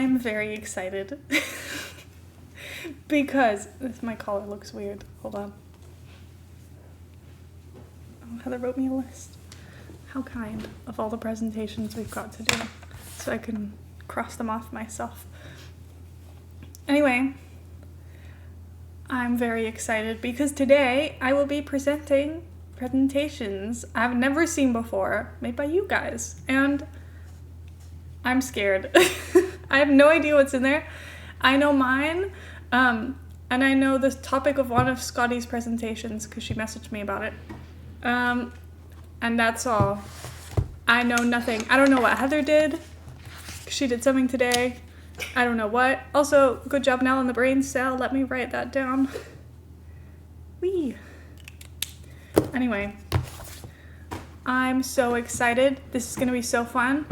I'm very excited because my collar looks weird. Hold on. Oh, Heather wrote me a list. How kind of all the presentations we've got to do, so I can cross them off myself. Anyway, I'm very excited because today I will be presenting presentations I've never seen before, made by you guys, and I'm scared. I have no idea what's in there. I know mine, and I know the topic of one of Scotty's presentations because she messaged me about it, and that's all. I know nothing. I don't know what Heather did. She did something today. I don't know what. Also, good job Nell on the brain cell. Let me write that down. Whee. Anyway, I'm so excited. This is gonna be so fun.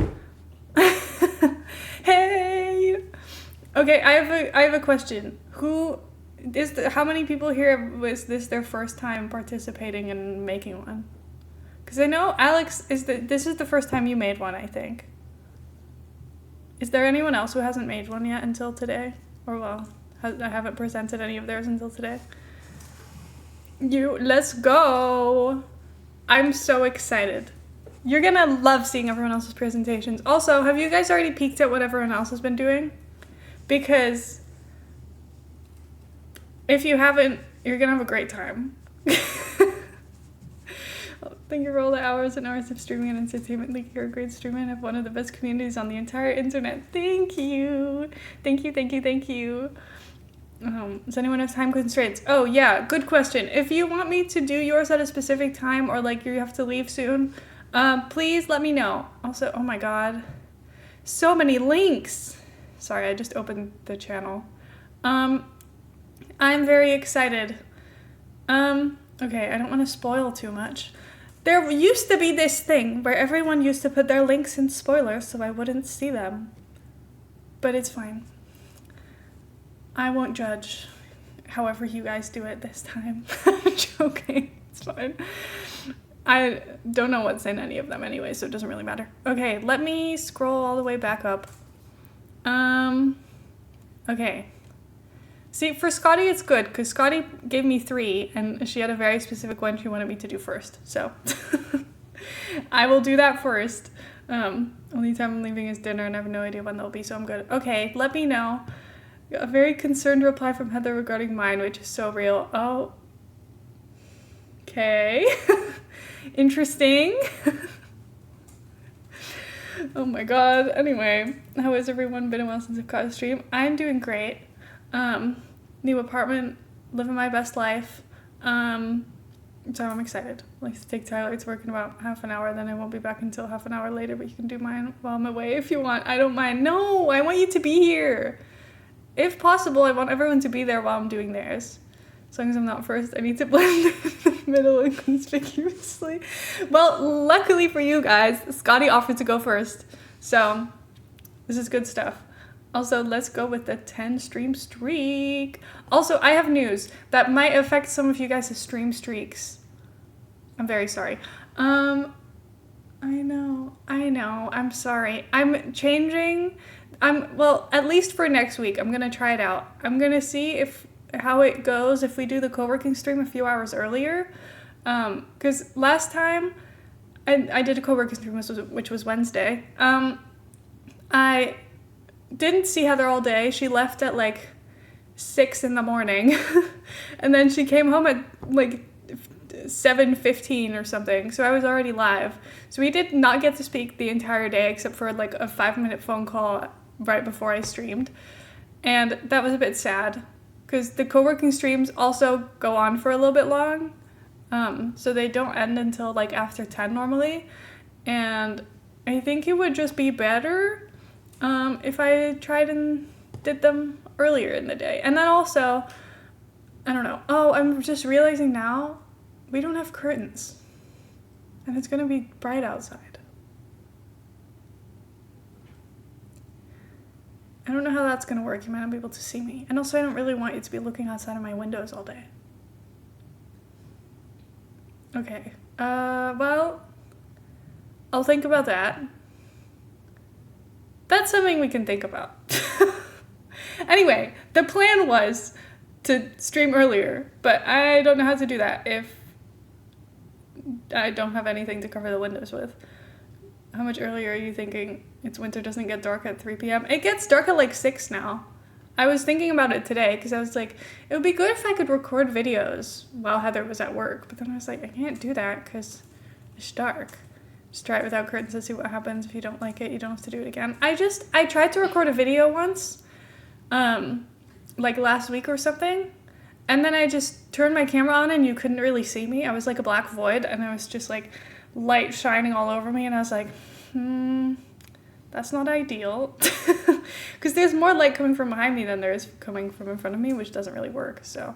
Hey. Okay, I have a question. How many people here was this their first time participating in making one? Because I know Alex this is the first time you made one, I think. Is there anyone else who hasn't made one yet until today? Or I haven't presented any of theirs until today. Let's go. I'm so excited. You're gonna love seeing everyone else's presentations. Also, have you guys already peeked at what everyone else has been doing? Because if you haven't, you're gonna have a great time. Thank you for all the hours and hours of streaming and entertainment. Like, you're a great streamer and have one of the best communities on the entire internet. Thank you. Thank you, thank you, thank you. Does anyone have time constraints? Oh yeah, good question. If you want me to do yours at a specific time or like you have to leave soon, please let me know. Also, oh my god, so many links. Sorry, I just opened the channel. I'm very excited. Okay, I don't want to spoil too much. There used to be this thing where everyone used to put their links in spoilers so I wouldn't see them. But it's fine. I won't judge however you guys do it this time. I'm joking. It's fine. I don't know what's in any of them anyway, so it doesn't really matter. Okay, let me scroll all the way back up. Okay. See, for Scotty, it's good, because Scotty gave me 3, and she had a very specific one she wanted me to do first, so I will do that first. Only time I'm leaving is dinner, and I have no idea when they'll be, so I'm good. Okay, let me know. A very concerned reply from Heather regarding mine, which is so real. Oh. Okay. Interesting. Oh my god. Anyway, how has everyone been a while since I've caught a stream? I'm doing great. New apartment, living my best life. So I'm excited. Like to take Tyler to work in about half an hour, then I won't be back until half an hour later, but you can do mine while I'm away if you want. I don't mind. No, I want you to be here. If possible, I want everyone to be there while I'm doing theirs. As long as I'm not first, I need to blend in the middle inconspicuously. Well, luckily for you guys, Scotty offered to go first. So this is good stuff. Also, let's go with the 10 stream streak. Also, I have news that might affect some of you guys' stream streaks. I'm very sorry. I know. I'm sorry. I'm changing. Well, at least for next week, I'm gonna try it out. I'm gonna see how it goes if we do the co-working stream a few hours earlier. Because last time I did a co-working stream, which was Wednesday. I didn't see Heather all day. She left at like 6 in the morning. And then she came home at like 7:15 or something. So I was already live. So we did not get to speak the entire day except for like a 5-minute phone call right before I streamed. And that was a bit sad because the co-working streams also go on for a little bit long. So they don't end until like after 10 normally. And I think it would just be better if I tried and did them earlier in the day. And then also, I don't know. Oh, I'm just realizing now, we don't have curtains. And it's gonna be bright outside. I don't know how that's gonna work. You might not be able to see me. And also, I don't really want you to be looking outside of my windows all day. Okay. Well, I'll think about that. That's something we can think about. Anyway, the plan was to stream earlier, but I don't know how to do that if I don't have anything to cover the windows with. How much earlier are you thinking? It's winter, doesn't get dark at 3 p.m. It gets dark at like 6 now. I was thinking about it today because I was like, it would be good if I could record videos while Heather was at work. But then I was like, I can't do that because it's dark. Just try it without curtains and see what happens. If you don't like it, you don't have to do it again. I tried to record a video once, like last week or something. And then I just turned my camera on and you couldn't really see me. I was like a black void and I was just like light shining all over me. And I was like, that's not ideal. Because there's more light coming from behind me than there is coming from in front of me, which doesn't really work. So,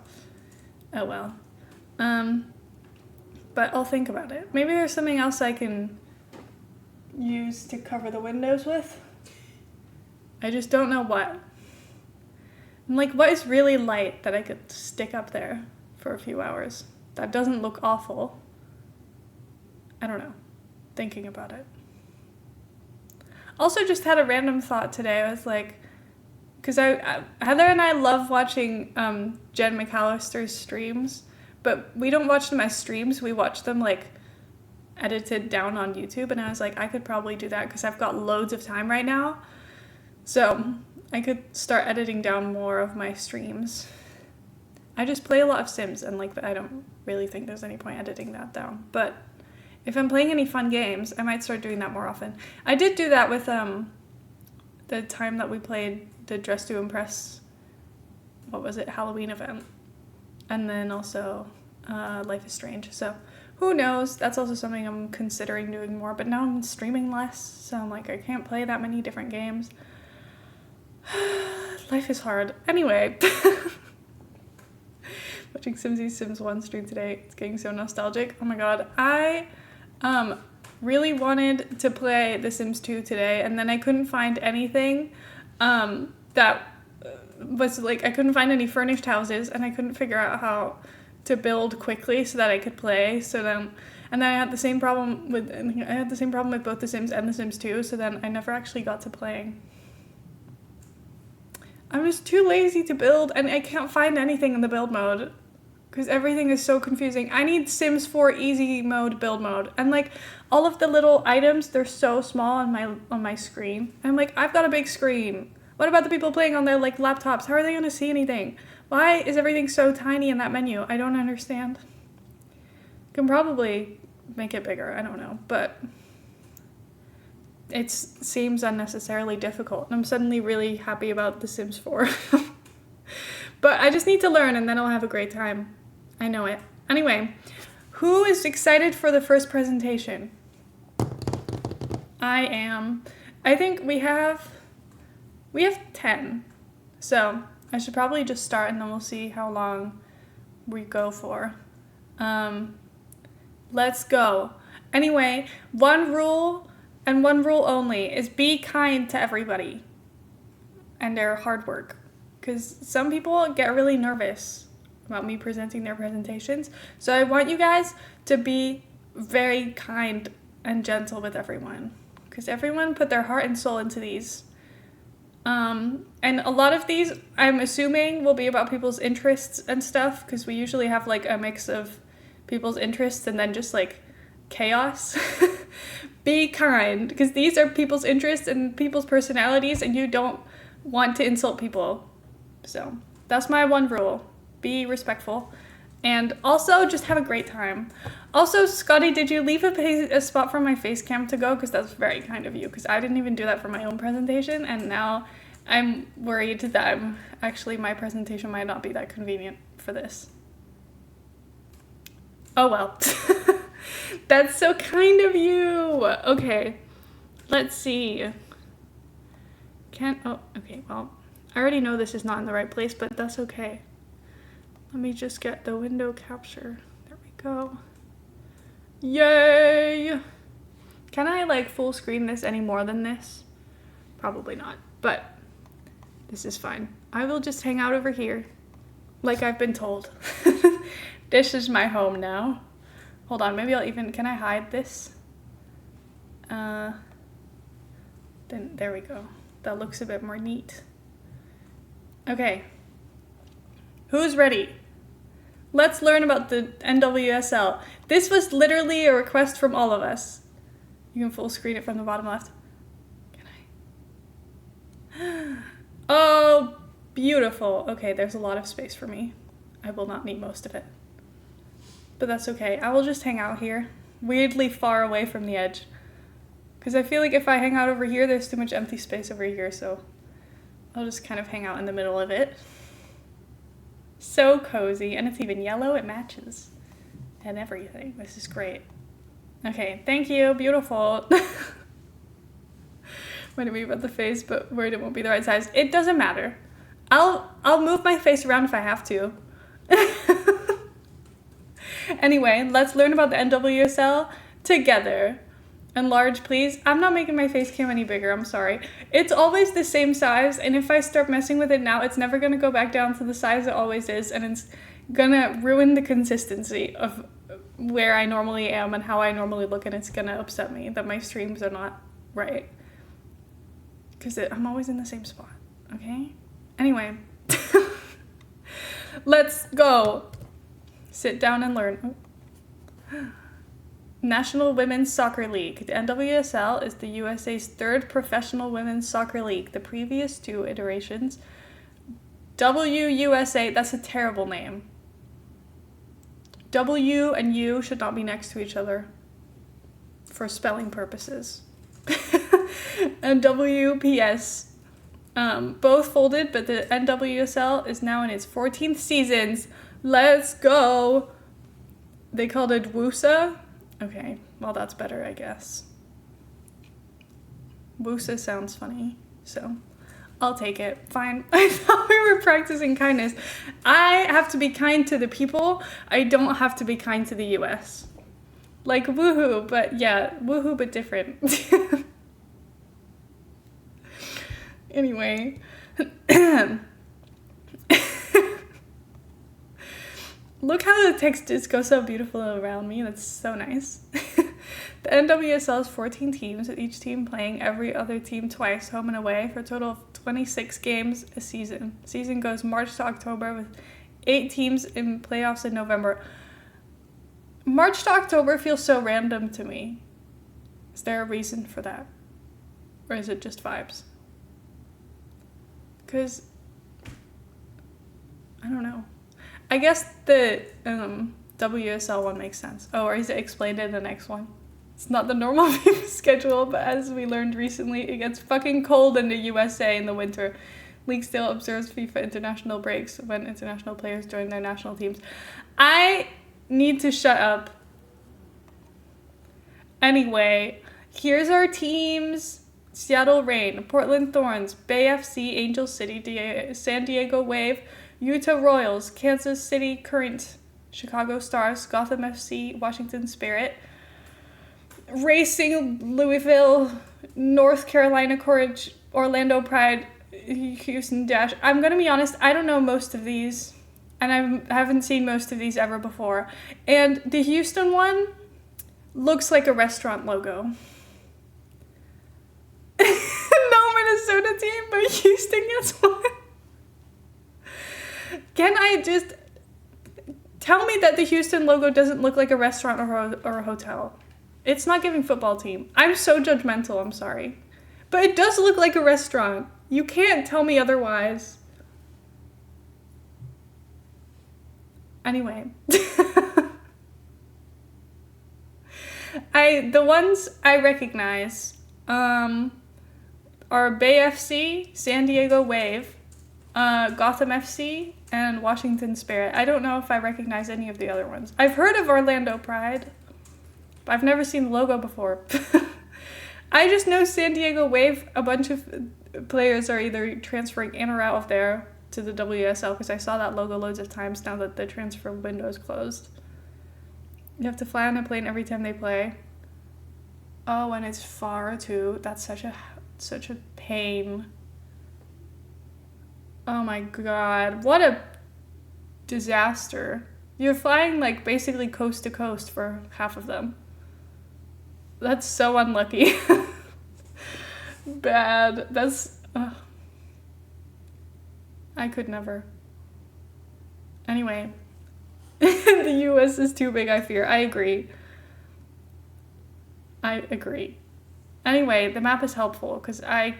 oh well. But I'll think about it. Maybe there's something else I can use to cover the windows with. I just don't know what. I'm like, what is really light that I could stick up there for a few hours? That doesn't look awful. I don't know. Thinking about it. Also just had a random thought today. I was like, because Heather and I love watching Jen McAllister's streams, but we don't watch them as streams. We watch them like edited down on YouTube. And I was like, I could probably do that because I've got loads of time right now. So I could start editing down more of my streams. I just play a lot of Sims and like I don't really think there's any point editing that down. But if I'm playing any fun games, I might start doing that more often. I did do that with the time that we played the Dress to Impress, what was it, Halloween event. And then also Life is Strange. So who knows? That's also something I'm considering doing more. But now I'm streaming less, so I'm like, I can't play that many different games. Life is hard. Anyway. Watching Sims 1 stream today. It's getting so nostalgic. Oh my god. I really wanted to play The Sims 2 today, and then I couldn't find anything that was like, I couldn't find any furnished houses, and I couldn't figure out how to build quickly so that I could play. So then, and then I had the same problem with both The Sims and The Sims 2, so then I never actually got to playing. I'm just too lazy to build, and I can't find anything in the build mode because everything is so confusing. I need Sims 4 easy mode build mode, and like all of the little items, they're so small on my screen. I'm like, I've got a big screen. What about the people playing on their like laptops? How are they gonna see anything? Why is everything so tiny in that menu? I don't understand. Can probably make it bigger. I don't know, but it seems unnecessarily difficult. And I'm suddenly really happy about The Sims 4. But I just need to learn and then I'll have a great time. I know it. Anyway, who is excited for the first presentation? I am. I think we have 10. So I should probably just start and then we'll see how long we go for. Let's go. Anyway, one rule and one rule only is be kind to everybody and their hard work. Because some people get really nervous about me presenting their presentations. So I want you guys to be very kind and gentle with everyone. Because everyone put their heart and soul into these. And a lot of these, I'm assuming, will be about people's interests and stuff. Because we usually have like a mix of people's interests and then just like chaos. Be kind, because these are people's interests and people's personalities, and you don't want to insult people. So that's my one rule. Be respectful. And also just have a great time. Also, Scotty, did you leave a spot for my face cam to go? Because that's very kind of you, because I didn't even do that for my own presentation, and now I'm worried that my presentation might not be that convenient for this. Oh well. That's so kind of you. Okay, let's see. Okay, well, I already know this is not in the right place, but that's okay. Let me just get the window capture. There we go. Yay! Can I like full screen this any more than this? Probably not, but this is fine. I will just hang out over here like I've been told. This is my home now. Hold on, maybe can I hide this? Then there we go. That looks a bit more neat. Okay. Who's ready? Let's learn about the NWSL. This was literally a request from all of us. You can full screen it from the bottom left. Can I? Oh, beautiful. Okay, there's a lot of space for me. I will not need most of it. But that's okay. I will just hang out here, weirdly far away from the edge. Because I feel like if I hang out over here, there's too much empty space over here, so I'll just kind of hang out in the middle of it. So cozy, and it's even yellow, it matches. And everything. This is great. Okay, thank you, beautiful. Might be about the face, but worried it won't be the right size. It doesn't matter. I'll move my face around if I have to. Anyway, let's learn about the NWSL together. Enlarge, please. I'm not making my face cam any bigger, I'm sorry. It's always the same size, and if I start messing with it now, it's never gonna go back down to the size it always is, and it's gonna ruin the consistency of where I normally am and how I normally look, and it's gonna upset me that my streams are not right. Because I'm always in the same spot, okay? Anyway. Let's go. Sit down and learn. Oh. National Women's Soccer League. The NWSL is the USA's third professional women's soccer league. The previous two iterations, WUSA, that's a terrible name. W and U should not be next to each other for spelling purposes. And WPS, both folded, but the NWSL is now in its 14th seasons. Let's go. They called it WUSA. Okay, well that's better, I guess. Wusa sounds funny, so I'll take it. Fine. I thought we were practicing kindness. I have to be kind to the people. I don't have to be kind to the US. Like woohoo, but yeah, woohoo but different. Anyway. Look how the text just goes so beautiful around me. That's so nice. The NWSL has 14 teams, with each team playing every other team twice, home and away, for a total of 26 games a season. The season goes March to October, with 8 teams in playoffs in November. March to October feels so random to me. Is there a reason for that? Or is it just vibes? Because, I don't know. I guess the WSL one makes sense. Oh, or is it explained in the next one? It's not the normal FIFA schedule, but as we learned recently, it gets fucking cold in the USA in the winter. League still observes FIFA international breaks when international players join their national teams. I need to shut up. Anyway, here's our teams. Seattle Reign, Portland Thorns, Bay FC, Angel City, San Diego Wave, Utah Royals, Kansas City Current, Chicago Stars, Gotham FC, Washington Spirit, Racing Louisville, North Carolina Courage, Orlando Pride, Houston Dash. I'm going to be honest, I don't know most of these, and I haven't seen most of these ever before. And the Houston one looks like a restaurant logo. No Minnesota team, but Houston gets one. Can I just tell me that the Houston logo doesn't look like a restaurant or a hotel? It's not giving football team. I'm so judgmental, I'm sorry. But it does look like a restaurant. You can't tell me otherwise. Anyway. The ones I recognize are Bay FC, San Diego Wave, Gotham FC, and Washington Spirit. I don't know if I recognize any of the other ones. I've heard of Orlando Pride, but I've never seen the logo before. I just know San Diego Wave, a bunch of players are either transferring in or out of there to the WSL, because I saw that logo loads of times now that the transfer window is closed. You have to fly on a plane every time they play. Oh, and it's far too. That's such a pain. Oh my god, what a disaster. You're flying like basically coast to coast for half of them. That's so unlucky. Bad. That's... I could never. Anyway, the US is too big, I fear. I agree. Anyway, the map is helpful because I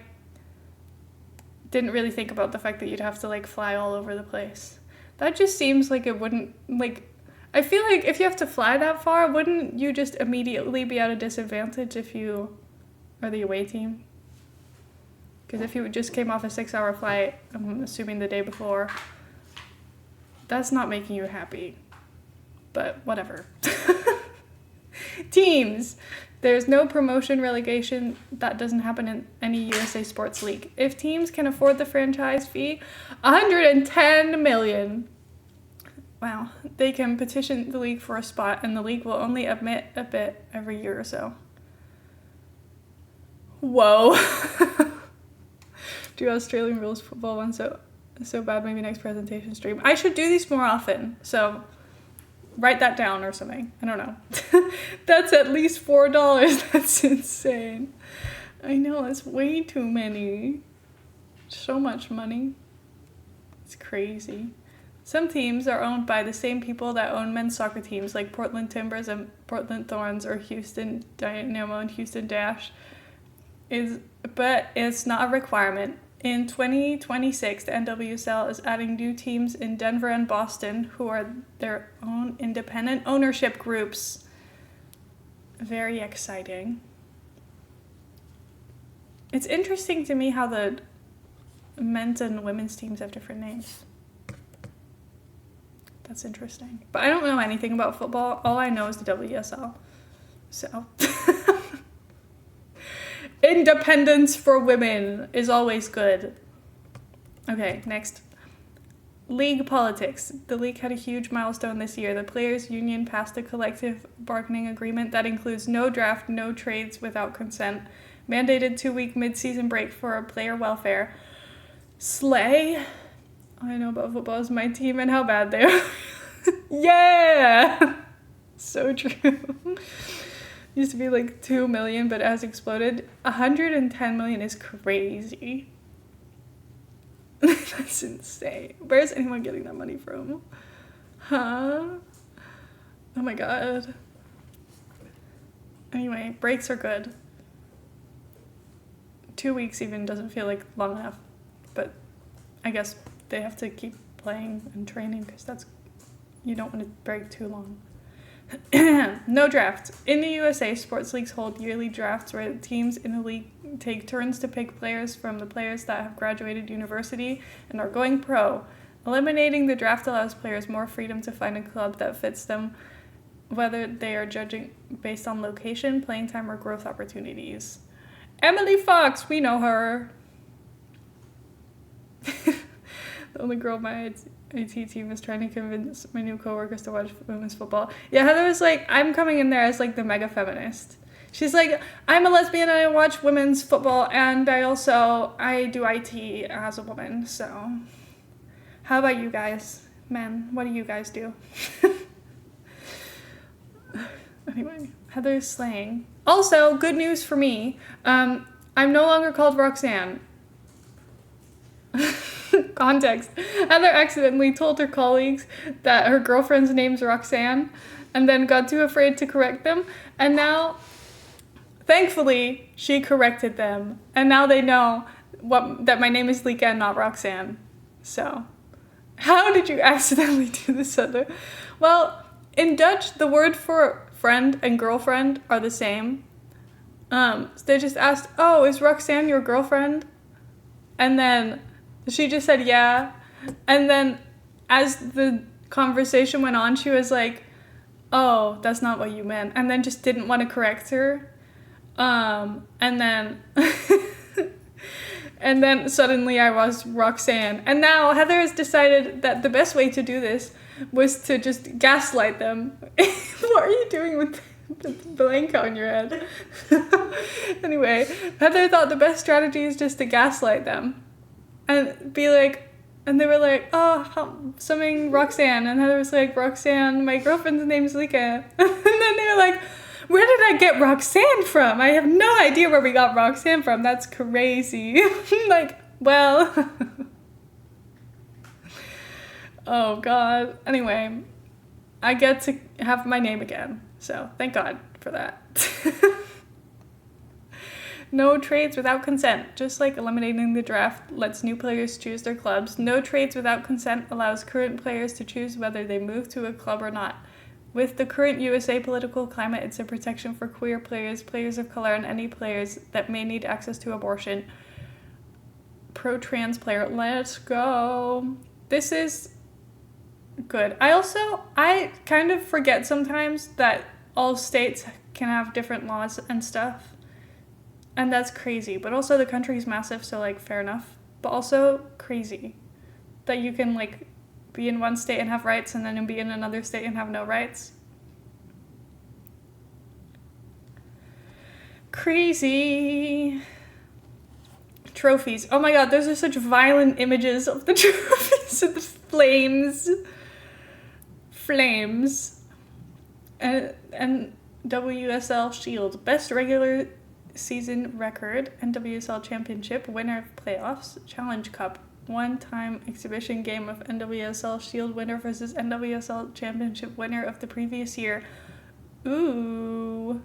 didn't really think about the fact that you'd have to like fly all over the place. That just seems like it wouldn't, like, I feel like if you have to fly that far, wouldn't you just immediately be at a disadvantage if you are the away team? Because if you just came off a 6-hour flight, I'm assuming the day before, that's not making you happy. But whatever. Teams. There's no promotion relegation. That doesn't happen in any USA sports league. If teams can afford the franchise fee, $110 million. Wow. They can petition the league for a spot, and the league will only admit a bid every year or so. Whoa. Do Australian rules football one so bad, maybe next presentation stream. I should do these more often, so write that down or something. I don't know. That's at least $4. That's insane. I know, it's way too many. So much money. It's crazy. Some teams are owned by the same people that own men's soccer teams, like Portland Timbers and Portland Thorns, or Houston Dynamo and Houston Dash. But it's not a requirement. In 2026, the NWSL is adding new teams in Denver and Boston who are their own independent ownership groups. Very exciting. It's interesting to me how the men's and women's teams have different names. That's interesting. But I don't know anything about football. All I know is the WSL. So... Independence for women is always good. Okay, next. League politics. The league had a huge milestone this year. The players' union passed a collective bargaining agreement that includes no draft, no trades without consent, mandated 2-week mid-season break for player welfare. Slay. All I know about football is my team and how bad they are. Yeah! So true. Used to be like 2 million, but it has exploded. 110 million is crazy. That's insane. Where's anyone getting that money from? Huh? Oh my god. Anyway, breaks are good. 2 weeks even doesn't feel like long enough. But I guess they have to keep playing and training because that's, you don't want to break too long. No draft. In the USA, sports leagues hold yearly drafts where teams in the league take turns to pick players from the players that have graduated university and are going pro. Eliminating the draft allows players more freedom to find a club that fits them, whether they are judging based on location, playing time, or growth opportunities. Emily Fox, we know her. The only girl my AT team is trying to convince my new coworkers to watch women's football. Yeah, Heather was like, I'm coming in there as like the mega feminist. She's like, I'm a lesbian and I watch women's football and I do IT as a woman. So how about you guys? Men, what do you guys do? Anyway, Heather's slaying. Also, good news for me. I'm no longer called Roxanne. Context. Heather accidentally told her colleagues that her girlfriend's name's Roxanne and then got too afraid to correct them. And now, thankfully, she corrected them. And now they know that my name is Lika and not Roxanne. So, how did you accidentally do this, Heather? Well, in Dutch, the word for friend and girlfriend are the same. So they just asked, oh, is Roxanne your girlfriend? And then she just said, yeah. And then as the conversation went on, she was like, oh, that's not what you meant. And then just didn't want to correct her. And then and then suddenly I was Roxanne. And now Heather has decided that the best way to do this was to just gaslight them. What are you doing with the blank on your head? Anyway, Heather thought the best strategy is just to gaslight them. And be like, and they were like, oh, something Roxanne. And Heather was like, Roxanne, my girlfriend's name's Lika. And then they were like, where did I get Roxanne from? I have no idea where we got Roxanne from. That's crazy. Like, well. Oh, God. Anyway, I get to have my name again. So, thank God for that. No trades without consent. Just like eliminating the draft lets new players choose their clubs, no trades without consent allows current players to choose whether they move to a club or not. With the current USA political climate, it's a protection for queer players, players of color, and any players that may need access to abortion. Pro-trans player, let's go. This is good. I kind of forget sometimes that all states can have different laws and stuff. And that's crazy. But also the country's massive, so, like, fair enough. But also crazy that you can, like, be in one state and have rights and then be in another state and have no rights. Crazy. Trophies. Oh my God, those are such violent images of the trophies and the flames. And WSL Shield. Best regular season record, NWSL Championship, winner of playoffs, Challenge Cup, one-time exhibition game of NWSL Shield winner versus NWSL Championship winner of the previous year. Ooh.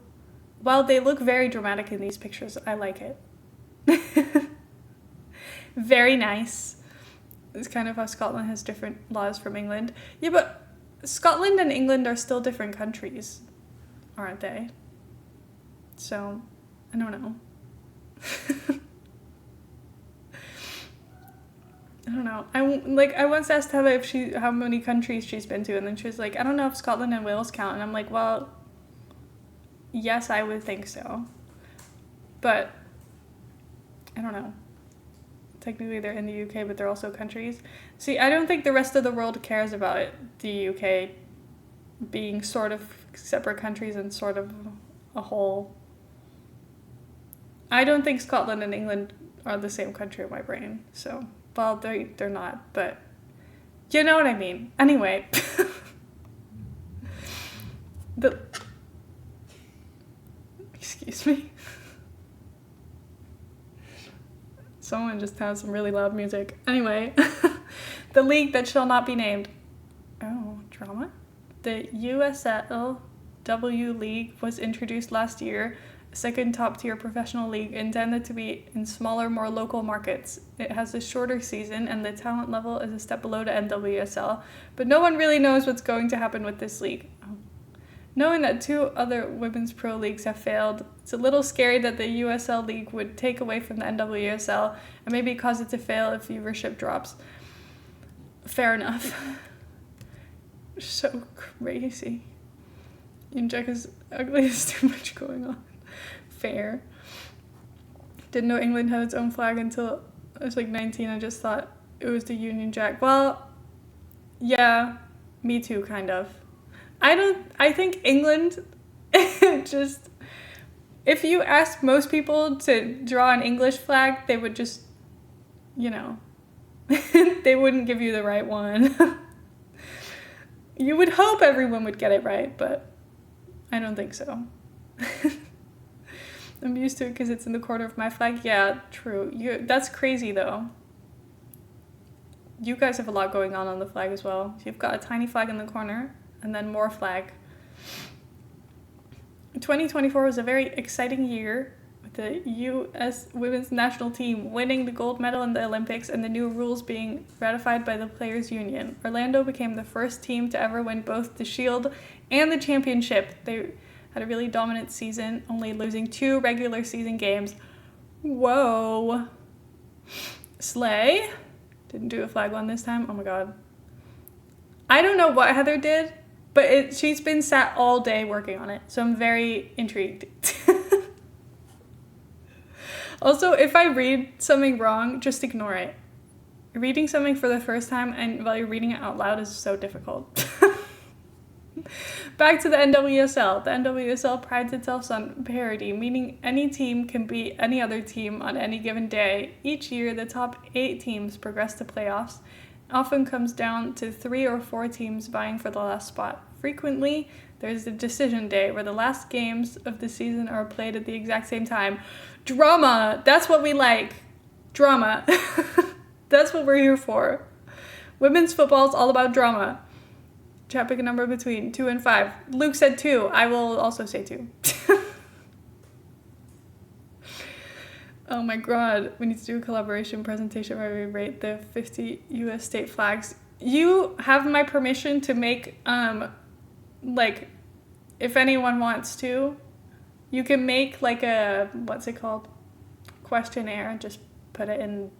Well, they look very dramatic in these pictures. I like it. Very nice. It's kind of how Scotland has different laws from England. Yeah, but Scotland and England are still different countries, aren't they? So, I don't know. I don't know. I once asked Heather how many countries she's been to, and then she was like, I don't know if Scotland and Wales count. And I'm like, well, yes, I would think so. But, I don't know. Technically, they're in the UK, but they're also countries. See, I don't think the rest of the world cares about the UK being sort of separate countries and sort of a whole. I don't think Scotland and England are the same country in my brain. So, well, they're not, but you know what I mean. Anyway. Excuse me. Someone just had some really loud music. Anyway, the league that shall not be named. Oh, drama? The USLW League was introduced last year, a second top-tier professional league intended to be in smaller, more local markets. It has a shorter season, and the talent level is a step below the NWSL, but no one really knows what's going to happen with this league. Oh. Knowing that 2 other women's pro leagues have failed, it's a little scary that the USL League would take away from the NWSL and maybe cause it to fail if viewership drops. Fair enough. So crazy. Jack is ugly, there's too much going on. Fair. Didn't know England had its own flag until I was like 19. I just thought it was the Union Jack. Well, yeah, me too, kind of. I think England just, if you ask most people to draw an English flag, they would just, they wouldn't give you the right one. You would hope everyone would get it right, but I don't think so. I'm used to it because it's in the corner of my flag. Yeah, true. That's crazy, though. You guys have a lot going on the flag as well. You've got a tiny flag in the corner, and then more flag. 2024 was a very exciting year with the U.S. women's national team winning the gold medal in the Olympics and the new rules being ratified by the Players Union. Orlando became the first team to ever win both the Shield and the championship. They had a really dominant season, only losing 2 regular season games. Whoa. Slay. Didn't do a flag one this time. Oh my god. I don't know what Heather did, but she's been sat all day working on it, so I'm very intrigued. Also, if I read something wrong, just ignore it. Reading something for the first time and while you're reading it out loud is so difficult. Back to the NWSL. The NWSL prides itself on parity, meaning any team can beat any other team on any given day. Each year, the top 8 teams progress to playoffs. It often comes down to 3 or 4 teams vying for the last spot. Frequently, there's the decision day where the last games of the season are played at the exact same time. Drama! That's what we like. Drama. That's what we're here for. Women's football is all about drama. Chat, pick a number between 2 and 5. Luke said 2. I will also say 2. Oh my god. We need to do a collaboration presentation where we rate the 50 US state flags. You have my permission to make, like, if anyone wants to, you can make, like, a, what's it called? Questionnaire and just put it in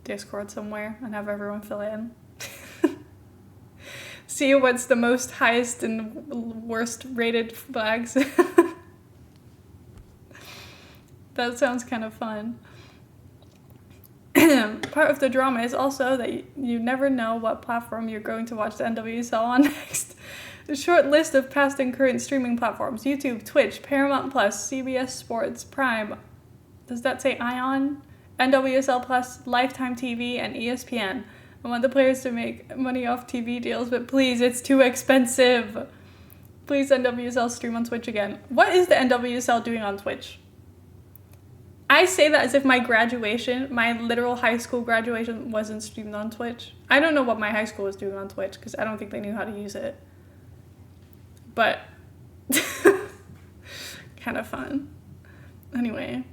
Discord somewhere and have everyone fill it in. See what's the most highest and worst rated flags. That sounds kind of fun. Part of the drama is also that you never know what platform you're going to watch the NWSL on next. A short list of past and current streaming platforms: YouTube, Twitch, Paramount Plus, CBS Sports, Prime. Does that say ION? NWSL Plus, Lifetime TV, and ESPN. I want the players to make money off TV deals, but please, it's too expensive. Please, NWSL stream on Twitch again. What is the NWSL doing on Twitch? I say that as if my graduation, my literal high school graduation, wasn't streamed on Twitch. I don't know what my high school was doing on Twitch because I don't think they knew how to use it. But kind of fun. Anyway,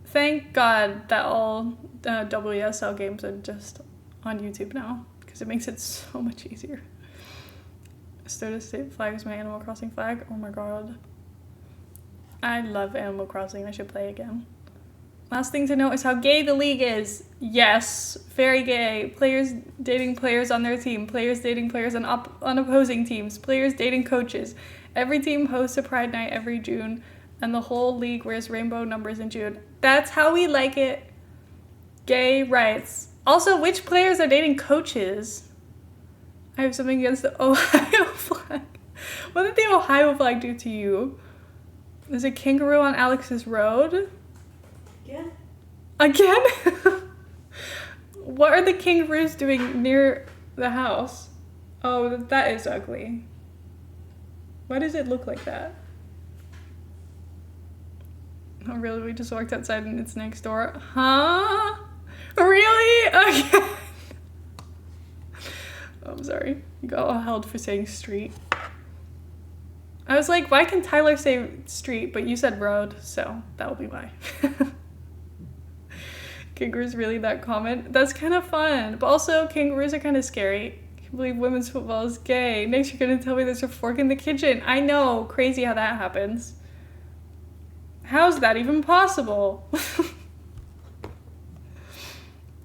thank God that all WSL games are just on YouTube now because it makes it so much easier. Stardust State flag is my Animal Crossing flag. Oh my god. I love Animal Crossing. I should play again. Last thing to note is how gay the league is. Yes, very gay. Players dating players on their team. Players dating players on opposing teams. Players dating coaches. Every team hosts a Pride Night every June, and the whole league wears rainbow numbers in June. That's how we like it. Gay rights. Also, which players are dating coaches? I have something against the Ohio flag. What did the Ohio flag do to you? There's a kangaroo on Alex's road. Again? What are the kangaroos doing near the house? Oh, that is ugly. Why does it look like that? Oh, really? We just walked outside and it's next door? Huh? Really? Again? Oh, I'm sorry. You got all held for saying street. I was like, why can Tyler say street, but you said road, so that will be why. Kangaroos really that common? That's kind of fun, but also kangaroos are kind of scary. I can't believe women's football is gay. Next you're gonna tell me there's a fork in the kitchen. I know, crazy how that happens. How's that even possible?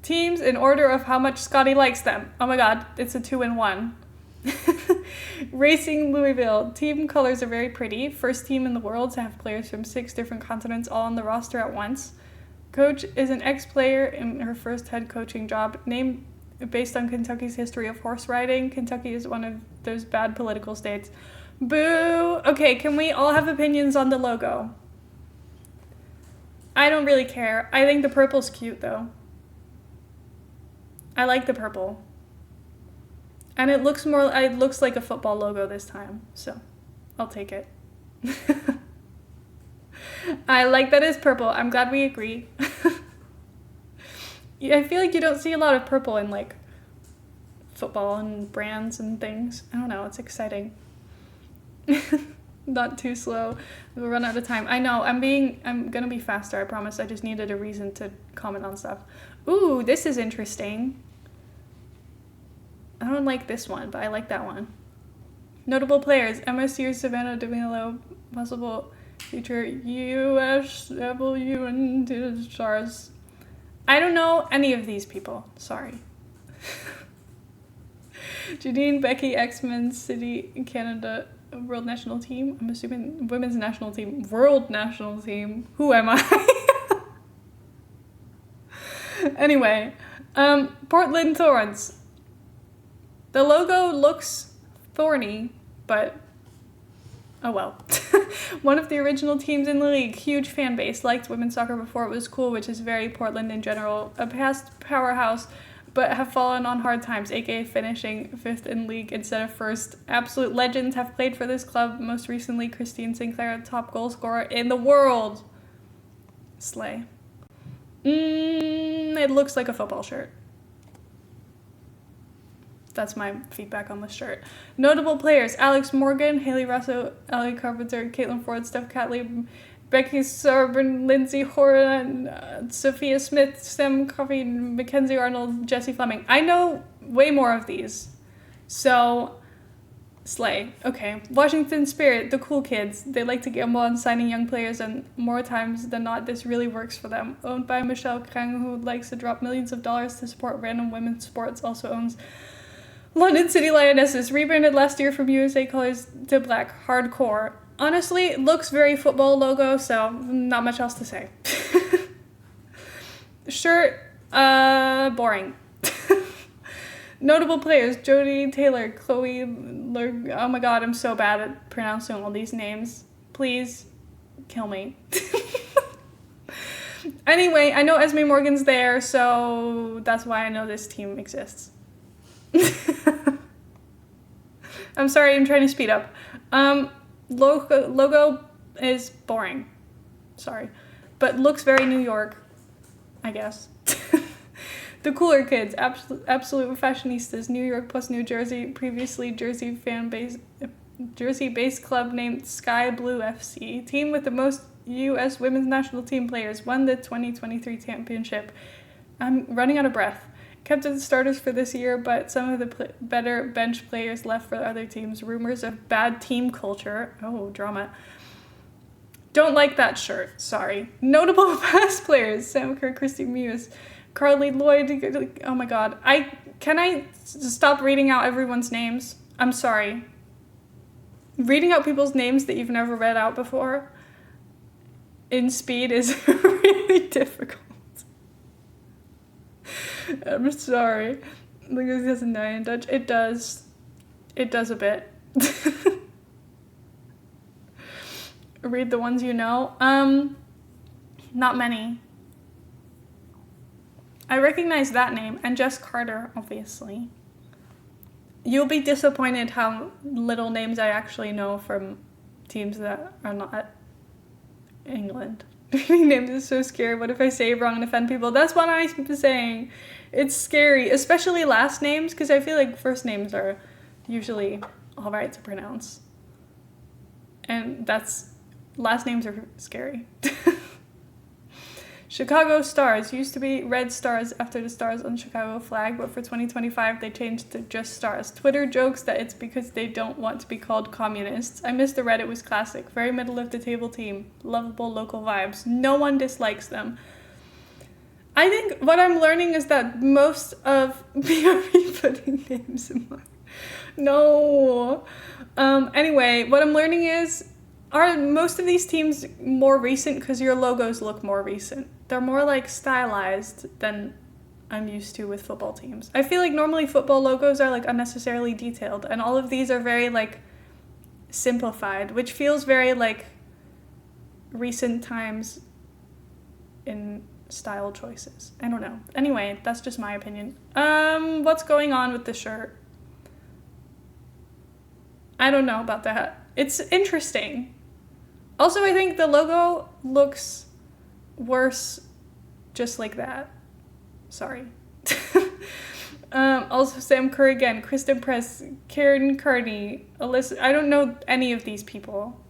Teams in order of how much Scotty likes them. Oh my god, it's a 2-in-1. Racing Louisville. Team colors are very pretty. First team in the world to have players from 6 different continents all on the roster at once. Coach is an ex-player in her first head coaching job. Named based on Kentucky's history of horse riding. Kentucky is one of those bad political states. Boo! Okay, can we all have opinions on the logo? I don't really care. I think the purple's cute though. I like the purple. And it looks like a football logo this time, so I'll take it. I like that it's purple. I'm glad we agree. I feel like you don't see a lot of purple in like football and brands and things. I don't know, it's exciting. Not too slow. We'll run out of time. I know, I'm gonna be faster, I promise. I just needed a reason to comment on stuff. Ooh, this is interesting. I don't like this one, but I like that one. Notable players: MSU Savannah DeMilo, possible future USW and stars. I don't know any of these people. Sorry. Janine, Becky, X-Men, City, Canada, World National Team. I'm assuming Women's National Team. World National Team. Who am I? Anyway, Portland Thorns. The logo looks thorny, but oh well. One of the original teams in the league, huge fan base, liked women's soccer before it was cool, which is very Portland in general. A past powerhouse, but have fallen on hard times, aka finishing 5th in league instead of 1st. Absolute legends have played for this club, most recently Christine Sinclair, top goal scorer in the world. Slay. It looks like a football shirt. That's my feedback on the shirt. Notable players: Alex Morgan, Haley Russo, Ellie Carpenter, Caitlin Ford, Steph Catley, Becky Sarban, Lindsay Horan, Sophia Smith, Sam Coffey, Mackenzie Arnold, Jessie Fleming. I know way more of these. So, slay. Okay. Washington Spirit, the cool kids. They like to gamble on signing young players, and more times than not, this really works for them. Owned by Michelle Krang, who likes to drop millions of dollars to support random women's sports, also owns London City Lionesses, rebranded last year from USA colors to black. Hardcore. Honestly, it looks very football logo, so not much else to say. Shirt, boring. Notable players: Jodie Taylor, Chloe, oh my god, I'm so bad at pronouncing all these names. Please kill me. Anyway, I know Esme Morgan's there, so that's why I know this team exists. I'm sorry, I'm trying to speed up. Logo is boring. Sorry. But looks very New York, I guess. The cooler kids, absolute fashionistas, New York plus New Jersey, previously Jersey-based club named Sky Blue FC, team with the most U.S. women's national team players, won the 2023 championship. I'm running out of breath. Kept the starters for this year, but some of the better bench players left for other teams. Rumors of bad team culture. Oh, drama. Don't like that shirt. Sorry. Notable past players: Sam Kerr, Christy Muse, Carly Lloyd. Oh my god. Can I stop reading out everyone's names? I'm sorry. Reading out people's names that you've never read out before in speed is really difficult. I'm sorry. Look, it doesn't die in Dutch. It does. It does a bit. Read the ones you know. Not many. I recognize that name, and Jess Carter, obviously. You'll be disappointed how little names I actually know from teams that are not England. Names is so scary. What if I say it wrong and offend people? That's what I'm saying. It's scary, especially last names, because I feel like first names are usually all right to pronounce. And last names are scary. Chicago Stars used to be Red Stars after the stars on Chicago flag, but for 2025 they changed to just Stars. Twitter jokes that it's because they don't want to be called communists. I miss the Reddit was classic. Very middle of the table team. Lovable local vibes. No one dislikes them. I think what I'm learning is that most of BRB putting names in my... No. Anyway, what I'm learning is, are most of these teams more recent because your logos look more recent? They're more like stylized than I'm used to with football teams. I feel like normally football logos are like unnecessarily detailed, and all of these are very like simplified, which feels very like recent times in style choices. I don't know. Anyway, that's just my opinion. What's going on with the shirt? I don't know about that. It's interesting. Also, I think the logo looks worse just like that. Sorry. Also, Sam Kerr again, Kristen Press, Karen Carney, Alyssa. I don't know any of these people.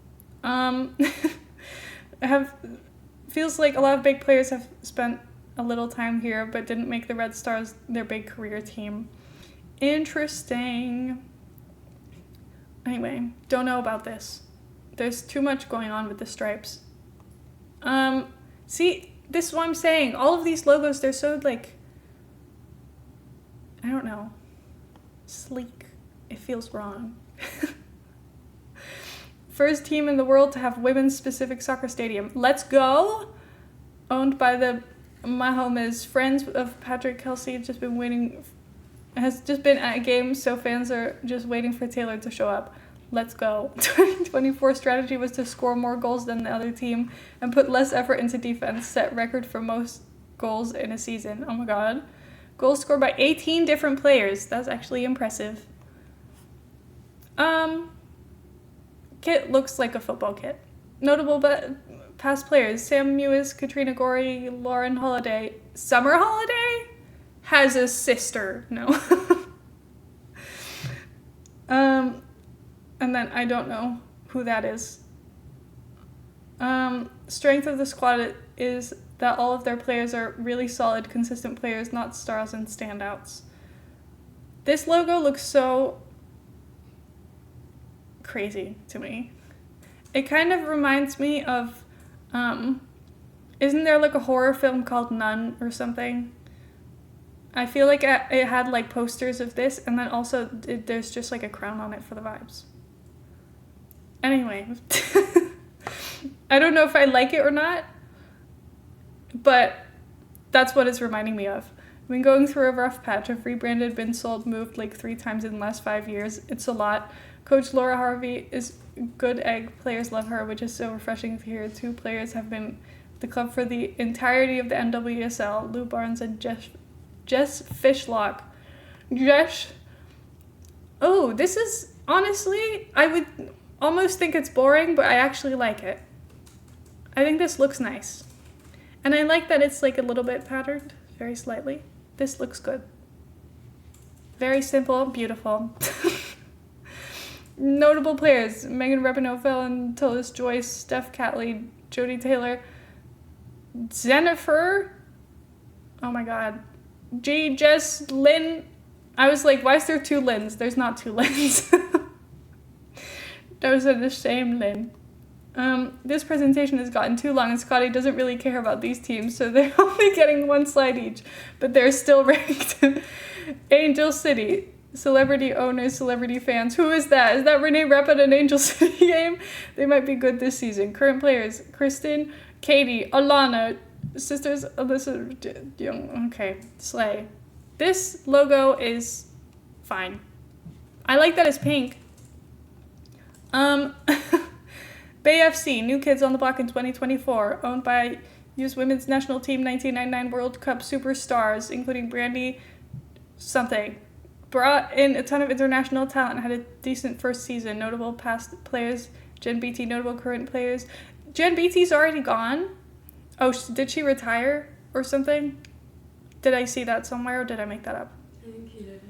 Feels like a lot of big players have spent a little time here, but didn't make the Red Stars their big career team. Interesting. Anyway, don't know about this. There's too much going on with the stripes. See, this is what I'm saying. All of these logos, they're so, like, I don't know, sleek. It feels wrong. First team in the world to have women's specific soccer stadium. Let's go! Owned by the Mahomes. Friends of Patrick Kelsey has just been at a game, so fans are just waiting for Taylor to show up. Let's go. 2024 strategy was to score more goals than the other team and put less effort into defense. Set record for most goals in a season. Oh my god. Goals scored by 18 different players. That's actually impressive. Kit looks like a football kit. Notable past players: Sam Mewis, Katrina Gorey, Lauren Holiday. Summer Holiday has a sister. No. and then I don't know who that is. Strength of the squad is that all of their players are really solid, consistent players, not stars and standouts. This logo looks so crazy to me. It kind of reminds me of, isn't there like a horror film called Nun or something? I feel like it had like posters of this, and then also there's just like a crown on it for the vibes. Anyway, I don't know if I like it or not, but that's what it's reminding me of. I've been going through a rough patch. I've rebranded, been sold, moved like 3 times in the last 5 years. It's a lot. Coach Laura Harvey is good egg. Players love her, which is so refreshing to hear. 2 players have been the club for the entirety of the NWSL, Lou Barnes and Jess Fishlock. Oh, this is, honestly, I would almost think it's boring, but I actually like it. I think this looks nice. And I like that it's like a little bit patterned, very slightly. This looks good. Very simple, beautiful. Notable players: Megan Rapinoe, and Tillis Joyce, Steph Catley, Jodie Taylor, Jennifer, oh my god, Jess Lynn. I was like, why is there 2 Lyns? There's not 2 Lyns. Those are the same Lynn. This presentation has gotten too long and Scotty doesn't really care about these teams, so they're only getting 1 slide each, but they're still ranked. Angel City, celebrity owners, celebrity fans. Who is that? Is that Renee Rep at an Angel City game? They might be good this season. Current players: Kristen, Katie, Alana, sisters Alyssa, Young. Okay, slay. This logo is fine. I like that it's pink. Bay FC, new kids on the block in 2024, owned by U.S. Women's National Team 1999 World Cup superstars, including Brandy something. Brought in a ton of international talent, had a decent first season. Notable past players: Jen Beatty. Notable current players: Jen Beatty's already gone. Oh, did she retire or something? Did I see that somewhere, or did I make that up? I think you did.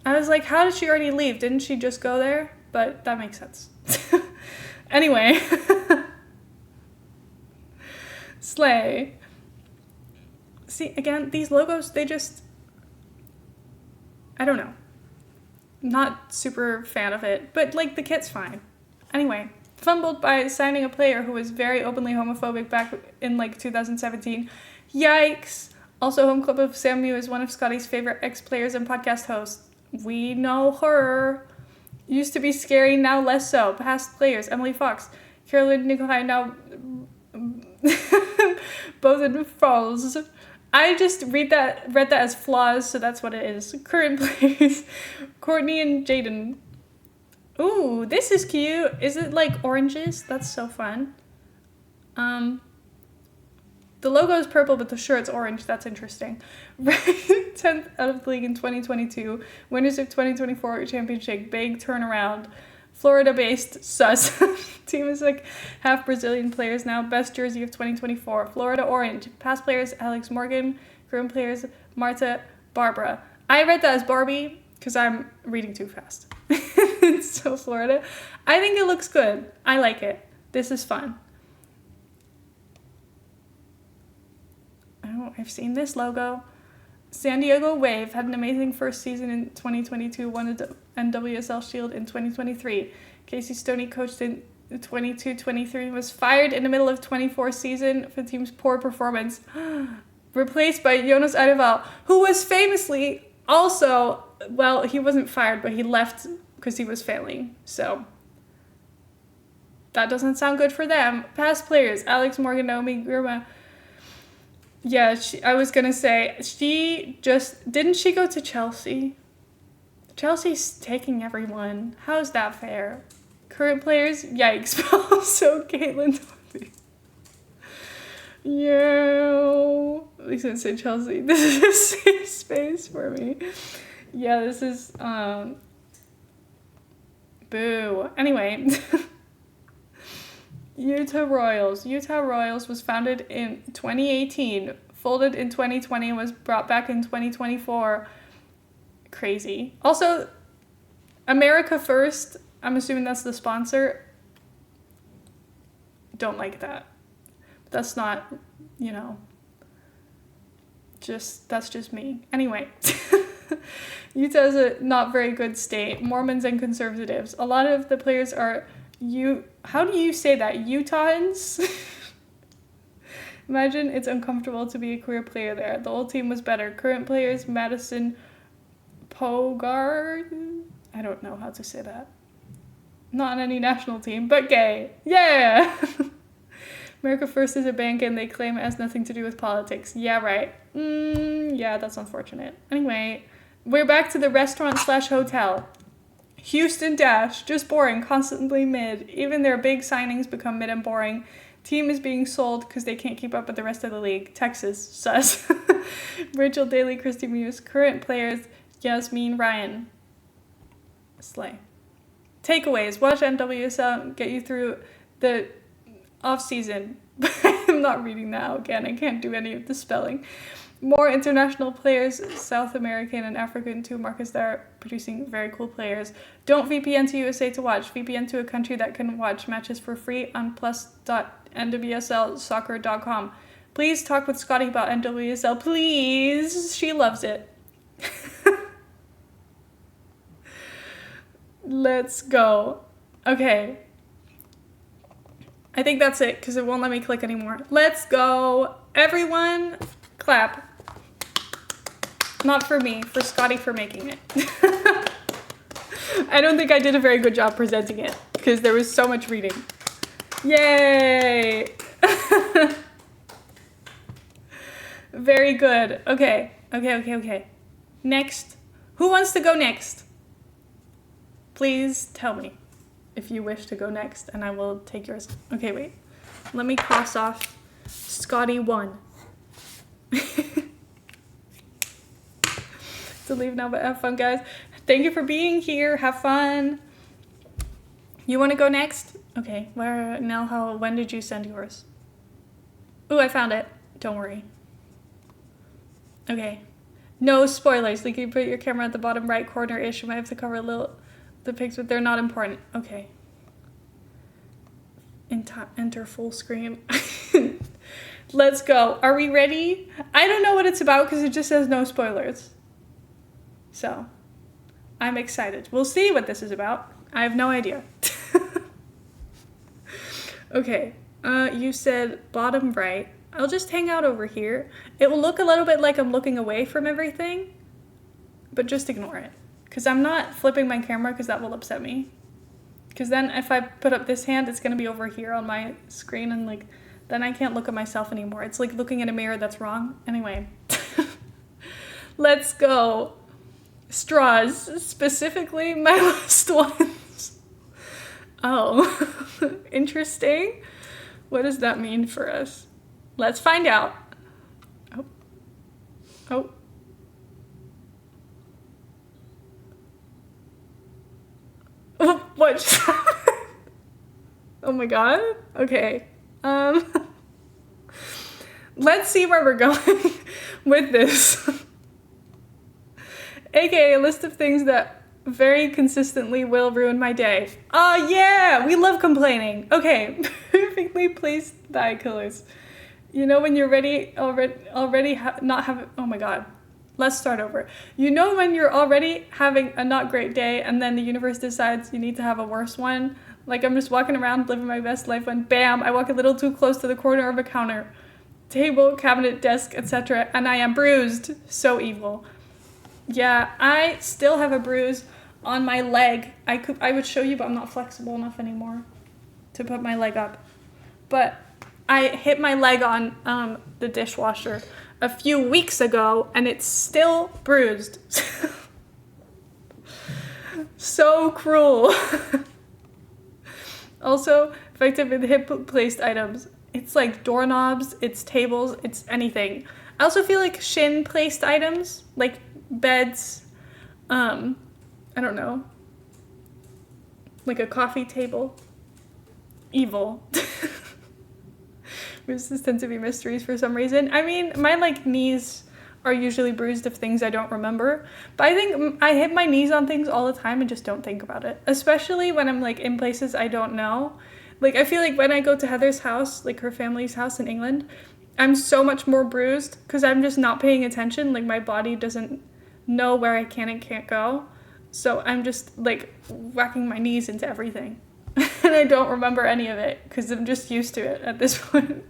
I was like, how did she already leave? Didn't she just go there? But that makes sense. Anyway. Slay. See, again, these logos, they just, I don't know. Not super fan of it, but like the kit's fine. Anyway, fumbled by signing a player who was very openly homophobic back in like 2017. Yikes. Also, Home Club of Sam Mew is one of Scotty's favorite ex-players and podcast hosts. We know her. Used to be scary, now less so. Past players: Emily Fox, Carolyn Nicolai, now both in Falls. I just read that as flaws, so that's what it is. Current players: Courtney and Jaden. Ooh, this is cute. Is it like oranges? That's so fun. The logo is purple, but the shirt's orange. That's interesting. Ranked 10th out of the league in 2022. Winners of 2024 championship. Big turnaround. Florida-based sus. Team is like half Brazilian players now. Best jersey of 2024. Florida orange. Past players: Alex Morgan. Current players: Marta, Barbara. I read that as Barbie because I'm reading too fast. It's so Florida. I think it looks good. I like it. This is fun. Oh, I've seen this logo. San Diego Wave had an amazing first season in 2022, won the NWSL Shield in 2023. Casey Stoney coached in 22-23, was fired in the middle of 24 season for the team's poor performance. Replaced by Jonas Eideval, who was famously also, well, he wasn't fired, but he left because he was failing. So that doesn't sound good for them. Past players: Alex Morgan, Naomi Grima. Yeah, I was going to say, didn't she go to Chelsea? Chelsea's taking everyone. How's that fair? Current players: yikes. Also, Caitlin. Yo. At least I didn't say Chelsea. This is a safe space for me. Yeah, this is, boo. Anyway. Utah Royals was founded in 2018, folded in 2020, and was brought back in 2024. Crazy. Also, America First I'm assuming that's the sponsor. Don't like that. That's not, you know, that's just me. Anyway, Utah's a not very good state. Mormons and conservatives. A lot of the players are how do you say that? Utahns? Imagine it's uncomfortable to be a queer player there. The old team was better. Current players, Madison Pogard. I don't know how to say that. Not on any national team, but gay. Yeah! America First is a bank and they claim it has nothing to do with politics. Yeah, right. Yeah, that's unfortunate. Anyway, we're back to the restaurant/hotel. Houston Dash, just boring, constantly mid. Even their big signings become mid and boring. Team is being sold because they can't keep up with the rest of the league. Texas, sus. Rachel Daly, Christy Muse. Current players, Yasmin Ryan. Slay. Takeaways. Watch NWSL get you through the off-season. I'm not reading that out again. I can't do any of the spelling. More international players, South American and African too, markets that are producing very cool players. Don't VPN to USA to watch. VPN to a country that can watch matches for free on plus.nwslsoccer.com. Please talk with Scotty about NWSL, please. She loves it. Let's go. Okay. I think that's it because it won't let me click anymore. Let's go. Everyone, clap. Not for me, for Scotty for making it. I don't think I did a very good job presenting it because there was so much reading. Yay! Very good. Okay. Next. Who wants to go next? Please tell me if you wish to go next and I will take yours. Okay, wait. Let me cross off Scotty 1. To leave now, but have fun, guys. Thank you for being here. Have fun. You want to go next? Okay. When did you send yours? Ooh, I found it. Don't worry. Okay. No spoilers. Like, you put your camera at the bottom right corner-ish. You might have to cover the pics, but they're not important. Okay. Enter full screen. Let's go. Are we ready? I don't know what it's about because it just says no spoilers. So, I'm excited. We'll see what this is about. I have no idea. Okay. You said bottom right. I'll just hang out over here. It will look a little bit like I'm looking away from everything, but just ignore it. Because I'm not flipping my camera because that will upset me. Because then if I put up this hand, it's going to be over here on my screen and then I can't look at myself anymore. It's like looking in a mirror that's wrong. Anyway. Let's go. Straws. Specifically my last ones. Oh. Interesting. What does that mean for us? Let's find out. Oh. What just happened? Oh my god. Okay. Let's see where we're going with this. AKA a list of things that very consistently will ruin my day. Oh yeah, we love complaining. Okay, perfectly placed dye colors. You know when you're oh my god. Let's start over. You know when you're already having a not great day and then the universe decides you need to have a worse one? Like I'm just walking around living my best life when bam, I walk a little too close to the corner of a counter, table, cabinet, desk, etc. and I am bruised. So evil. Yeah, I still have a bruise on my leg. I would show you, but I'm not flexible enough anymore to put my leg up. But I hit my leg on the dishwasher a few weeks ago, and it's still bruised. So cruel. Also, effective in hip-placed items. It's like doorknobs, it's tables, it's anything. I also feel like shin-placed items, like beds, I don't know, like a coffee table. Evil. Resistant to be mysteries for some reason. I mean, my knees are usually bruised of things I don't remember. But I think I hit my knees on things all the time and just don't think about it. Especially when I'm like in places I don't know. Like I feel like when I go to Heather's house, like her family's house in England, I'm so much more bruised because I'm just not paying attention. Like my body doesn't know where I can and can't go. So I'm just like whacking my knees into everything. And I don't remember any of it because I'm just used to it at this point.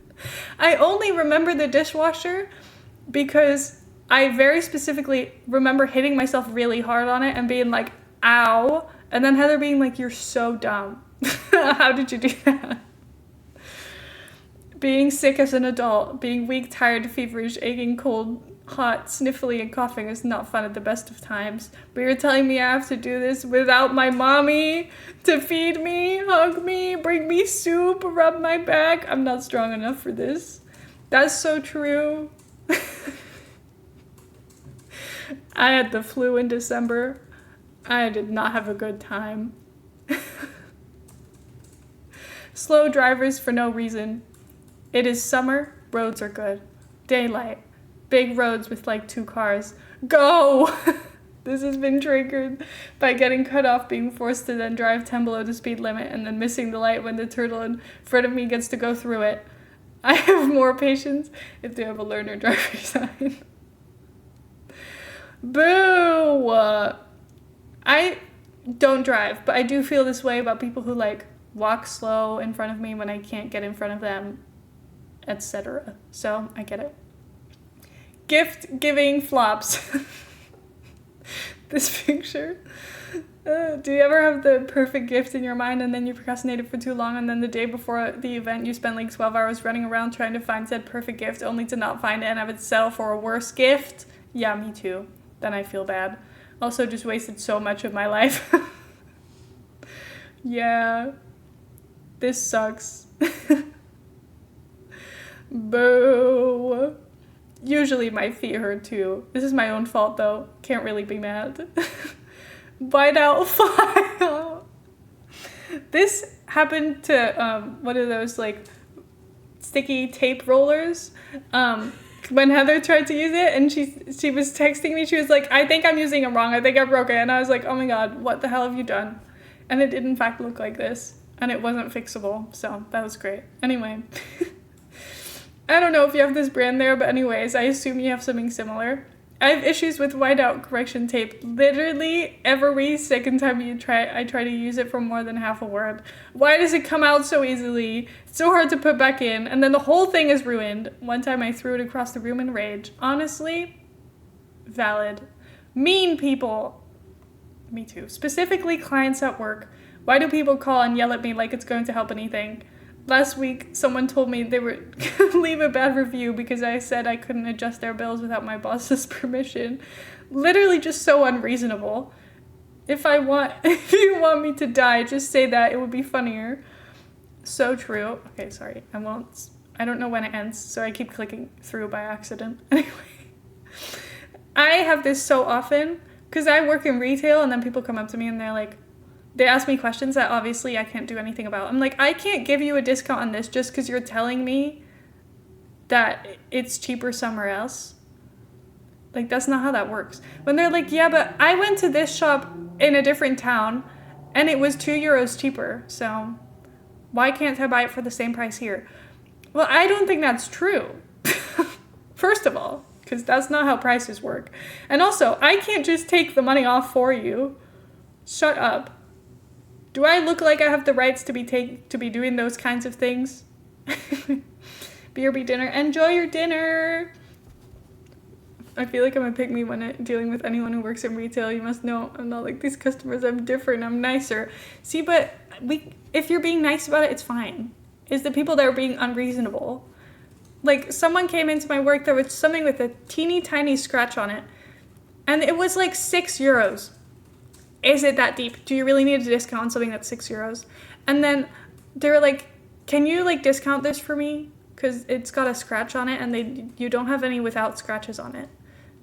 I only remember the dishwasher because I very specifically remember hitting myself really hard on it and being like, ow. And then Heather being like, you're so dumb. How did you do that? Being sick as an adult, being weak, tired, feverish, aching, cold, hot, sniffly, and coughing is not fun at the best of times. But you're telling me I have to do this without my mommy to feed me, hug me, bring me soup, rub my back? I'm not strong enough for this. That's so true. I had the flu in December. I did not have a good time. Slow drivers for no reason. It is summer, roads are good. Daylight. Big roads with like 2 cars. Go! This has been triggered by getting cut off, being forced to then drive 10 below the speed limit, and then missing the light when the turtle in front of me gets to go through it. I have more patience if they have a learner driver sign. Boo! I don't drive, but I do feel this way about people who like walk slow in front of me when I can't get in front of them, etc. So I get it. Gift giving flops. This picture. Do you ever have the perfect gift in your mind and then you procrastinate it for too long, and then the day before the event you spend like 12 hours running around trying to find said perfect gift only to not find it and have it settle for a worse gift? Yeah, me too. Then I feel bad. Also just wasted so much of my life. Yeah. This sucks. Boo. Usually my feet hurt too. This is my own fault though. Can't really be mad. Bite out file. This happened to one of those like sticky tape rollers. When Heather tried to use it and she was texting me, she was like, I think I'm using it wrong. I think I broke it. And I was like, oh my God, what the hell have you done? And it did in fact look like this. And it wasn't fixable. So that was great. Anyway. I don't know if you have this brand there, but anyways, I assume you have something similar. I have issues with whiteout correction tape. Literally every second time I try to use it for more than half a word. Why does it come out so easily? It's so hard to put back in, and then the whole thing is ruined. One time I threw it across the room in rage. Honestly, valid. Mean people. Me too. Specifically clients at work. Why do people call and yell at me like it's going to help anything? Last week, someone told me they were going to leave a bad review because I said I couldn't adjust their bills without my boss's permission. Literally just so unreasonable. If you want me to die, just say that. It would be funnier. So true. Okay, sorry. I don't know when it ends, so I keep clicking through by accident. Anyway. I have this so often because I work in retail and then people come up to me and they're like, they ask me questions that obviously I can't do anything about. I'm like, I can't give you a discount on this just because you're telling me that it's cheaper somewhere else. Like, that's not how that works. When they're like, yeah, but I went to this shop in a different town and it was €2 cheaper. So why can't I buy it for the same price here? Well, I don't think that's true. First of all, because that's not how prices work. And also, I can't just take the money off for you. Shut up. Do I look like I have the rights to be doing those kinds of things? BRB dinner. Enjoy your dinner. I feel like I'm a pick me when dealing with anyone who works in retail. You must know I'm not like these customers. I'm different. I'm nicer. See, but if you're being nice about it, it's fine. It's the people that are being unreasonable. Like, someone came into my work, there was something with a teeny tiny scratch on it. And it was like €6. Is it that deep? Do you really need a discount on something that's €6? And then they were like, can you like discount this for me? Because it's got a scratch on it and you don't have any without scratches on it.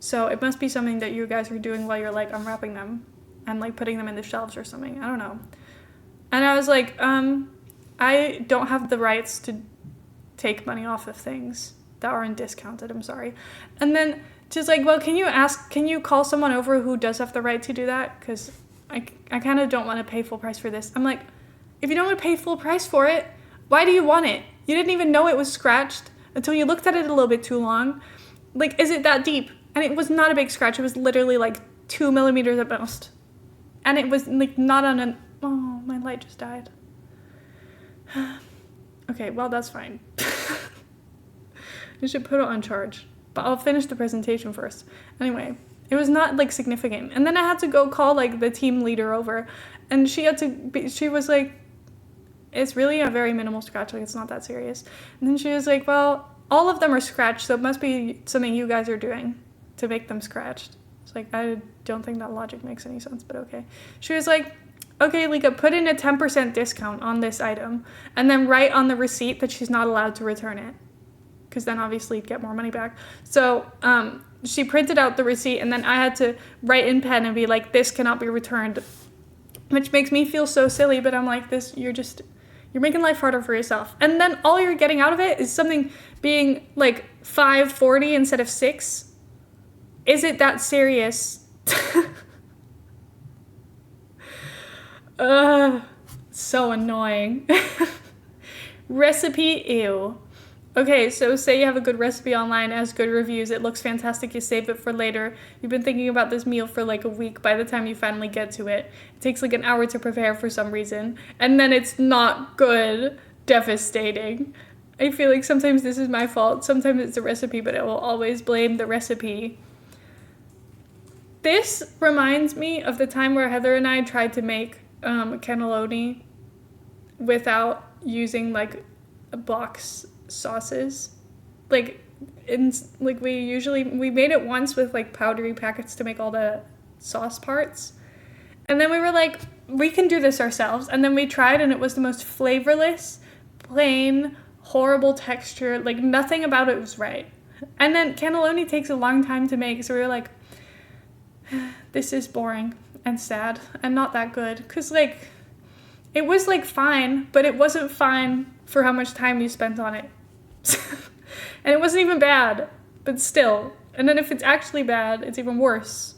So it must be something that you guys are doing while you're like unwrapping them and like putting them in the shelves or something. I don't know. And I was like, I don't have the rights to take money off of things that aren't discounted. I'm sorry. And then She's like, well, can you call someone over who does have the right to do that? Because I kind of don't want to pay full price for this. I'm like, if you don't want to pay full price for it, why do you want it? You didn't even know it was scratched until you looked at it a little bit too long. Like, is it that deep? And it was not a big scratch. It was literally like 2 millimeters at most. And it was like not on an... Oh, my light just died. Okay, well, that's fine. I should put it on charge. But I'll finish the presentation first. Anyway, it was not like significant. And then I had to go call like the team leader over. And she was like, it's really a very minimal scratch. Like, it's not that serious. And then she was like, well, all of them are scratched. So it must be something you guys are doing to make them scratched. It's like, I don't think that logic makes any sense, but okay. She was like, okay, Lika, put in a 10% discount on this item. And then write on the receipt that she's not allowed to return it. Because then obviously you'd get more money back. So she printed out the receipt, and then I had to write in pen and be like, this cannot be returned. Which makes me feel so silly, but I'm like, you're making life harder for yourself. And then all you're getting out of it is something being like $5.40 instead of $6. Is it that serious? So annoying. Recipe, ew. Okay, so say you have a good recipe online, it has good reviews, it looks fantastic, you save it for later. You've been thinking about this meal for like a week by the time you finally get to it. It takes like an hour to prepare for some reason, and then it's not good. Devastating. I feel like sometimes this is my fault, sometimes it's the recipe, but I will always blame the recipe. This reminds me of the time where Heather and I tried to make cannelloni without using like box sauces. We made it once with like powdery packets to make all the sauce parts, and then we were like, we can do this ourselves, and then we tried, and it was the most flavorless, plain, horrible texture. Like, nothing about it was right. And then cannelloni takes a long time to make, so we were like, this is boring and sad and not that good, because like it was like fine, but it wasn't fine for how much time you spent on it. And it wasn't even bad, but still. And then if it's actually bad, it's even worse.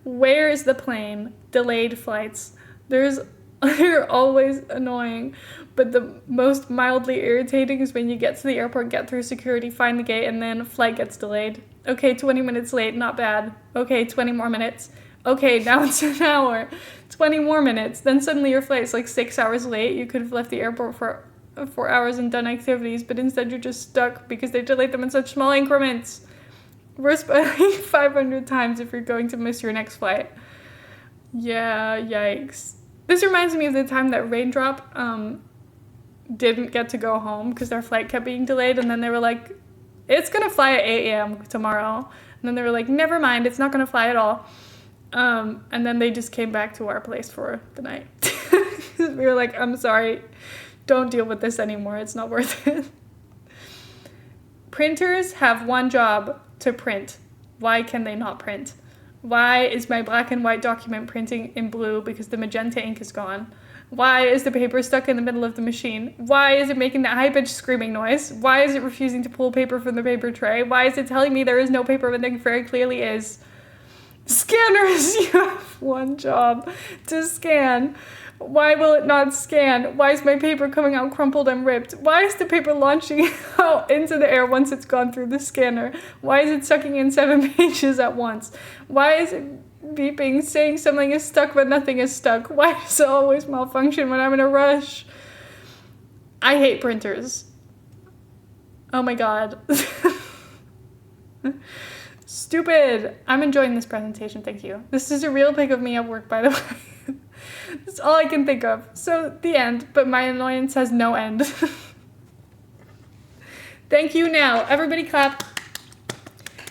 Where is the plane? Delayed flights. They're always annoying, but the most mildly irritating is when you get to the airport, get through security, find the gate, and then flight gets delayed. Okay, 20 minutes late, not bad. Okay, 20 more minutes. Okay, now it's an hour. 20 more minutes. Then suddenly your flight's like 6 hours late. You could have left the airport for 4 hours and done activities, but instead you're just stuck because they delayed them in such small increments. Worse by like 500 times if you're going to miss your next flight. Yeah, yikes. This reminds me of the time that Raindrop didn't get to go home because their flight kept being delayed, and then they were like, it's gonna fly at 8 a.m. tomorrow. And then they were like, never mind, it's not gonna fly at all. And then they just came back to our place for the night. We were like, I'm sorry, don't deal with this anymore, it's not worth it. Printers have one job: to print. Why can they not print? Why is my black and white document printing in blue because the magenta ink is gone? Why is the paper stuck in the middle of the machine? Why is it making that high-pitched screaming noise? Why is it refusing to pull paper from the paper tray? Why is it telling me there is no paper when there very clearly is? Scanners, you have one job: to scan. Why will it not scan? Why is my paper coming out crumpled and ripped? Why is the paper launching out into the air once it's gone through the scanner? Why is it sucking in 7 pages at once? Why is it beeping, saying something is stuck but nothing is stuck? Why does it always malfunction when I'm in a rush? I hate printers. Oh my god. Stupid. I'm enjoying this presentation, thank you. This is a real pic of me at work, by the way. That's all I can think of. So, the end, but my annoyance has no end. Thank you now. Everybody clap.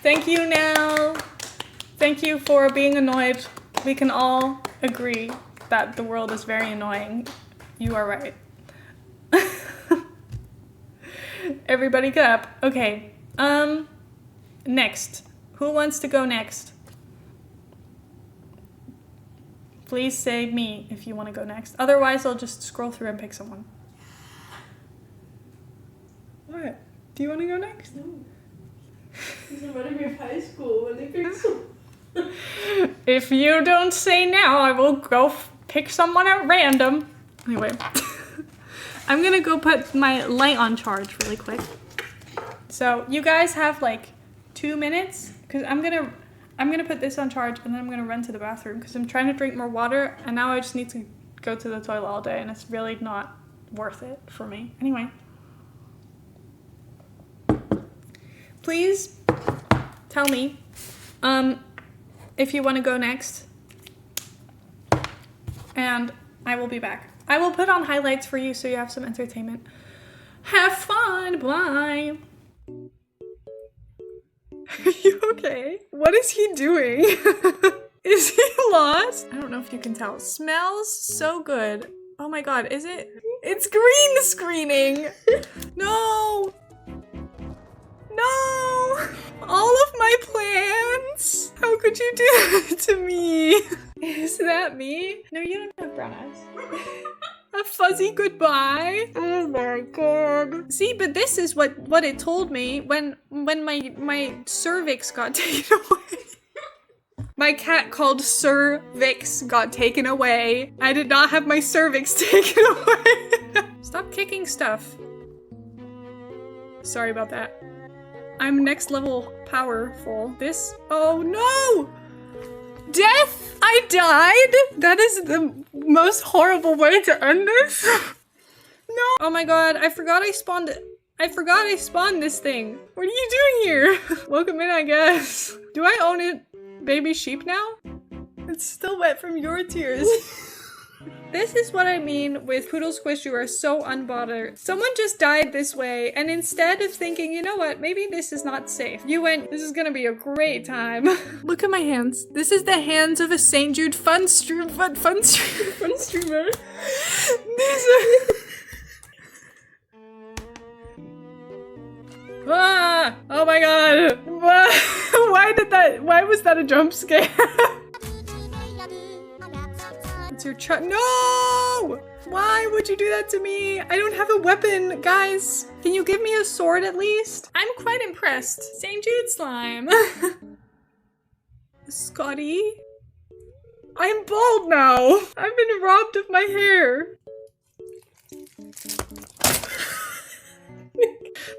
Thank you now. Thank you for being annoyed. We can all agree that the world is very annoying. You are right. Everybody clap. Okay. Next. Who wants to go next? Please say me if you want to go next. Otherwise, I'll just scroll through and pick someone. What? Do you want to go next? No. This reminded me of high school when they picked some. If you don't say now, I will go pick someone at random. Anyway, I'm gonna go put my light on charge really quick. So you guys have like 2 minutes because I'm gonna put this on charge and then I'm gonna run to the bathroom because I'm trying to drink more water and now I just need to go to the toilet all day and it's really not worth it for me. Anyway, please tell me if you want to go next and I will be back. I will put on highlights for you so you have some entertainment. Have fun. Bye. Are you okay? What is he doing? Is he lost? I don't know if you can tell. Smells so good. Oh my god, is it? It's green screening! No! No! All of my plans! How could you do that to me? Is that me? No, you don't have brown eyes. A fuzzy goodbye. Oh my god. See, but this is what it told me when my cervix got taken away. My cat called Sir Vix got taken away. I did not have my cervix taken away. Stop kicking stuff. Sorry about that. I'm next level powerful. This, oh no! Death! I died? That is the most horrible way to end this. No. Oh my god, I forgot I spawned this thing. What are you doing here? Welcome in, I guess. Do I own it? Baby sheep now? It's still wet from your tears. This is what I mean with Poodle Squish, you are so unbothered. Someone just died this way, and instead of thinking, you know what, maybe this is not safe, you went, this is gonna be a great time. Look at my hands. This is the hands of a St. Jude fun streamer. Ah! Oh my god! Why was that a jump scare? It's your No! Why would you do that to me? I don't have a weapon, guys. Can you give me a sword at least? I'm quite impressed. St. Jude slime. Scotty? I'm bald now. I've been robbed of my hair.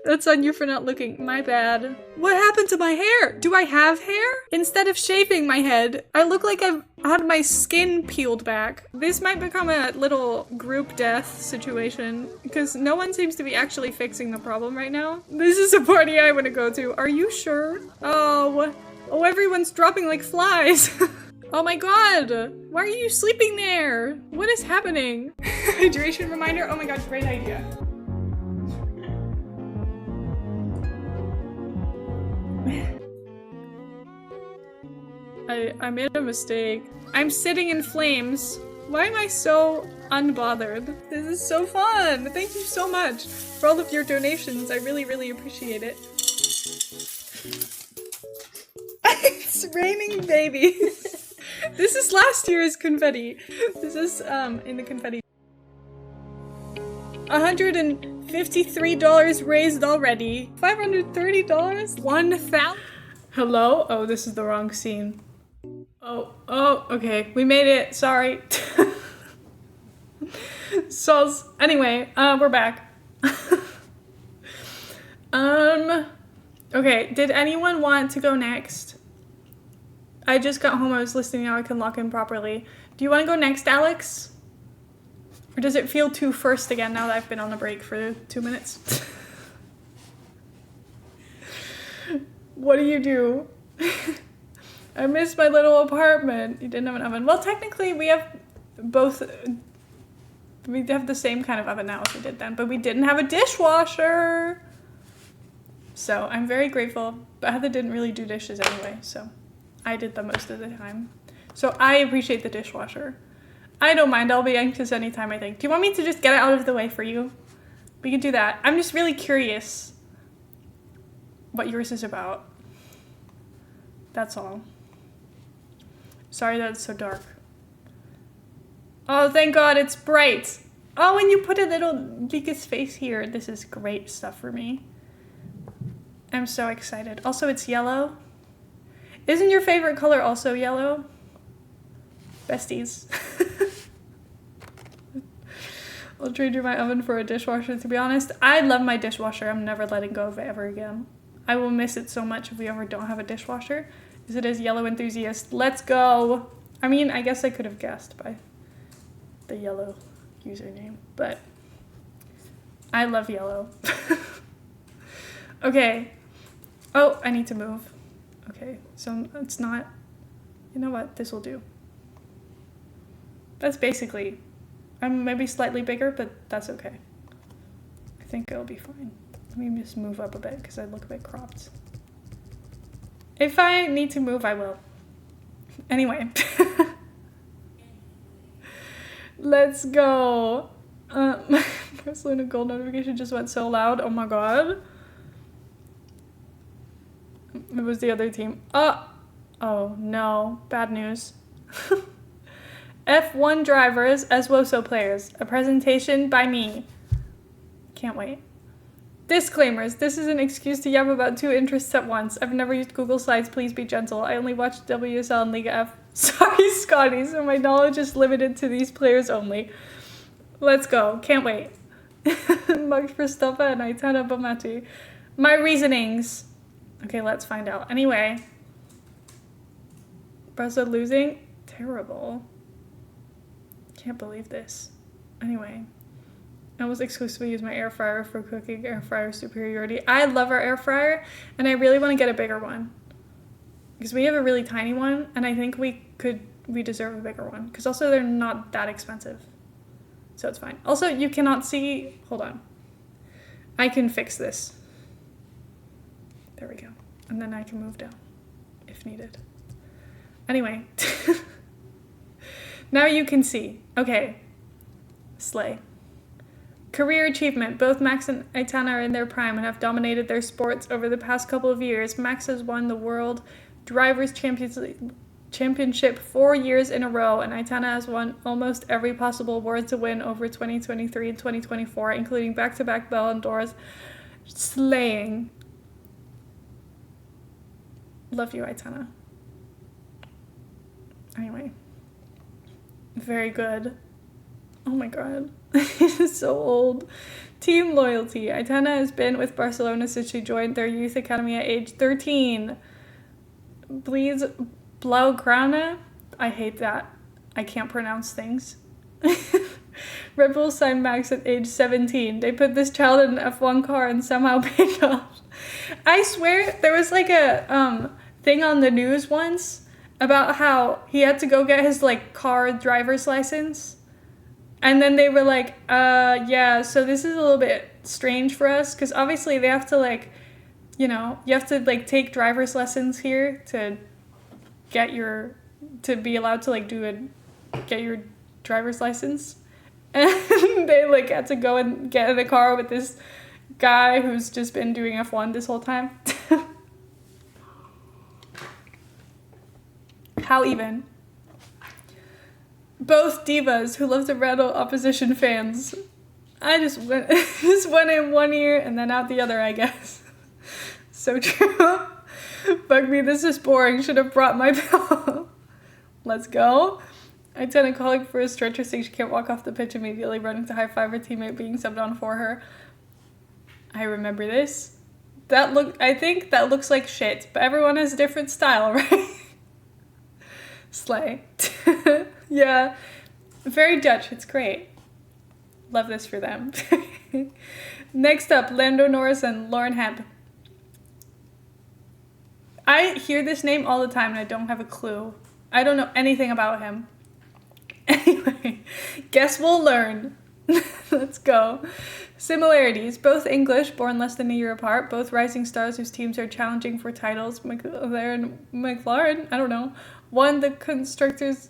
That's on you for not looking. My bad. What happened to my hair? Do I have hair? Instead of shaving my head, I look like I've had my skin peeled back. This might become a little group death situation because no one seems to be actually fixing the problem right now. This is a party I want to go to. Are you sure? Oh, everyone's dropping like flies. Oh my god. Why are you sleeping there? What is happening? Hydration reminder. Oh my god, great idea. I made a mistake. I'm sitting in flames. Why am I so unbothered? This is so fun. Thank you so much for all of your donations. I really, really appreciate it. It's raining babies. This is last year's confetti. This is in the confetti. $153 raised already. $530? 1,000? Hello? Oh, this is the wrong scene. Oh, okay. We made it. Sorry. Anyway, we're back. Okay, did anyone want to go next? I just got home, I was listening, now I can lock in properly. Do you want to go next, Alex? Or does it feel too first again now that I've been on a break for 2 minutes? What do you do? I miss my little apartment. You didn't have an oven. Well, technically we have we have the same kind of oven now as we did then, but we didn't have a dishwasher. So I'm very grateful, but Heather didn't really do dishes anyway, so I did them most of the time. So I appreciate the dishwasher. I don't mind, I'll be anxious anytime I think. Do you want me to just get it out of the way for you? We can do that. I'm just really curious what yours is about. That's all. Sorry that it's so dark. Oh, thank God, it's bright. Oh, and you put a little Vika's face here. This is great stuff for me. I'm so excited. Also, it's yellow. Isn't your favorite color also yellow? Besties. I'll trade you my oven for a dishwasher, to be honest. I love my dishwasher. I'm never letting go of it ever again. I will miss it so much if we ever don't have a dishwasher. Because it is yellow enthusiast. Let's go. I mean, I guess I could have guessed by the yellow username, but I love yellow. Okay. Oh, I need to move. Okay, so it's not, you know what, this will do. That's basically, I'm maybe slightly bigger, but that's okay. I think it'll be fine. Let me just move up a bit because I look a bit cropped. If I need to move, I will. Anyway. Let's go. My Barcelona goal notification just went so loud. Oh my god. It was the other team. Oh no. Bad news. F1 drivers as WOSO players. A presentation by me. Can't wait. Disclaimers. This is an excuse to yap about 2 interests at once. I've never used Google Slides. Please be gentle. I only watch WSL and Liga F. Sorry, Scotty. So my knowledge is limited to these players only. Let's go. Can't wait. Max Verstappen and Aitana Bonmatí. My reasonings. Okay, let's find out. Anyway. Barca losing? Terrible. Can't believe this. Anyway. I almost exclusively use my air fryer for cooking. Air fryer superiority. I love our air fryer, and I really want to get a bigger one. Because we have a really tiny one, and I think we deserve a bigger one. Because also they're not that expensive. So it's fine. Also, you cannot see, hold on. I can fix this. There we go. And then I can move down if needed. Anyway. Now you can see. Okay. Slay. Career achievement. Both Max and Aitana are in their prime and have dominated their sports over the past couple of years. Max has won the World Drivers' Championship 4 years in a row, and Aitana has won almost every possible award to win over 2023 and 2024, including back-to-back Ballon d'Ors. Slaying. Love you, Aitana. Anyway. Very good. Oh my god. He's so old. Team loyalty. Aitana has been with Barcelona since she joined their youth academy at age 13. Bleeds Blaugrana. I hate that. I can't pronounce things. Red Bull signed Max at age 17. They put this child in an F1 car and somehow paid off. I swear there was like a thing on the news once about how he had to go get his like car driver's license. And then they were like, yeah, so this is a little bit strange for us. Because obviously they have to like, you know, you have to like take driver's lessons here to get to be allowed to like get your driver's license. And they like had to go and get in a car with this guy who's just been doing F1 this whole time. How even? Both divas who love to rattle opposition fans. I just went in one ear and then out the other, I guess. So true. Fuck me, this is boring. Should have brought my pillow. Let's go. I tend to calling for a stretcher saying she can't walk off the pitch immediately, running to high five her teammate being subbed on for her. I remember this. I think that looks like shit, but everyone has a different style, right? Slay. Yeah. Very Dutch. It's great. Love this for them. Next up, Lando Norris and Lauren Hemp. I hear this name all the time and I don't have a clue. I don't know anything about him. Anyway, guess we'll learn. Let's go. Similarities. Both English, born less than a year apart. Both rising stars whose teams are challenging for titles. McLaren, I don't know, won the Constructors'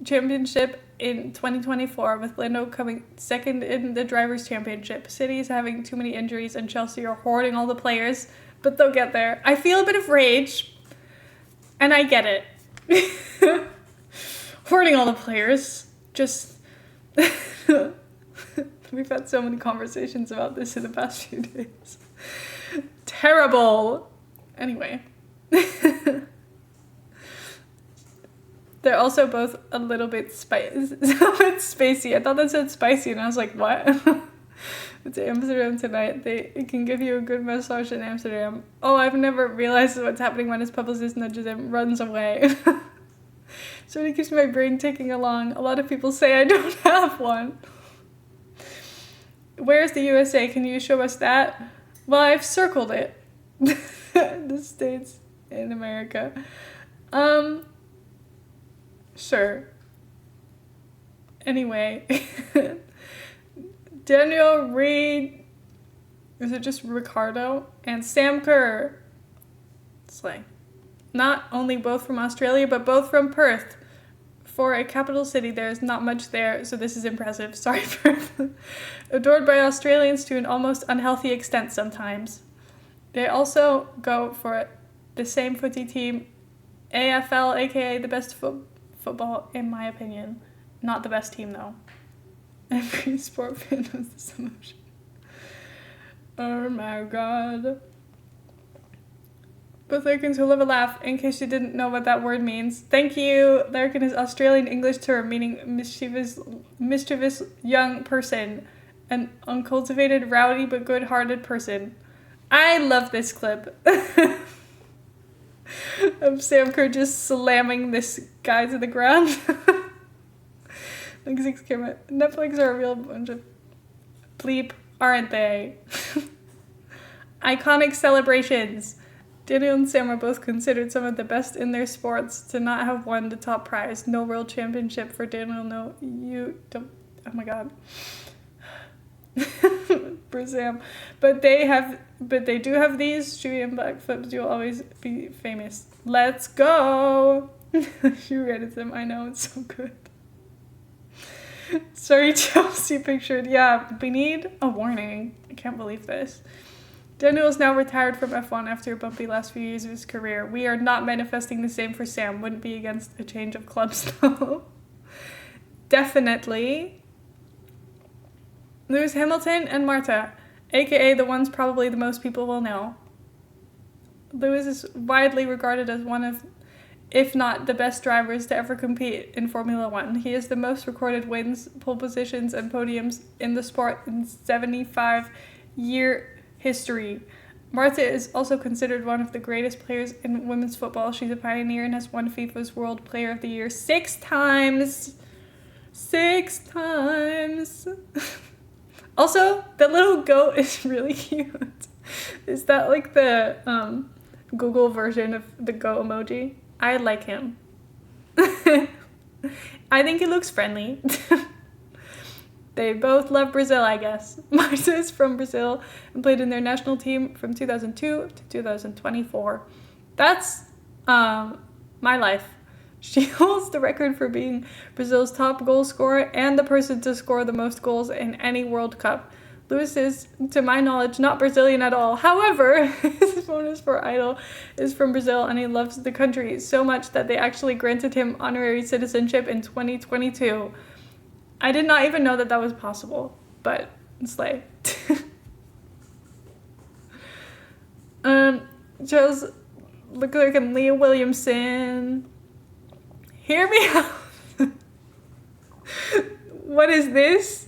Championship in 2024, with Lando coming second in the Drivers' Championship. City is having too many injuries and Chelsea are hoarding all the players, but they'll get there. I feel a bit of rage, and I get it. Hoarding all the players. Just... We've had so many conversations about this in the past few days. terrible. Anyway. They're also both a little bit spacey. I thought that said spicy, and I was like, what? It's Amsterdam tonight. It can give you a good massage in Amsterdam. Oh, I've never realized what's happening when his publicist nudges him, runs away. So it keeps my brain ticking along. A lot of people say I don't have one. Where's the USA? Can you show us that? Well, I've circled it. The States in America. Sure. Anyway. Daniel Reed, is it just Ricardo? And Sam Kerr. Slay. Not only both from Australia, but both from Perth. For a capital city, there is not much there, so this is impressive. Sorry, Perth. Adored by Australians to an almost unhealthy extent sometimes. They also go for the same footy team, AFL, aka the best football, in my opinion. Not the best team, though. Every sport fan knows this emotion. Oh my god. Both Larrikins who love a laugh, in case you didn't know what that word means. Thank you. Larrikin is Australian English term meaning mischievous young person. An uncultivated, rowdy, but good-hearted person. I love this clip. Of Sam Kerr just slamming this guy to the ground. Like 6 camera. Netflix are a real bunch of bleep, aren't they? Iconic celebrations. Daniel and Sam are both considered some of the best in their sports to not have won the top prize. No world championship for Daniel. No, you don't. Oh my god. For Sam. But they do have these. Chewy and black flips. You'll always be famous. Let's go. She rated them. I know, it's so good. Sorry, Chelsea pictured. Yeah, we need a warning. I can't believe this. Daniel is now retired from F1 after a bumpy last few years of his career. We are not manifesting the same for Sam. Wouldn't be against a change of clubs, though. Definitely. Lewis Hamilton and Marta, aka the ones probably the most people will know. Lewis is widely regarded as one of, if not the best drivers to ever compete in Formula One. He has the most recorded wins, pole positions, and podiums in the sport in 75-year history. Marta is also considered one of the greatest players in women's football. She's a pioneer and has won FIFA's World Player of the Year 6 times. 6 times. Also, the little goat is really cute. Is that like the Google version of the goat emoji? I like him. I think he looks friendly. They both love Brazil, I guess. Marta is from Brazil and played in their national team from 2002 to 2024. That's my life. She holds the record for being Brazil's top goal scorer and the person to score the most goals in any World Cup. Lewis is, to my knowledge, not Brazilian at all. However, his bonus for Idol is from Brazil and he loves the country so much that they actually granted him honorary citizenship in 2022. I did not even know that that was possible, but slay. Charles Leclerc and Leah Williamson. Hear me out. What is this?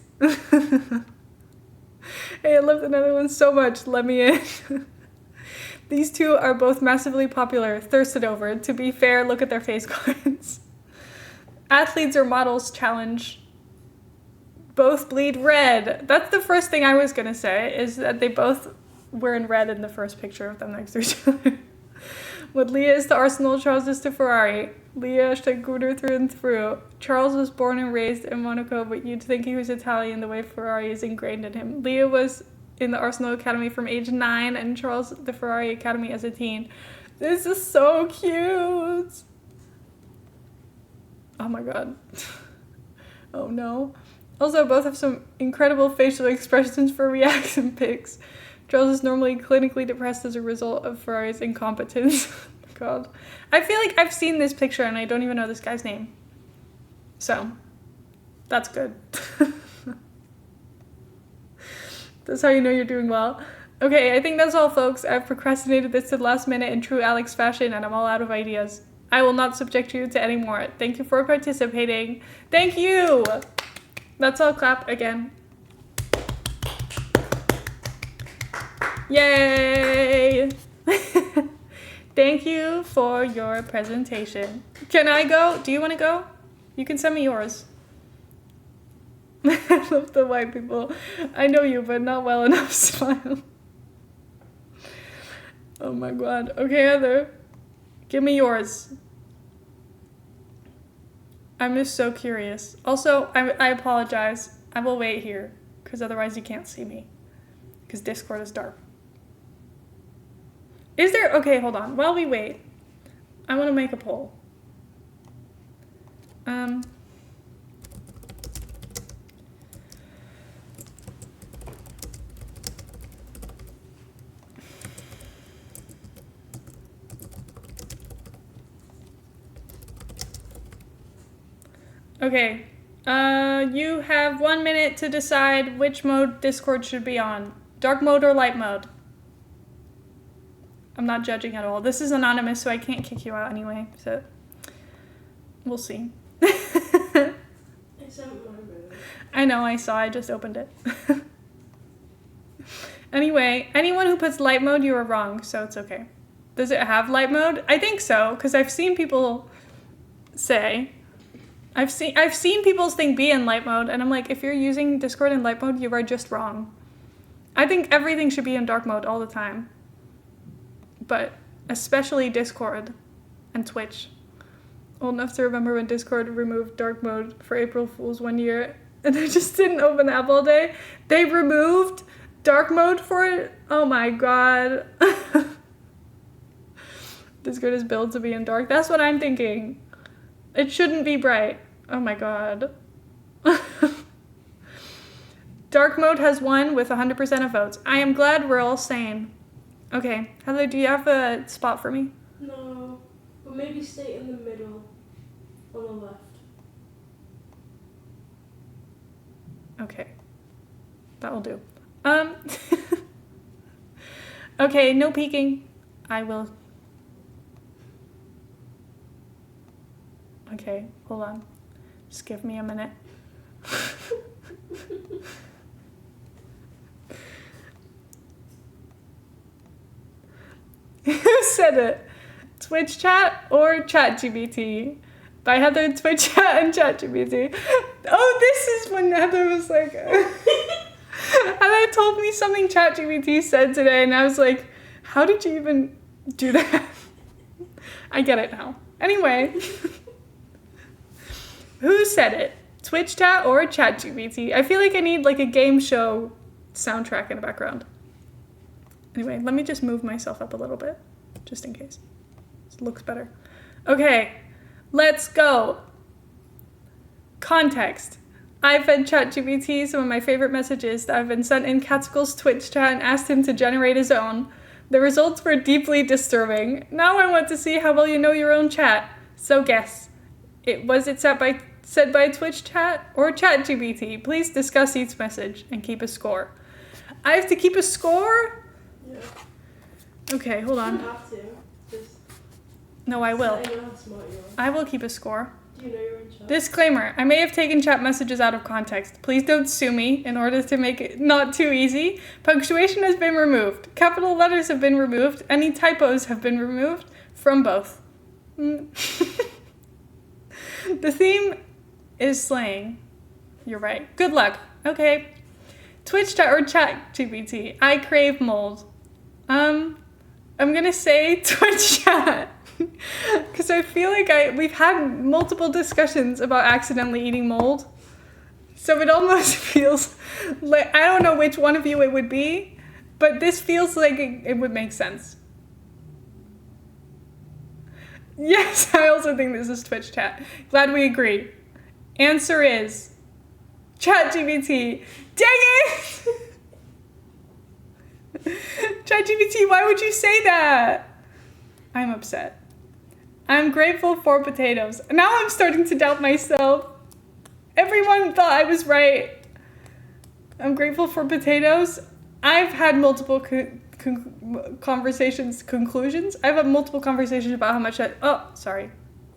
Hey, I love the Netherlands so much. Let me in. These two are both massively popular, thirsted over. To be fair, look at their face cards. Athletes or models challenge. Both bleed red. That's the first thing I was going to say, is that they both were in red in the first picture of them next to each other. What Leah is to Arsenal, Charles is to Ferrari. Leah Steiger through and through. Charles was born and raised in Monaco, but you'd think he was Italian the way Ferrari is ingrained in him. Leah was in the Arsenal Academy from age 9 and Charles the Ferrari Academy as a teen. This is so cute. Oh my god. Oh no. Also, both have some incredible facial expressions for reaction pics. Charles is normally clinically depressed as a result of Ferrari's incompetence. Oh my god. I feel like I've seen this picture and I don't even know this guy's name. So, that's good. That's how you know you're doing well. Okay, I think that's all, folks. I've procrastinated this to the last minute in true Alex fashion, and I'm all out of ideas. I will not subject you to any more. Thank you for participating. Thank you! Let's all clap again. Yay! Thank you for your presentation. Can I go? Do you want to go? You can send me yours. I love the white people. I know you, but not well enough. Smile. Oh my god. Okay, Heather. Give me yours. I'm just so curious. Also, I apologize. I will wait here, because otherwise you can't see me. Because Discord is dark. Is there... Okay, hold on. While we wait, I want to make a poll. Okay. You have 1 minute to decide which mode Discord should be on. Dark mode or light mode? I'm not judging at all. This is anonymous, so I can't kick you out anyway. So, we'll see. I know, I saw. I just opened it. Anyway, anyone who puts light mode, you are wrong, so it's okay. Does it have light mode? I think so, because I've seen people say... I've seen people's thing be in light mode, and I'm like, if you're using Discord in light mode, you are just wrong. I think everything should be in dark mode all the time. But especially Discord and Twitch. Old enough to remember when Discord removed dark mode for April Fool's 1 year, and I just didn't open the app all day. They removed dark mode for it? Oh my god. Discord is built to be in dark. That's what I'm thinking. It shouldn't be bright. Oh my god. Dark mode has won with 100% of votes. I am glad we're all sane. Okay, Heather, do you have a spot for me? No, but maybe stay in the middle, on the left. Okay, that will do. Okay, no peeking. I will. Okay, hold on. Just give me a minute. Who said it? Twitch chat or ChatGPT? By Heather, Twitch chat and ChatGPT. Oh, this is when Heather was like... Heather told me something ChatGPT said today, and I was like, how did you even do that? I get it now. Anyway. Who said it? Twitch chat or ChatGPT? I feel like I need like a game show soundtrack in the background. Anyway, let me just move myself up a little bit, just in case. This looks better. Okay, let's go. Context. I fed ChatGPT some of my favorite messages that have been sent in Catsical's Twitch chat and asked him to generate his own. The results were deeply disturbing. Now I want to see how well you know your own chat. So guess. Was it said by Twitch chat or ChatGPT? Please discuss each message and keep a score. I have to keep a score? Yeah. Okay, hold on. You don't have to. Just No, I will. I know how smart you are. I will keep a score. Do you know your own chat? Disclaimer, I may have taken chat messages out of context. Please don't sue me in order to make it not too easy. Punctuation has been removed. Capital letters have been removed. Any typos have been removed from both. The theme is slaying. You're right. Good luck. Okay. Twitch chat or ChatGPT? I crave mold. I'm gonna say Twitch chat. Because I feel like we've had multiple discussions about accidentally eating mold. So it almost feels like, I don't know which one of you it would be, but this feels like it would make sense. Yes, I also think this is Twitch chat. Glad we agree. Answer is ChatGPT. Dang it! ChatGPT, why would you say that? I'm upset. I'm grateful for potatoes. Now I'm starting to doubt myself. Everyone thought I was right. I'm grateful for potatoes. I've had multiple conclusions. I've had multiple conversations about how much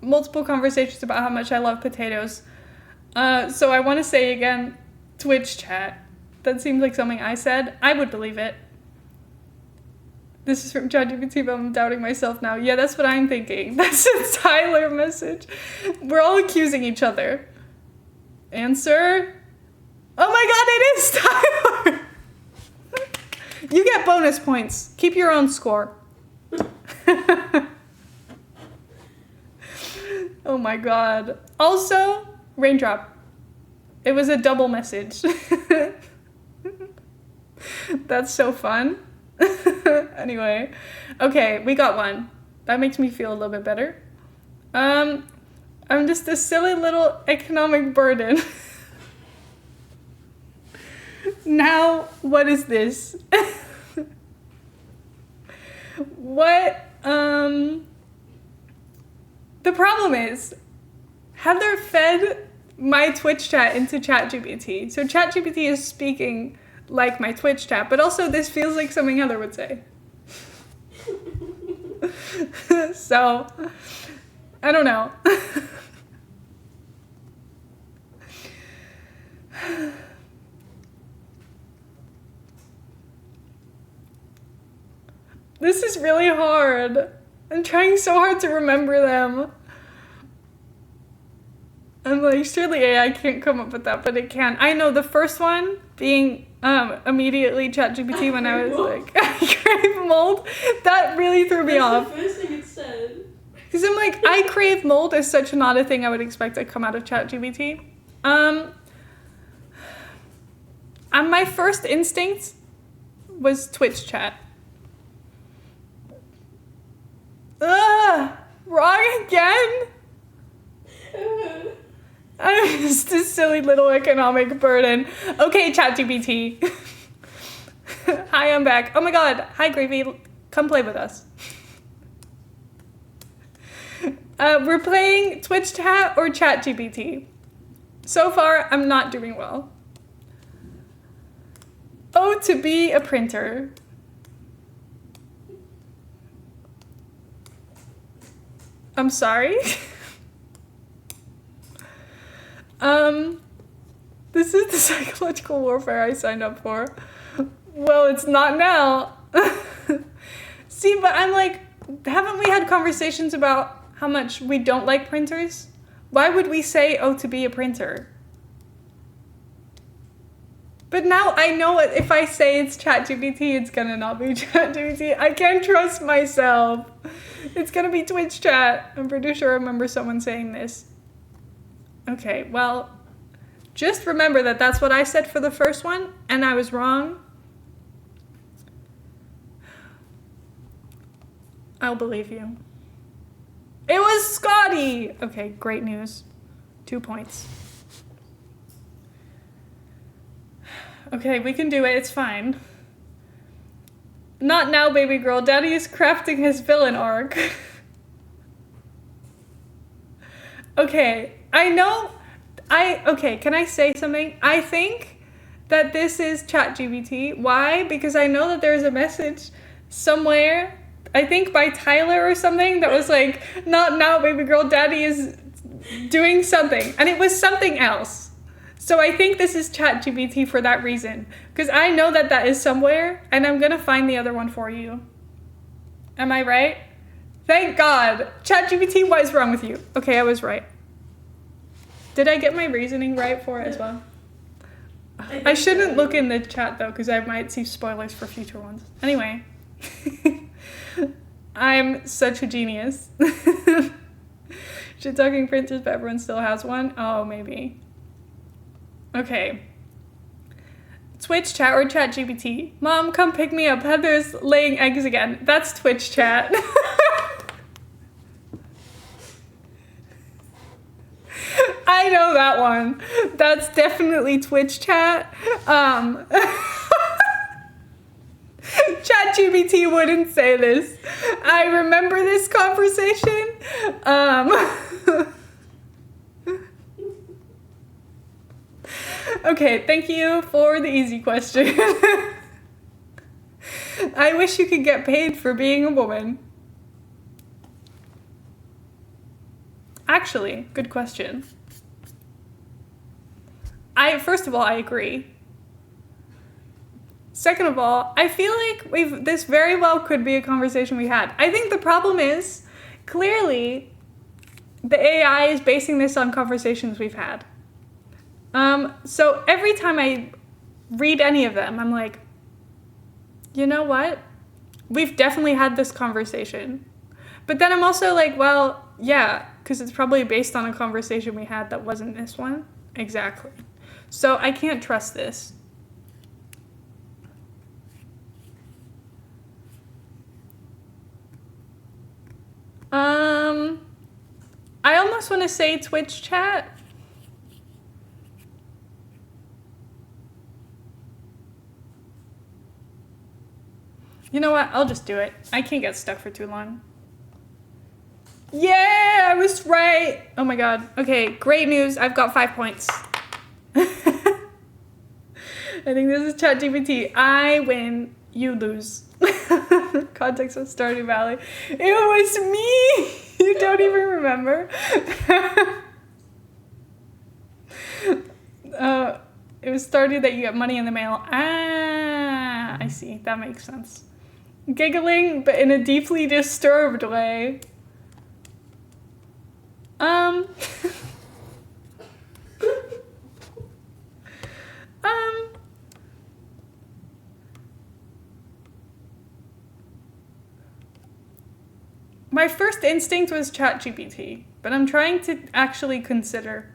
multiple conversations about how much I love potatoes. So I want to say again, Twitch chat. That seems like something I said. I would believe it. This is from ChatGPT, but I'm doubting myself now. Yeah, that's what I'm thinking. That's a Tyler message. We're all accusing each other. Answer. Oh my god, it is Tyler! You get bonus points. Keep your own score. Oh my god. Also, raindrop. It was a double message. That's so fun. Anyway. Okay, we got one. That makes me feel a little bit better. I'm just a silly little economic burden. Now, what is this? What, the problem is, Heather fed my Twitch chat into ChatGPT. So ChatGPT is speaking like my Twitch chat, but also this feels like something Heather would say. So, I don't know. This is really hard. I'm trying so hard to remember them. I'm like, surely AI can't come up with that, but it can. I know the first one being immediately ChatGPT when I was like, I crave mold. That really threw me off. That's the first thing it said. Because I'm like, I crave mold is such not a thing I would expect to come out of ChatGPT. And my first instinct was Twitch chat. Wrong again? I'm just a silly little economic burden. Okay, ChatGPT. Hi, I'm back. Oh my god. Hi, Gravy. Come play with us. We're playing Twitch chat or ChatGPT. So far, I'm not doing well. Oh, to be a printer. I'm sorry. This is the psychological warfare I signed up for. Well, it's not now. See, but I'm like, haven't we had conversations about how much we don't like printers? Why would we say, oh, to be a printer? But now I know if I say it's ChatGPT, it's gonna not be ChatGPT. I can't trust myself. It's gonna be Twitch chat. I'm pretty sure I remember someone saying this. Okay, well, just remember that that's what I said for the first one, and I was wrong. I'll believe you. It was Scotty! Okay, great news. 2 points. Okay, we can do it. It's fine. Not now, baby girl. Daddy is crafting his villain arc. Okay, I know. Okay, can I say something? I think that this is ChatGPT. Why? Because I know that there's a message somewhere, I think by Tyler or something, that was like, not now, baby girl. Daddy is doing something. And it was something else. So I think this is ChatGPT for that reason. Because I know that that is somewhere, and I'm going to find the other one for you. Am I right? Thank God. ChatGPT, what is wrong with you? Okay, I was right. Did I get my reasoning right for it as well? I shouldn't look in the chat, though, because I might see spoilers for future ones. Anyway. I'm such a genius. Shit talking printers, but everyone still has one? Oh, maybe. Okay. Twitch chat or ChatGPT? Mom, come pick me up. Heather's laying eggs again. That's Twitch chat. I know that one. That's definitely Twitch chat. ChatGPT wouldn't say this. I remember this conversation. Okay, thank you for the easy question. I wish you could get paid for being a woman. Actually, good question. First of all, I agree. Second of all, I feel like this very well could be a conversation we had. I think the problem is, clearly, the AI is basing this on conversations we've had. So every time I read any of them, I'm like, you know what? We've definitely had this conversation. But then I'm also like, well, yeah, because it's probably based on a conversation we had that wasn't this one. Exactly. So I can't trust this. I almost want to say Twitch chat. You know what? I'll just do it. I can't get stuck for too long. Yeah, I was right. Oh my god. Okay, great news. I've got 5 points. I think this is ChatGPT. I win, you lose. Context of Stardew Valley. It was me! You don't even remember? It was Stardew that you get money in the mail. Ah, I see. That makes sense. Giggling, but in a deeply disturbed way. My first instinct was ChatGPT, but I'm trying to actually consider.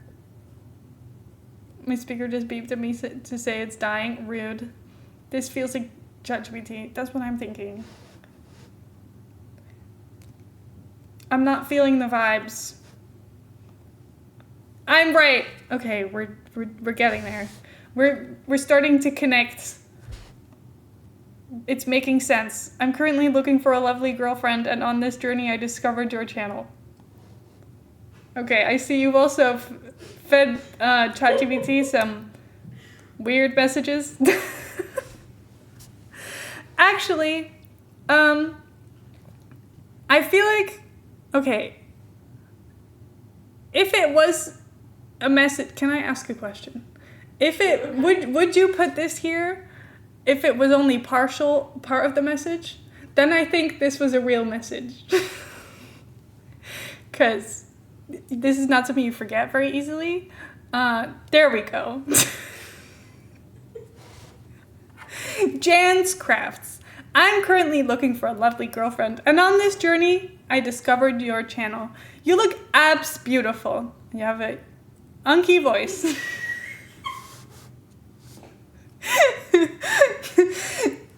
My speaker just beeped at me to say it's dying. Rude. This feels like ChatGPT. That's what I'm thinking. I'm not feeling the vibes. I'm right. Okay, we're getting there. We're starting to connect. It's making sense. I'm currently looking for a lovely girlfriend, and on this journey I discovered your channel. Okay, I see you've also fed ChatGPT some weird messages. Actually, I feel like, okay, if it was a message, can I ask a question? If it, would you put this here if it was only part of the message? Then I think this was a real message. Because this is not something you forget very easily. There we go. Jan's Crafts. I'm currently looking for a lovely girlfriend, and on this journey, I discovered your channel. You look abs beautiful. You have a unky voice.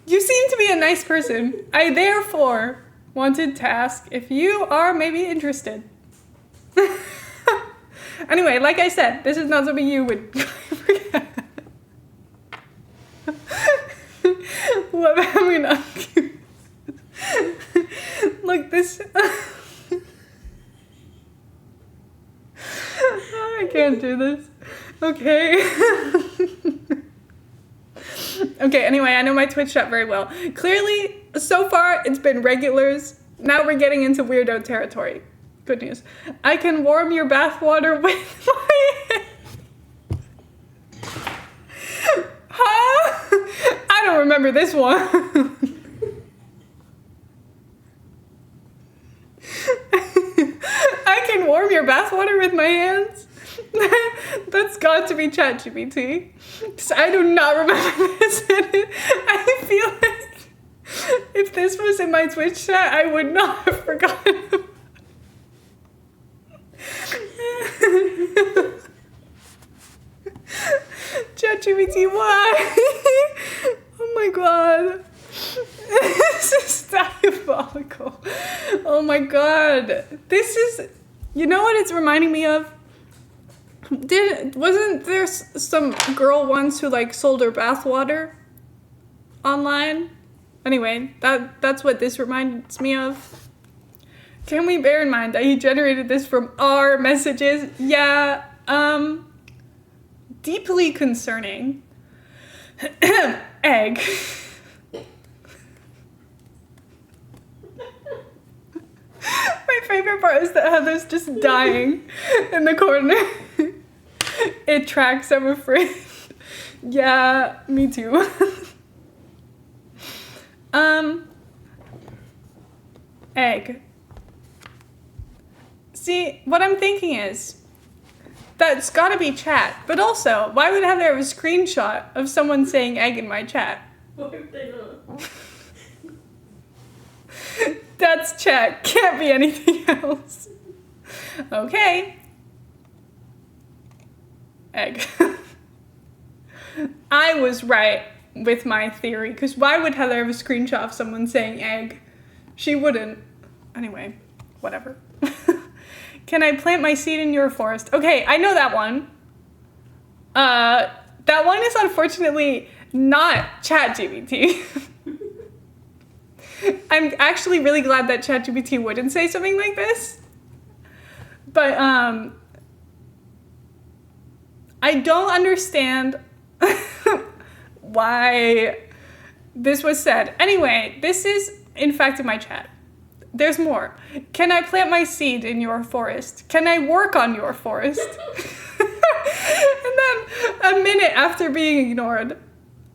You seem to be a nice person. I therefore wanted to ask if you are maybe interested. Anyway, like I said, this is not something you would forget. What about me not cute? Look, this... I can't do this. Okay. Okay, anyway, I know my Twitch chat very well. Clearly, so far, it's been regulars. Now we're getting into weirdo territory. Good news. I can warm your bathwater with my hand. Huh? I don't remember this one. I can warm your bathwater with my hands? That's got to be ChatGPT. I do not remember this. I feel like if this was in my Twitch chat, I would not have forgotten. ChatGPT, why? Oh my god. This is diabolical. Oh my god. This is, you know what it's reminding me of? Wasn't there some girl once who like sold her bathwater online? Anyway, that's what this reminds me of. Can we bear in mind that he generated this from our messages? Yeah, deeply concerning. Egg. My favorite part is that Heather's just dying in the corner. It tracks, I'm afraid. Yeah, me too. Egg. See, what I'm thinking is, that's gotta be chat. But also, why would Heather have a screenshot of someone saying egg in my chat? Why would they not? That's chat. Can't be anything else. Okay. Egg. I was right with my theory, because why would Heather have a screenshot of someone saying egg? She wouldn't. Anyway, whatever. Can I plant my seed in your forest? Okay, I know that one. That one is unfortunately not ChatGPT. I'm actually really glad that ChatGPT wouldn't say something like this. But I don't understand why this was said. Anyway, this is in fact in my chat. There's more. Can I plant my seed in your forest? Can I work on your forest? And then a minute after being ignored,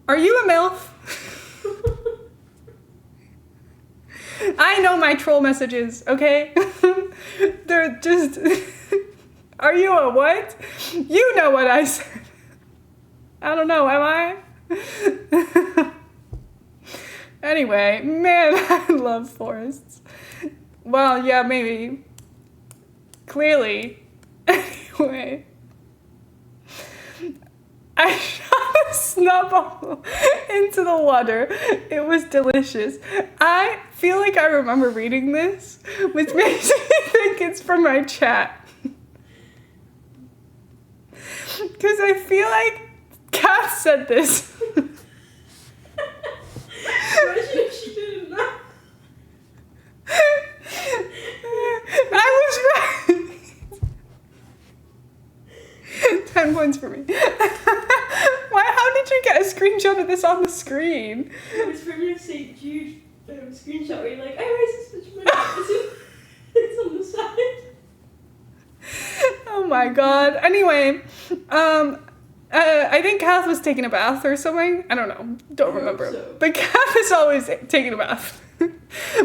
are you a MILF? I know my troll messages, okay? They're just, are you a what? You know what I said. I don't know, am I? Anyway, man, I love forests. Well, yeah, maybe. Clearly. Anyway. I shot a snowball into the water. It was delicious. I feel like I remember reading this, which makes me think it's from my chat. Because I feel like Kath said this. Imagine if she didn't know. I was right. 10 points for me. Why? How did you get a screenshot of this on the screen? It was from your St. Jude screenshot where you're like, I raised this much. It's on the side. Oh my god. Anyway, I think Kath was taking a bath or something. I don't know. Don't remember. So. But Kath is always taking a bath.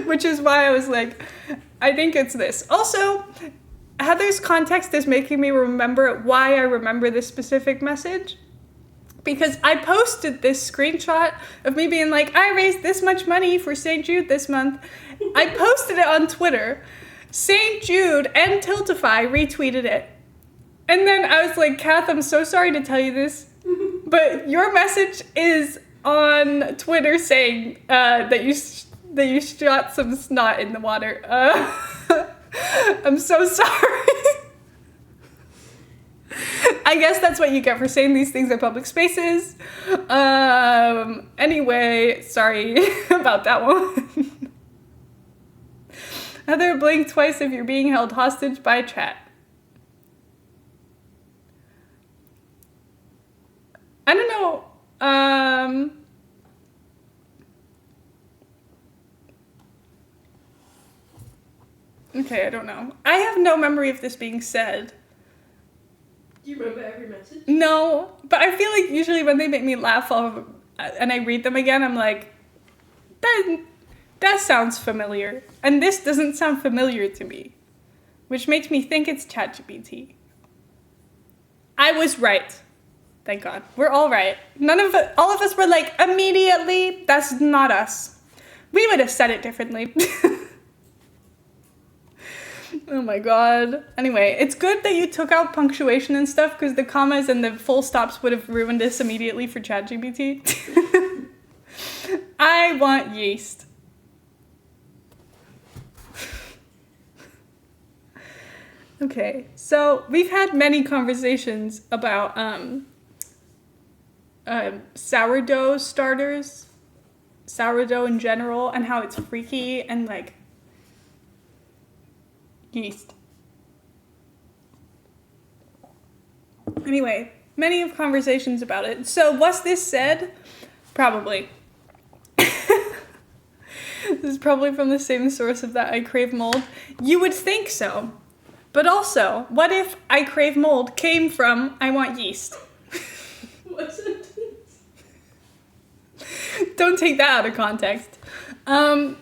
Which is why I was like, I think it's this. Also, Heather's context is making me remember why I remember this specific message. Because I posted this screenshot of me being like, I raised this much money for St. Jude this month. I posted it on Twitter. St. Jude and Tiltify retweeted it. And then I was like, Kath, I'm so sorry to tell you this, but your message is on Twitter saying that you shot some snot in the water. I'm so sorry. I guess that's what you get for saying these things in public spaces. Anyway, sorry about that one. Heather, blink twice if you're being held hostage by chat. I don't know. Okay, I don't know. I have no memory of this being said. Do you remember every message? No, but I feel like usually when they make me laugh and I read them again, I'm like, that sounds familiar. And this doesn't sound familiar to me, which makes me think it's ChatGPT. I was right. Thank God. We're all right. All of us were like, immediately, that's not us. We would have said it differently. Oh my god. Anyway, it's good that you took out punctuation and stuff because the commas and the full stops would have ruined this immediately for ChatGPT. I want yeast. Okay, so we've had many conversations about sourdough starters, sourdough in general, and how it's freaky and like yeast. Anyway, many of conversations about it. So was this said? Probably. is probably from the same source of that I crave mold. You would think so. But also, what if I crave mold came from I want yeast? What sentence? Don't take that out of context. I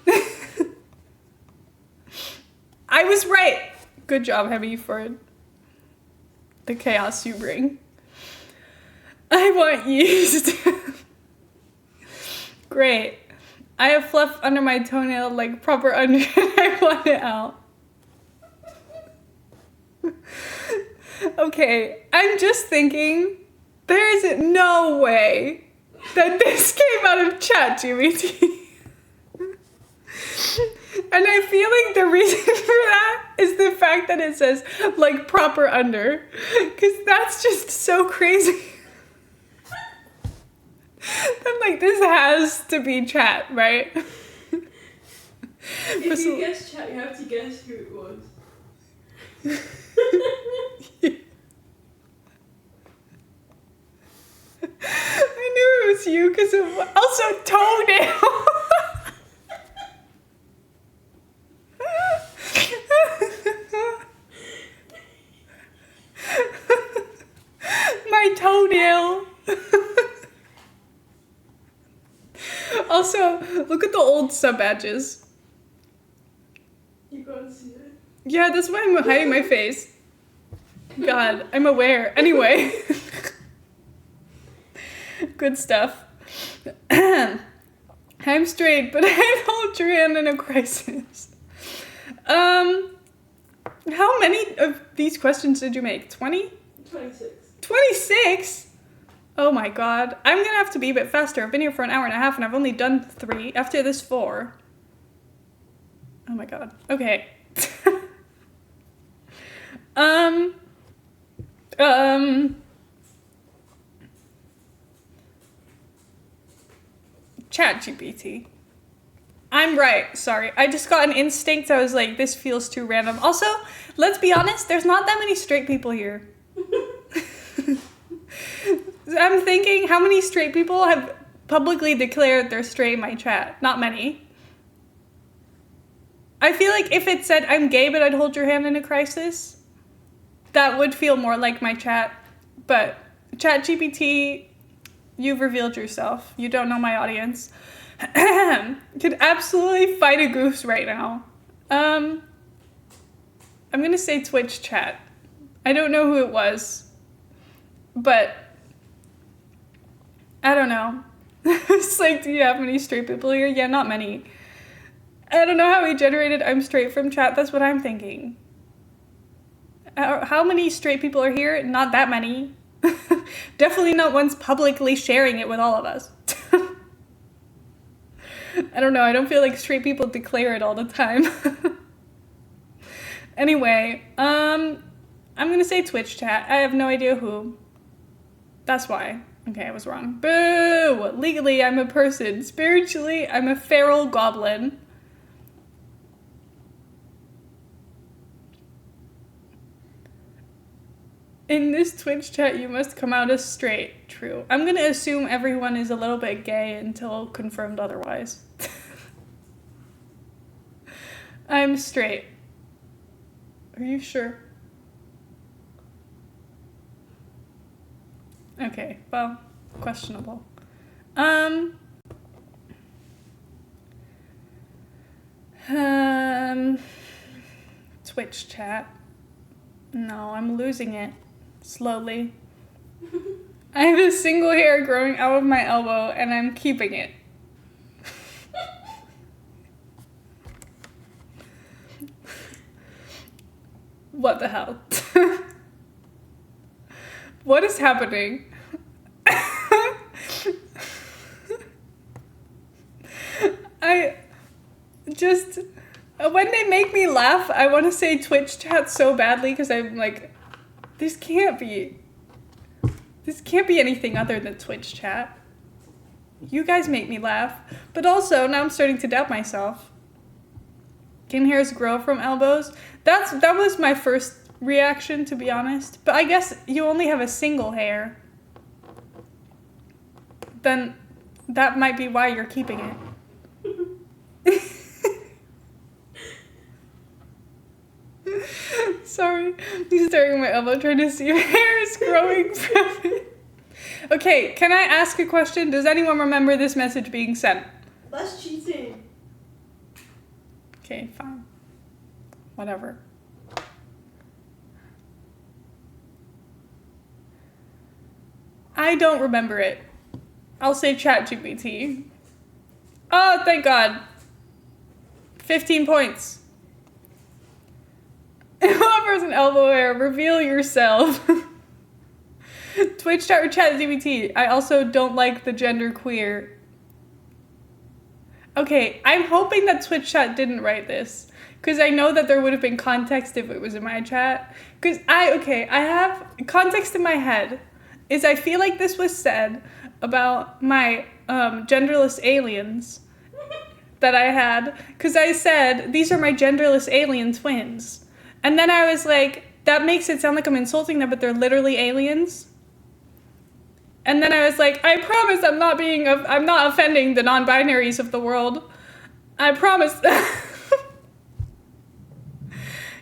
was right. Good job, Hemi, for the chaos you bring. I want yeast. Great. I have fluff under my toenail like proper under and I want it out. Okay, I'm just thinking, there is no way that this came out of ChatGPT. And I feel like the reason for that is the fact that it says, like, proper under. Because that's just so crazy. I'm like, this has to be chat, right? If you guess chat, you have to guess who it was. I knew it was you because of also toenail. My toenail. Also, look at the old sub badges. You can't see it. Yeah, that's why I'm hiding my face. God, I'm aware. Anyway. Good stuff. I'm straight, but I hold your hand in a crisis. How many of these questions did you make? 20? 26. 26? Oh my god. I'm gonna have to be a bit faster. I've been here for an hour and a half and I've only done 3. After this, 4. Oh my god. Okay. ChatGPT. I'm right. Sorry. I just got an instinct. I was like, this feels too random. Also, let's be honest, there's not that many straight people here. I'm thinking, how many straight people have publicly declared they're straight in my chat? Not many. I feel like if it said I'm gay but I'd hold your hand in a crisis, that would feel more like my chat. But ChatGPT, you've revealed yourself. You don't know my audience. Could absolutely fight a goose right now. I'm gonna say Twitch chat. I don't know who it was, but I don't know. It's like, do you have many straight people here? Yeah, not many. I don't know how he generated I'm straight from chat. That's what I'm thinking. How many straight people are here? Not that many. Definitely not ones publicly sharing it with all of us. I don't know. I don't feel like straight people declare it all the time. Anyway, I'm gonna say Twitch chat. I have no idea who. That's why. Okay, I was wrong. Boo! Legally, I'm a person. Spiritually, I'm a feral goblin. In this Twitch chat, you must come out as straight. True. I'm gonna assume everyone is a little bit gay until confirmed otherwise. I'm straight. Are you sure? Okay, well, questionable. Twitch chat. No, I'm losing it. Slowly. I have a single hair growing out of my elbow and I'm keeping it. What the hell? What is happening? I just, when they make me laugh, I want to say Twitch chat so badly because I'm like, this can't be anything other than Twitch chat. You guys make me laugh. But also, now I'm starting to doubt myself. Can hairs grow from elbows? That was my first reaction, to be honest. But I guess you only have a single hair. Then that might be why you're keeping it. Sorry. He's staring at my elbow trying to see if hair is growing from it. Okay, can I ask a question? Does anyone remember this message being sent? That's cheating. Okay, fine. Whatever. I don't remember it. I'll say ChatGPT. Oh, thank God. 15 points. Whoever's an elbow hair, reveal yourself. Twitch chat or ChatGPT. I also don't like the gender queer. Okay, I'm hoping that Twitch chat didn't write this. Because I know that there would have been context if it was in my chat. Because I have context in my head. Is I feel like this was said about my genderless aliens that I had. Because I said, these are my genderless alien twins. And then I was like, that makes it sound like I'm insulting them, but they're literally aliens. And then I was like, I promise I'm not offending the non-binaries of the world. I promise.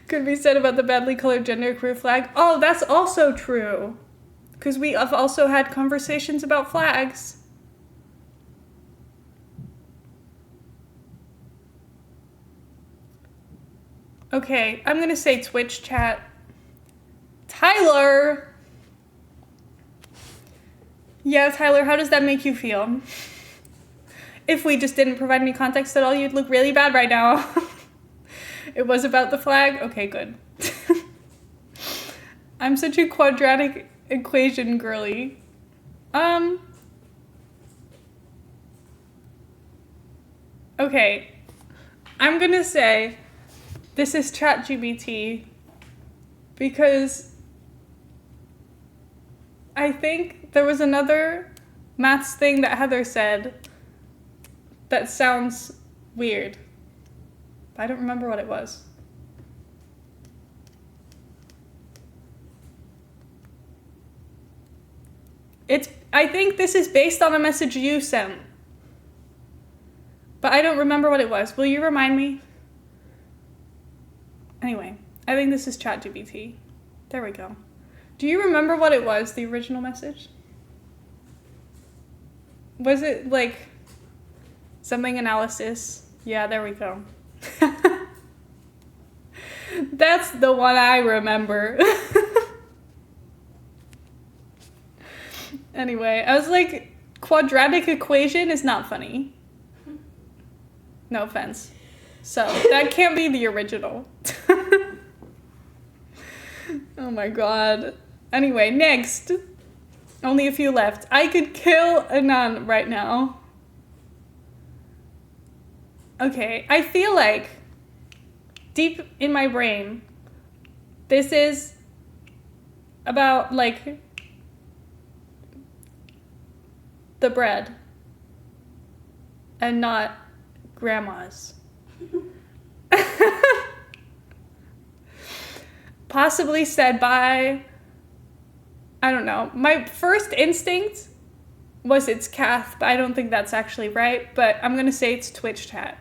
Could be said about the badly colored genderqueer flag. Oh, that's also true. Because we have also had conversations about flags. Okay, I'm gonna say Twitch chat. Tyler! Yeah, Tyler, how does that make you feel? If we just didn't provide any context at all, you'd look really bad right now. It was about the flag? Okay, good. I'm such a quadratic equation girly. Okay. I'm gonna say this is ChatGPT because I think there was another maths thing that Heather said that sounds weird. I don't remember what it was. I think this is based on a message you sent. But I don't remember what it was. Will you remind me? Anyway, I think this is ChatGPT. There we go. Do you remember what it was, the original message? Was it like something analysis? Yeah, there we go. That's the one I remember. Anyway, I was like, quadratic equation is not funny. No offense. So, that can't be the original. Oh my god. Anyway, next. Only a few left. I could kill a nun right now. Okay, I feel like deep in my brain, this is about like the bread and not grandma's. Possibly said by, I don't know. My first instinct was it's Kath, but I don't think that's actually right. But I'm gonna say it's Twitch chat.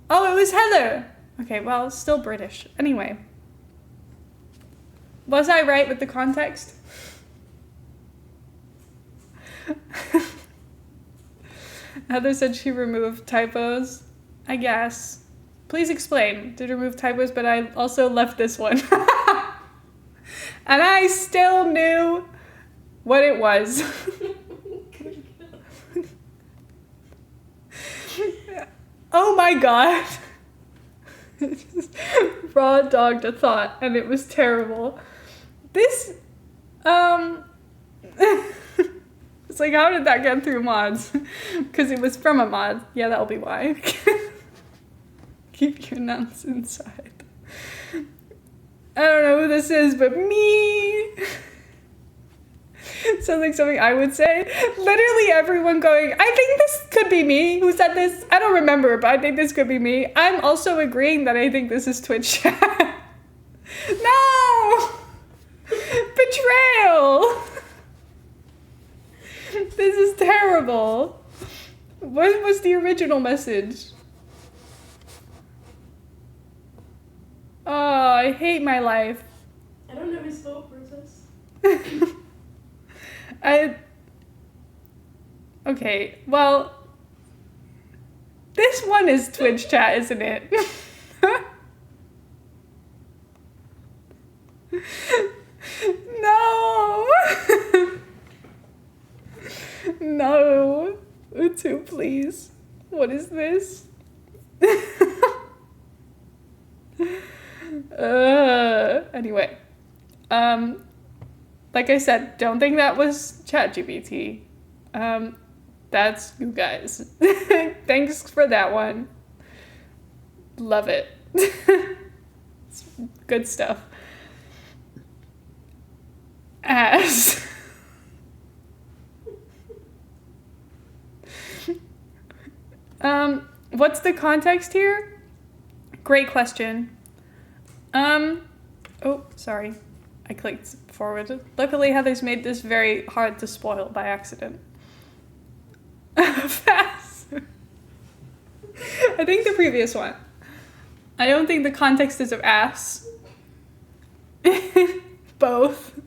Oh, it was Heather. Okay, well, it's still British. Anyway. Was I right with the context? Heather said she removed typos. I guess. Please explain. Did remove typos, but I also left this one. And I still knew what it was. Oh my god. Raw dogged a thought, and it was terrible. This, it's like, how did that get through mods? Because it was from a mod. Yeah, that'll be why. Keep your nuts inside. I don't know who this is, but me. Sounds like something I would say. Literally everyone going, I think this could be me. Who said this? I don't remember, but I think this could be me. I'm also agreeing that I think this is Twitch chat. No! Betrayal! This is terrible. What was the original message? Oh, I hate my life. I don't know his thought process. Okay, well, this one is Twitch chat, isn't it? No! No. Utu, please. What is this? Anyway. Like I said, don't think that was ChatGPT. That's you guys. Thanks for that one. Love it. It's good stuff. Ass. What's the context here? Great question. Oh, sorry. I clicked forward. Luckily, Heather's made this very hard to spoil by accident. Fast. I think the previous one. I don't think the context is of ass. Both.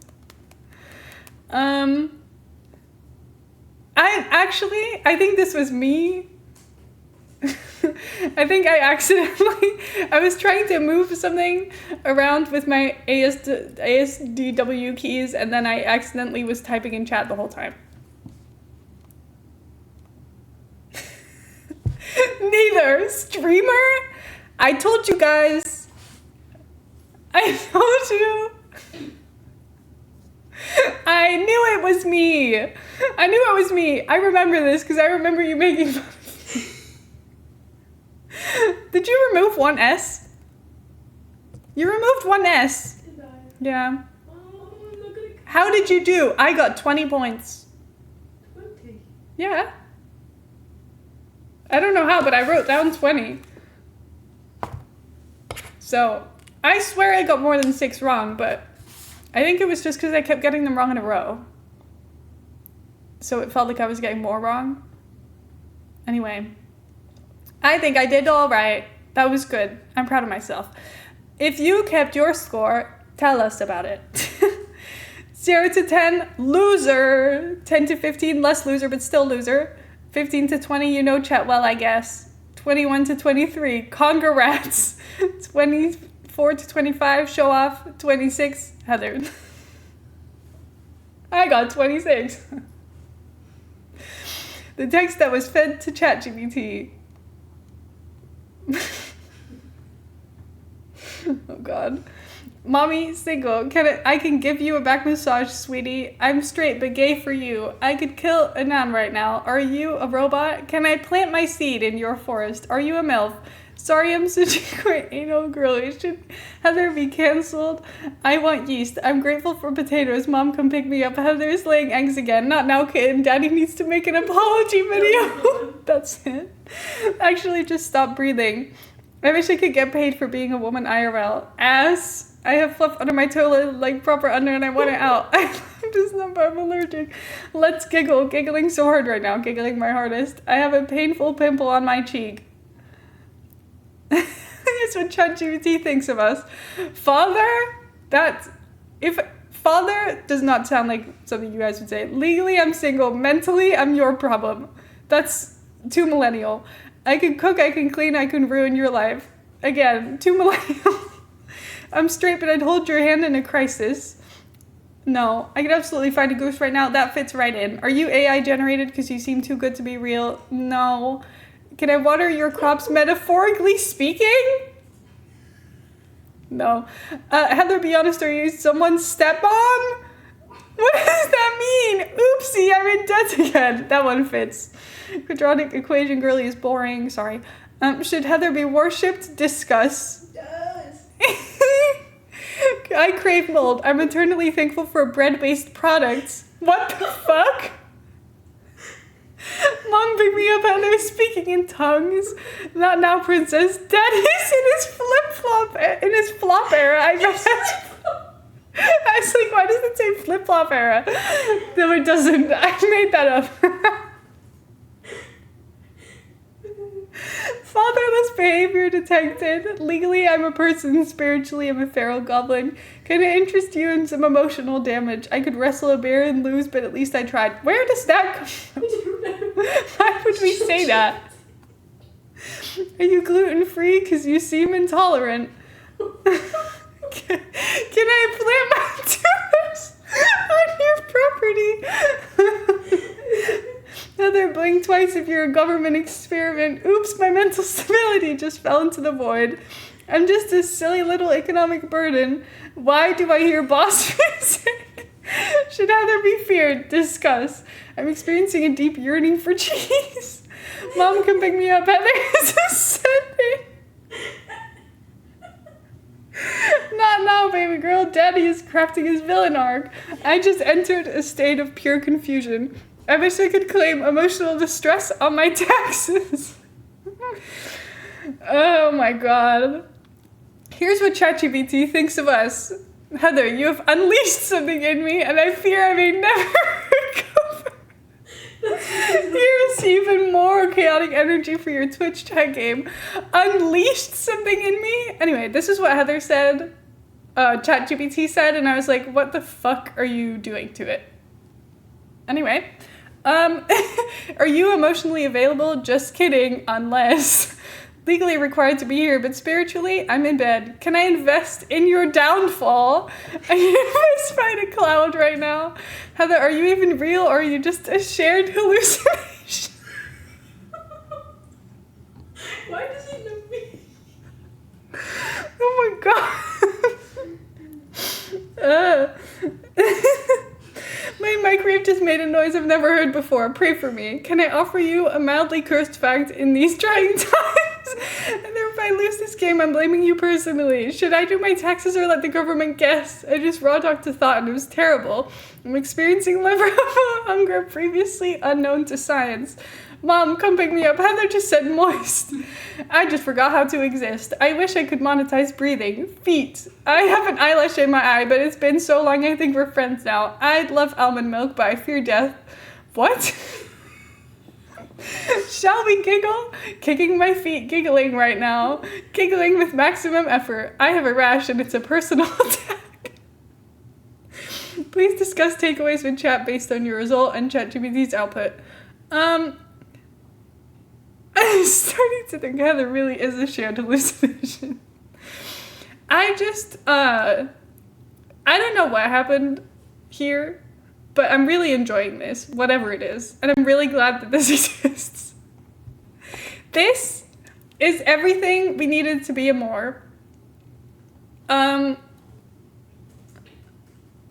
I think this was me. I think I was trying to move something around with my ASDW keys, and then I accidentally was typing in chat the whole time. Neither. Streamer? I told you guys. I told you. I knew it was me. I remember this because I remember you making fun of me. Did you remove one S? You removed one S. Did I? Yeah. Oh, look at it. How did you do? I got 20 points. 20. Yeah. I don't know how, but I wrote down 20. So, I swear I got more than 6 wrong, but I think it was just because I kept getting them wrong in a row. So it felt like I was getting more wrong. Anyway, I think I did all right. That was good. I'm proud of myself. If you kept your score, tell us about it. 0 to 10, loser. 10 to 15, less loser, but still loser. 15 to 20, you know chat well, I guess. 21 to 23, congrats. 24 to 25, show off. 26, Heather. I got 26. The text that was fed to ChatGPT. Oh God. Mommy, single. I can give you a back massage, sweetie. I'm straight but gay for you. I could kill a nun right now. Are you a robot? Can I plant my seed in your forest? Are you a MILF? Sorry, I'm such a great anal girl. Should Heather be cancelled? I want yeast. I'm grateful for potatoes. Mom, come pick me up. Heather's laying eggs again. Not now, kid. Daddy needs to make an apology video. That's it. Actually, just stop breathing. I wish I could get paid for being a woman IRL. Ass. I have fluff under my toilet, like proper under, and I want it out. I love this number. I'm allergic. Let's giggle. Giggling so hard right now. Giggling my hardest. I have a painful pimple on my cheek. That's what ChatGPT thinks of us. Father? If father does not sound like something you guys would say. Legally, I'm single. Mentally, I'm your problem. That's too millennial. I can cook, I can clean, I can ruin your life. Again, too millennial. I'm straight, but I'd hold your hand in a crisis. No, I could absolutely find a goose right now. That fits right in. Are you AI generated because you seem too good to be real? No. Can I water your crops metaphorically speaking? No. Heather, be honest, are you someone's stepmom? What does that mean? Oopsie, I'm in debt again. That one fits. Quadratic equation girly is boring. Sorry. Should Heather be worshipped? Discuss. Yes. I crave mold. I'm eternally thankful for bread-based products. What the fuck? Mom, pick me up, Heather, speaking in tongues. Not now, princess. Daddy's in his flop era. I was like, why does it say flip-flop era? No, it doesn't. I made that up. Fatherless behavior detected. Legally, I'm a person. Spiritually, I'm a feral goblin. Can I interest you in some emotional damage? I could wrestle a bear and lose, but at least I tried. Where does that come from? Why would we say that? Are you gluten-free? Because you seem intolerant. Can I plant my tulips on your property? Heather, blink twice if you're a government experiment. Oops, my mental stability just fell into the void. I'm just a silly little economic burden. Why do I hear boss music? Should Heather be feared? Discuss. I'm experiencing a deep yearning for cheese. Mom, come pick me up. Heather is ascending. Not now, baby girl. Daddy is crafting his villain arc. I just entered a state of pure confusion. I wish I could claim emotional distress on my taxes. Oh my god. Here's what ChatGPT thinks of us. Heather, you have unleashed something in me, and I fear I may never recover. Here's even more chaotic energy for your Twitch chat game. Unleashed something in me? Anyway, this is what Heather said. ChatGPT said, and I was like, what the fuck are you doing to it? Anyway, are you emotionally available? Just kidding, unless legally required to be here, but spiritually, I'm in bed. Can I invest in your downfall? I spied a cloud right now. Heather, are you even real, or are you just a shared hallucination? Why does he know me? Oh my god. My microwave just made a noise I've never heard before. Pray for me. Can I offer you a mildly cursed fact in these trying times? And then if I lose this game, I'm blaming you personally. Should I do my taxes or let the government guess? I just raw talked a thought and it was terrible. I'm experiencing liver hunger previously unknown to science. Mom, come pick me up. Heather just said moist. I just forgot how to exist. I wish I could monetize breathing. Feet. I have an eyelash in my eye, but it's been so long I think we're friends now. I'd love almond milk, but I fear death. What? Shall we giggle? Kicking my feet, giggling right now. Giggling with maximum effort. I have a rash and it's a personal attack. Please discuss takeaways with chat based on your result and ChatGPT's output. I'm starting to think Heather really is a shared hallucination. I don't know what happened here, but I'm really enjoying this, whatever it is, and I'm really glad that this exists. This is everything we needed to be and more. I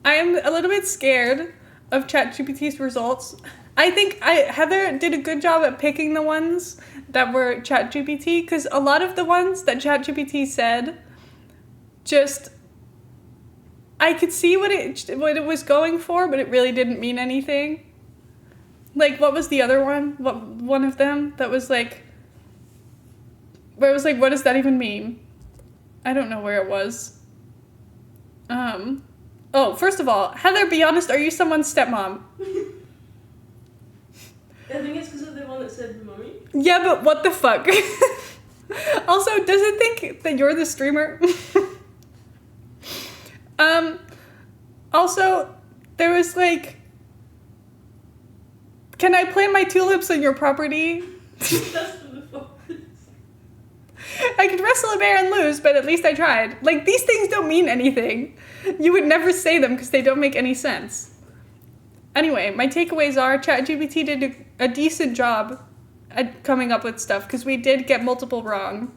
am a little bit scared of ChatGPT's results. I think Heather did a good job at picking the ones that were ChatGPT, because a lot of the ones that ChatGPT said, just, I could see what it was going for, but it really didn't mean anything. Like, what was the other one? One of them that was like, where it was like, what does that even mean? I don't know where it was. Oh, first of all, Heather, be honest, are you someone's stepmom? I think it's because of the one that said mommy. Yeah, but what the fuck? Also, does it think that you're the streamer? Also, there was like, can I plant my tulips on your property? That's for the focus. I could wrestle a bear and lose, but at least I tried. Like, these things don't mean anything. You would never say them because they don't make any sense. Anyway, my takeaways are ChatGPT did a decent job at coming up with stuff, because we did get multiple wrong.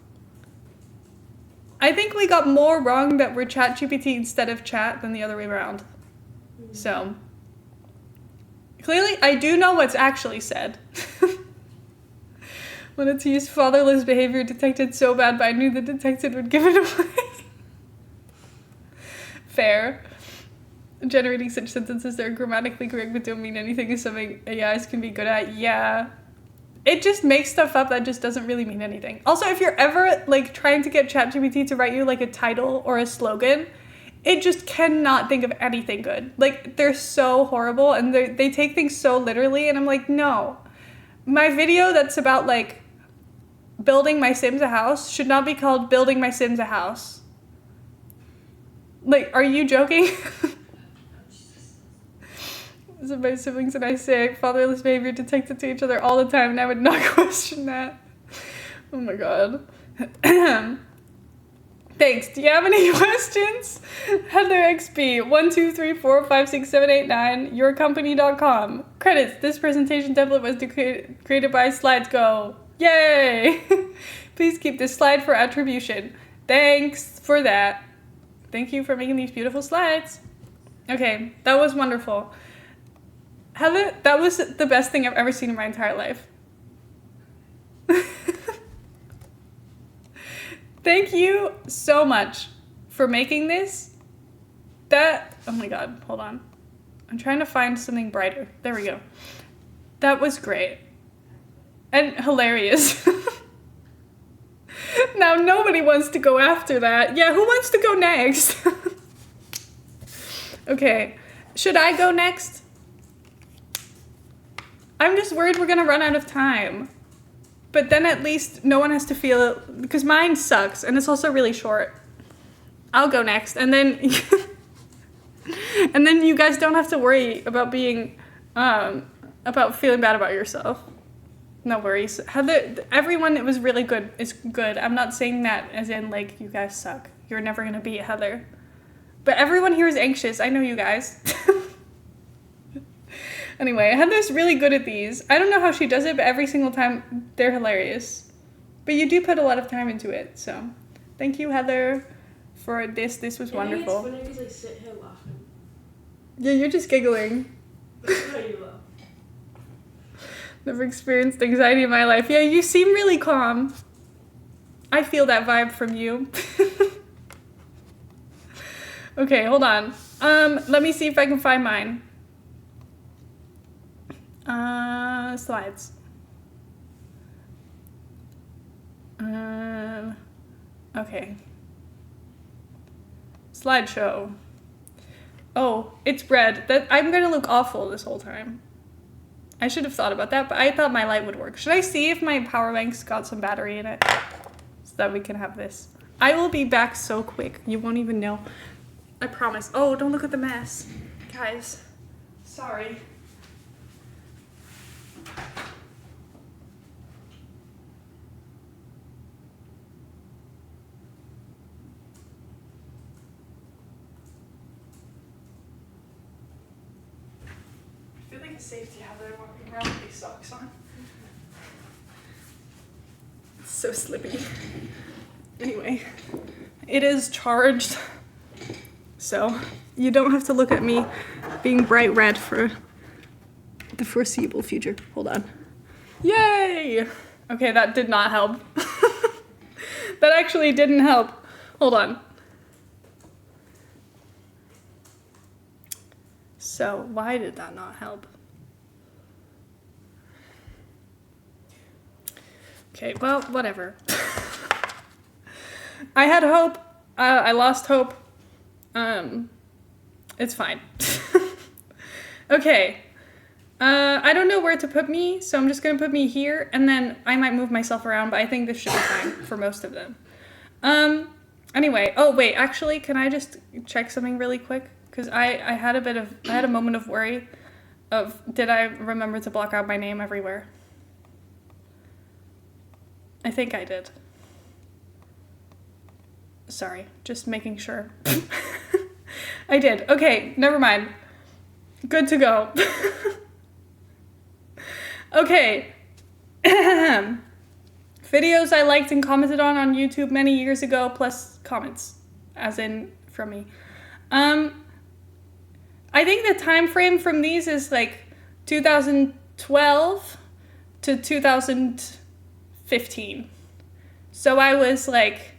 I think we got more wrong that were ChatGPT instead of chat than the other way around. So, clearly, I do know what's actually said. Wanted to use fatherless behavior detected so bad, but I knew the detected would give it away. Fair. Generating such sentences that are grammatically correct but don't mean anything is something AIs can be good at. Yeah. It just makes stuff up that just doesn't really mean anything. Also, if you're ever like trying to get ChatGPT to write you like a title or a slogan, it just cannot think of anything good. Like, they're so horrible and they take things so literally, and I'm like, no. My video that's about like building my Sims a house should not be called building my Sims a house. Like, are you joking? So my siblings and I say fatherless behavior detected to each other all the time, and I would not question that. Oh my god. Thanks. Do you have any questions? Heather XP 123456789 yourcompany.com. Credits. This presentation template was created by SlidesGo. Yay! Please keep this slide for attribution. Thanks for that. Thank you for making these beautiful slides. Okay, that was wonderful. Heather, that was the best thing I've ever seen in my entire life. Thank you so much for making this. Oh my god, hold on. I'm trying to find something brighter. There we go. That was great. And hilarious. Now nobody wants to go after that. Yeah, who wants to go next? Okay, should I go next? I'm just worried we're gonna run out of time. But then at least no one has to feel it, because mine sucks, and it's also really short. I'll go next, and then and then you guys don't have to worry about being, about feeling bad about yourself. No worries. Heather, everyone, it was really good. It's good. I'm not saying that as in, like, you guys suck. You're never gonna beat Heather. But everyone here is anxious. I know you guys. Anyway, Heather's really good at these. I don't know how she does it, but every single time, they're hilarious. But you do put a lot of time into it, so. Thank you, Heather, for this. This was wonderful. I think it's funny because I sit here laughing. Yeah, you're just giggling. That's how you laugh. Never experienced anxiety in my life. Yeah, you seem really calm. I feel that vibe from you. Okay, hold on. Let me see if I can find mine. Slides. Okay. Slideshow. Oh, it's red. I'm gonna look awful this whole time. I should have thought about that, but I thought my light would work. Should I see if my power bank's got some battery in it? So that we can have this. I will be back so quick. You won't even know. I promise. Oh, don't look at the mess. Guys, sorry. I feel like a safety hazard walking around with these socks on. It's so slippy. Anyway, it is charged, so you don't have to look at me being bright red for the foreseeable future. Hold on. Yay! Okay, that did not help. That actually didn't help. Hold on. So, why did that not help? Okay, well, whatever. I had hope. I lost hope. It's fine. Okay. I don't know where to put me, so I'm just gonna put me here, and then I might move myself around, but I think this should be fine for most of them. Anyway, oh wait, actually, can I just check something really quick? Because I had a moment of worry of, did I remember to block out my name everywhere? I think I did. Sorry, just making sure. I did. Okay, never mind. Good to go. Okay. Videos I liked and commented on YouTube many years ago, plus comments, as in from me. I think the time frame from these is like 2012 to 2015. So I was like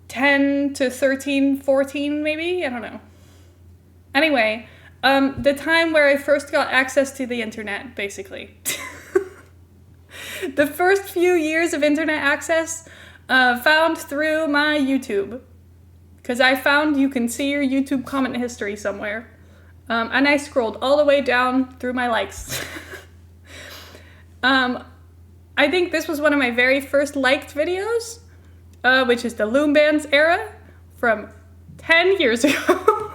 10 to 13, 14 maybe? I don't know. Anyway, the time where I first got access to the internet, basically. The first few years of internet access found through my YouTube. Because I found you can see your YouTube comment history somewhere. And I scrolled all the way down through my likes. I think this was one of my very first liked videos, which is the Loom Bands era from 10 years ago.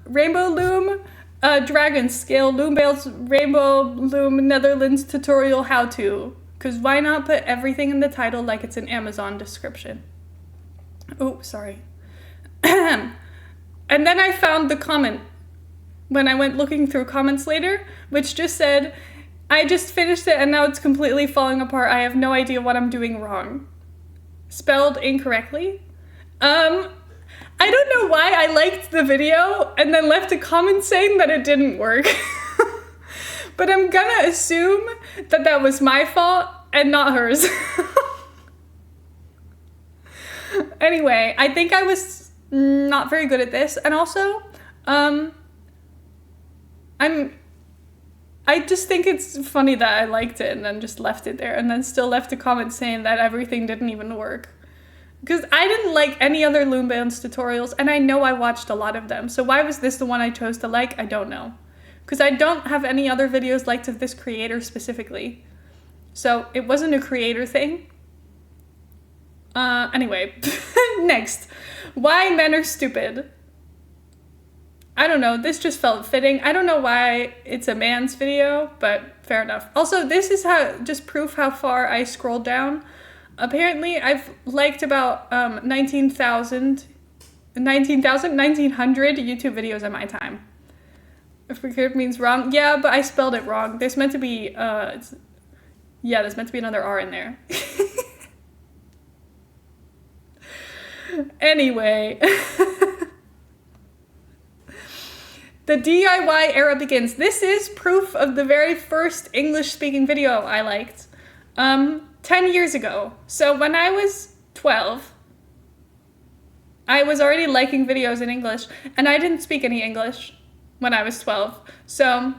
Rainbow Loom, Dragon Scale, Loom Bands, Rainbow Loom, Netherlands tutorial how-to. Because why not put everything in the title like it's an Amazon description? Oh, sorry. And then I found the comment when I went looking through comments later, which just said, I just finished it and now it's completely falling apart. I have no idea what I'm doing wrong. Spelled incorrectly. I don't know why I liked the video and then left a comment saying that it didn't work. But I'm gonna assume that that was my fault and not hers. Anyway, I think I was not very good at this. And also, I just think it's funny that I liked it and then just left it there and then still left a comment saying that everything didn't even work. Because I didn't like any other Loom Bands tutorials and I know I watched a lot of them. So why was this the one I chose to like? I don't know. Because I don't have any other videos liked of this creator specifically. So it wasn't a creator thing. Anyway, next. Why men are stupid. I don't know, this just felt fitting. I don't know why it's a man's video, but fair enough. Also, this is just proof how far I scrolled down. Apparently, I've liked about 1900 YouTube videos at my time. If record means wrong, yeah, but I spelled it wrong. There's meant to be, there's meant to be another R in there. Anyway. The DIY era begins. This is proof of the very first English-speaking video I liked. 10 years ago. So when I was 12, I was already liking videos in English, and I didn't speak any English when I was 12. So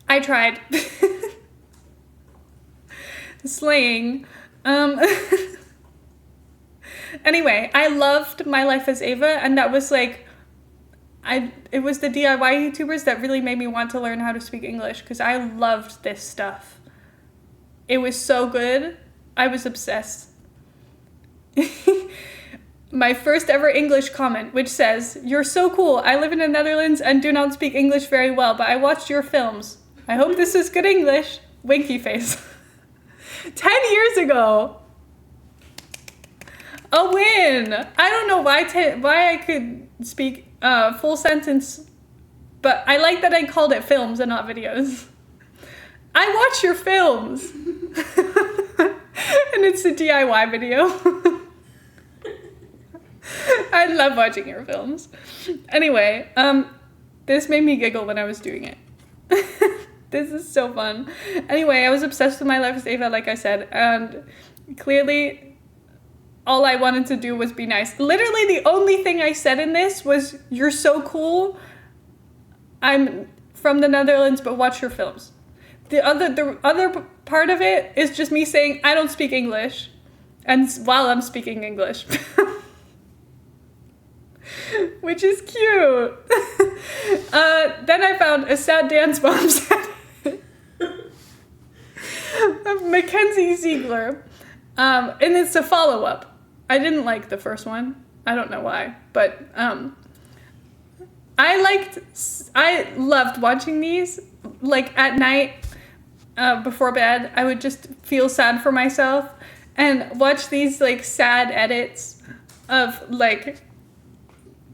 I tried. Slaying. Anyway, I loved My Life as Ava, and that was like, it was the DIY YouTubers that really made me want to learn how to speak English, because I loved this stuff. It was so good. I was obsessed. My first ever English comment, which says, "You're so cool. I live in the Netherlands and do not speak English very well, but I watched your films. I hope this is good English." Winky face. 10 years ago. A win. I don't know why I could speak full sentence, but I like that I called it films and not videos. I watch your films. And it's a DIY video. I love watching your films. Anyway, this made me giggle when I was doing it. This is so fun. Anyway, I was obsessed with My Life as Ava, like I said, and clearly all I wanted to do was be nice. Literally the only thing I said in this was, "You're so cool. I'm from the Netherlands, but watch your films." The other part of it is just me saying, "I don't speak English," and while I'm speaking English. Which is cute. Then I found a sad dance bomb set of Mackenzie Ziegler. And it's a follow-up. I didn't like the first one. I don't know why, but I loved watching these. Like at night, before bed, I would just feel sad for myself and watch these like sad edits of like,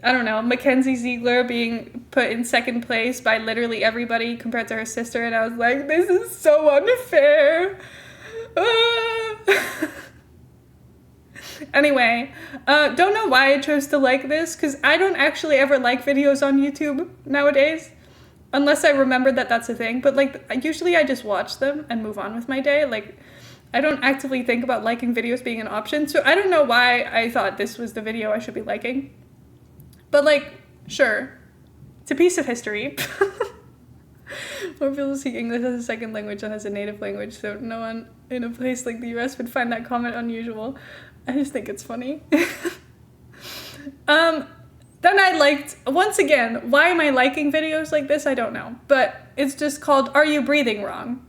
I don't know, Mackenzie Ziegler being put in second place by literally everybody compared to her sister, and I was like, this is so unfair. Anyway, don't know why I chose to like this, because I don't actually ever like videos on YouTube nowadays, unless I remember that that's a thing, but like, usually I just watch them and move on with my day. Like, I don't actively think about liking videos being an option, so I don't know why I thought this was the video I should be liking. But like, sure, it's a piece of history. More people speak English as a second language than as a native language, so no one in a place like the US would find that comment unusual. I just think it's funny. Then I liked, once again, why am I liking videos like this? I don't know. But it's just called, "Are You Breathing Wrong?"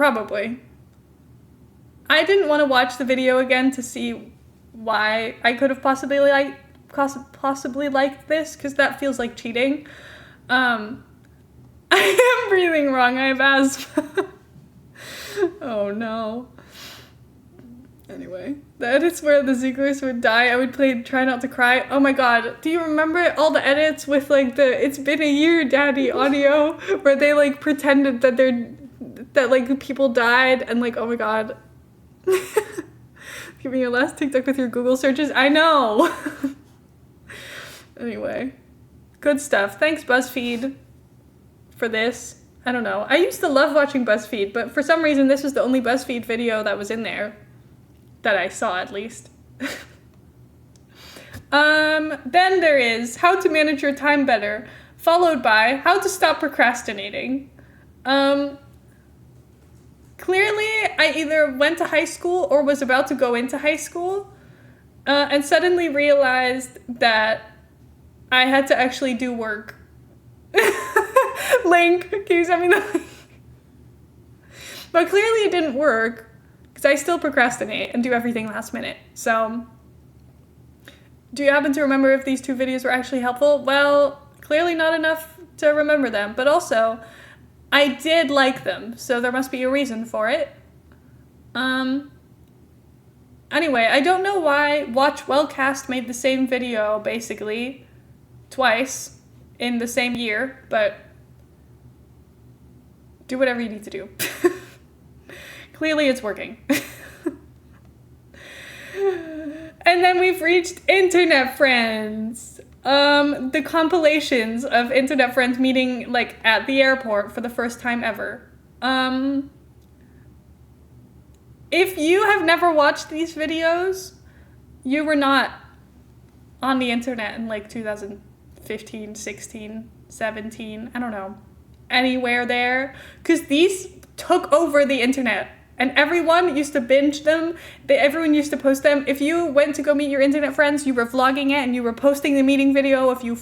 Probably. I didn't want to watch the video again to see why I could have possibly liked this, because that feels like cheating. I am breathing wrong. I have asthma. Oh no. Anyway, the edits where the Zieglers would die, I would play Try Not to Cry. Oh my god, do you remember all the edits with like the "It's been a year, daddy" audio, where they like pretended that like people died, and like, oh my god. Give me your last TikTok with your Google searches. I know. Anyway, good stuff. Thanks, BuzzFeed, for this. I don't know. I used to love watching BuzzFeed, but for some reason this was the only BuzzFeed video that was in there. That I saw, at least. Then there is How to Manage Your Time Better, followed by How to Stop Procrastinating. Clearly, I either went to high school or was about to go into high school, and suddenly realized that I had to actually do work. Link, can you send me the link? But clearly it didn't work, because I still procrastinate and do everything last minute. So, do you happen to remember if these 2 videos were actually helpful? Well, clearly not enough to remember them, but also, I did like them, so there must be a reason for it. Anyway, I don't know why Watch Wellcast made the same video, basically, twice in the same year, but do whatever you need to do. Clearly it's working. And then we've reached Internet Friends. The compilations of Internet Friends meeting, like, at the airport for the first time ever. If you have never watched these videos, you were not on the internet in, like, 2015, 16, 17, I don't know, anywhere there. Because these took over the internet. And everyone used to binge them. Everyone used to post them. If you went to go meet your internet friends, you were vlogging it and you were posting the meeting video of you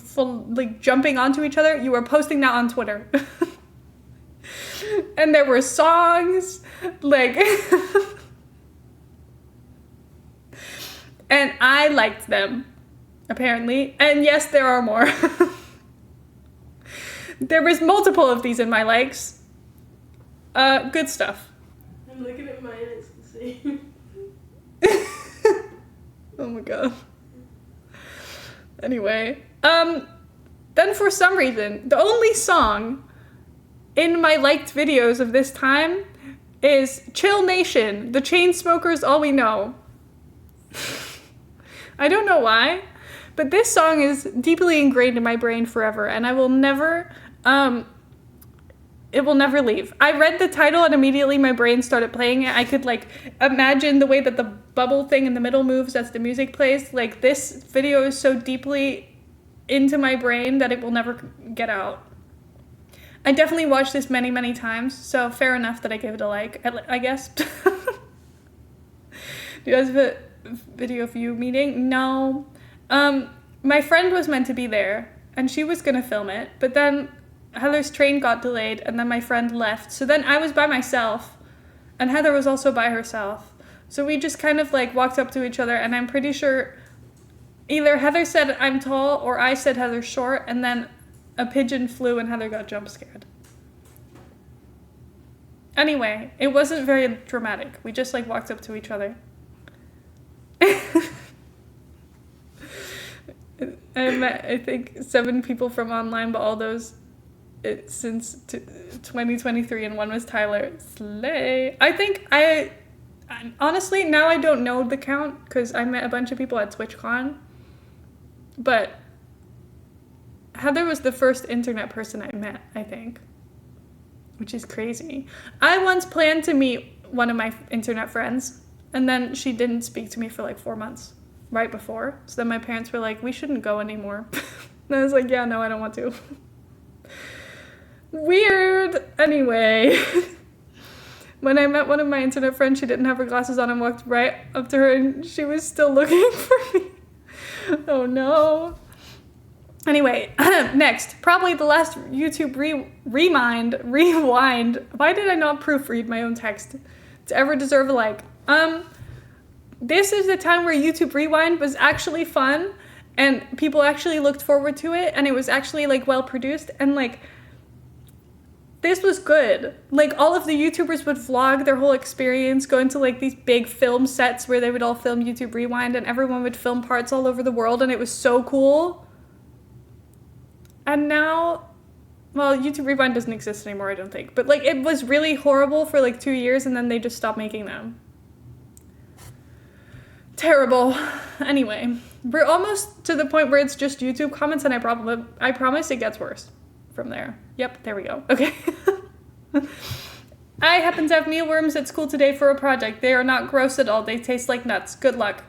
jumping onto each other. You were posting that on Twitter. And there were songs, like... And I liked them, apparently. And yes, there are more. There was multiple of these in my likes. Good stuff. I'm looking at mine, it's the same. Oh my god. Anyway, then for some reason, the only song in my liked videos of this time is Chill Nation, The Chainsmokers, All We Know. I don't know why, but this song is deeply ingrained in my brain forever, and I will never, it will never leave. I read the title and immediately my brain started playing it. I could, like, imagine the way that the bubble thing in the middle moves as the music plays. Like, this video is so deeply into my brain that it will never get out. I definitely watched this many, many times, so fair enough that I gave it a like, I guess. Do you guys have a video of you meeting? No. My friend was meant to be there, and she was gonna film it, but then Heather's train got delayed, and then my friend left. So then I was by myself, and Heather was also by herself. So we just kind of, like, walked up to each other, and I'm pretty sure either Heather said I'm tall, or I said Heather's short, and then a pigeon flew and Heather got jump scared. Anyway, it wasn't very dramatic. We just, like, walked up to each other. I met, I think, 7 people from online, but all those since 2023, and one was Tyler. Slay. I think honestly, now I don't know the count, because I met a bunch of people at TwitchCon, but Heather was the first internet person I met, I think, which is crazy. I once planned to meet one of my internet friends, and then she didn't speak to me for like 4 months right before. So then my parents were like, we shouldn't go anymore. And I was like, yeah, no, I don't want to. Weird. Anyway, when I met one of my internet friends, she didn't have her glasses on and walked right up to her, and she was still looking for me. Oh no. Anyway, next, probably the last YouTube rewind. Why did I not proofread my own text to ever deserve a like? This is the time where YouTube Rewind was actually fun and people actually looked forward to it and it was actually like well produced and like this was good. Like all of the YouTubers would vlog their whole experience, go into like these big film sets where they would all film YouTube Rewind and everyone would film parts all over the world and it was so cool. And now, well, YouTube Rewind doesn't exist anymore, I don't think. But like it was really horrible for like 2 years and then they just stopped making them. Terrible. Anyway, we're almost to the point where it's just YouTube comments and I promise it gets worse from there. Yep, there we go. Okay. I happen to have mealworms at school today for a project. They are not gross at all. They taste like nuts. Good luck.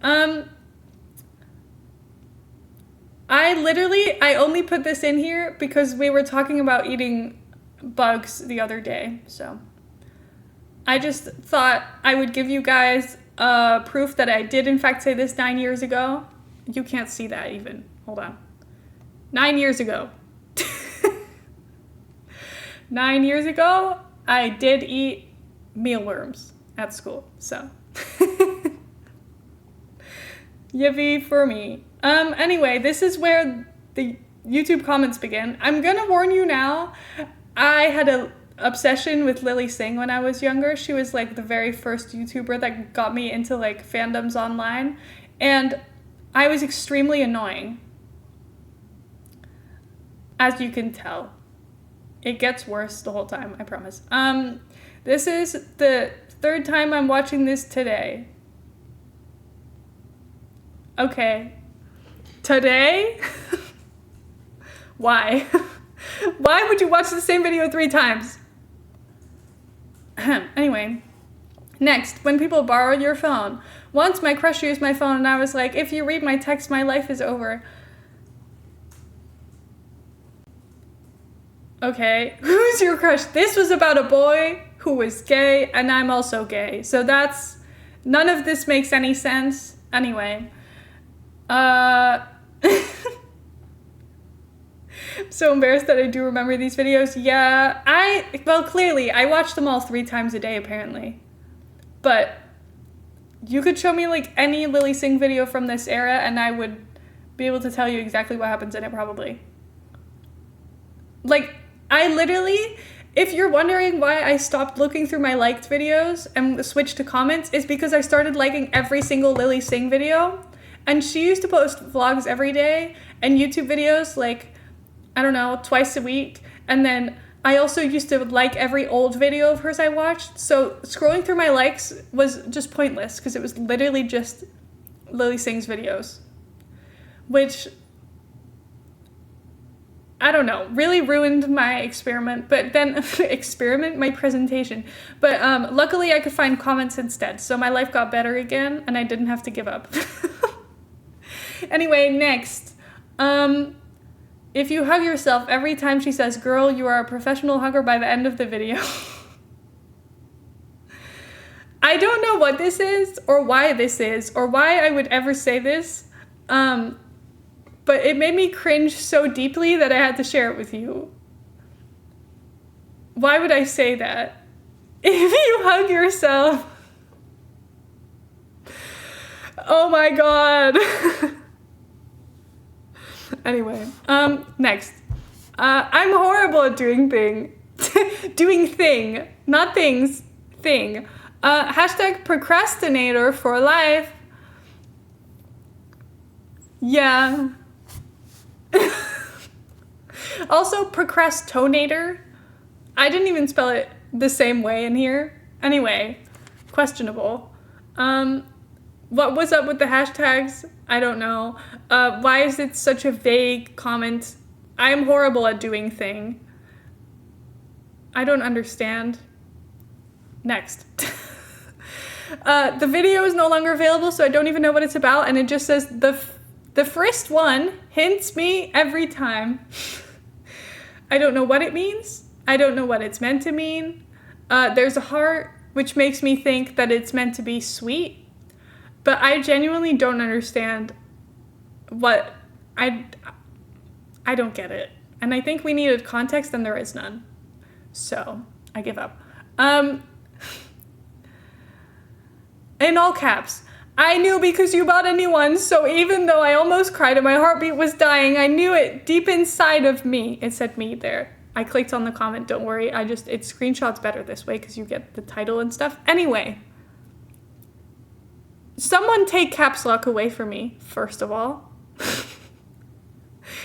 I only put this in here because we were talking about eating bugs the other day. So I just thought I would give you guys proof that I did in fact say this 9 years ago. You can't see that even. Hold on. 9 years ago. 9 years ago, I did eat mealworms at school. So. Yippee for me. Anyway, this is where the YouTube comments begin. I'm gonna warn you now, I had a obsession with Lily Singh when I was younger. She was like the very first YouTuber that got me into like fandoms online, and I was extremely annoying. As you can tell. It gets worse the whole time, I promise. This is the third time I'm watching this today. Okay. Today? Why? Why would you watch the same video 3 times? Anyway, next, when people borrow your phone. Once my crush used my phone and I was like, if you read my text, my life is over. Okay, who's your crush? This was about a boy who was gay and I'm also gay. So none of this makes any sense. Anyway. I'm so embarrassed that I do remember these videos. Yeah, clearly, I watched them all 3 times a day, apparently. But you could show me, like, any Lily Singh video from this era, and I would be able to tell you exactly what happens in it, probably. Like, I literally, if you're wondering why I stopped looking through my liked videos and switched to comments, is because I started liking every single Lily Singh video. And she used to post vlogs every day and YouTube videos, like, I don't know, twice a week. And then I also used to like every old video of hers I watched. So scrolling through my likes was just pointless because it was literally just Lily Singh's videos. Which, I don't know, really ruined my experiment. But then, my presentation. But luckily I could find comments instead. So my life got better again and I didn't have to give up. Anyway, next. If you hug yourself every time she says, girl, you are a professional hugger by the end of the video. I don't know what this is or why I would ever say this. But it made me cringe so deeply that I had to share it with you. Why would I say that? If you hug yourself. Oh my god. Anyway, next. I'm horrible at doing thing, not things, thing. Hashtag procrastinator for life. Yeah. Also, procrastinator. I didn't even spell it the same way in here. Anyway, questionable. What was up with the hashtags? I don't know. Why is it such a vague comment? I am horrible at doing thing. I don't understand. Next. The video is no longer available, so I don't even know what it's about, and it just says the first one hints me every time. I don't know what it means. I don't know what it's meant to mean. There's a heart, which makes me think that it's meant to be sweet. But I genuinely don't understand what I don't get it. And I think we needed context and there is none. So I give up. In all caps, I knew because you bought a new one, so even though I almost cried and my heartbeat was dying, I knew it deep inside of me. It said me there. I clicked on the comment, don't worry. It screenshots better this way because you get the title and stuff. Anyway, someone take caps lock away from me, first of all.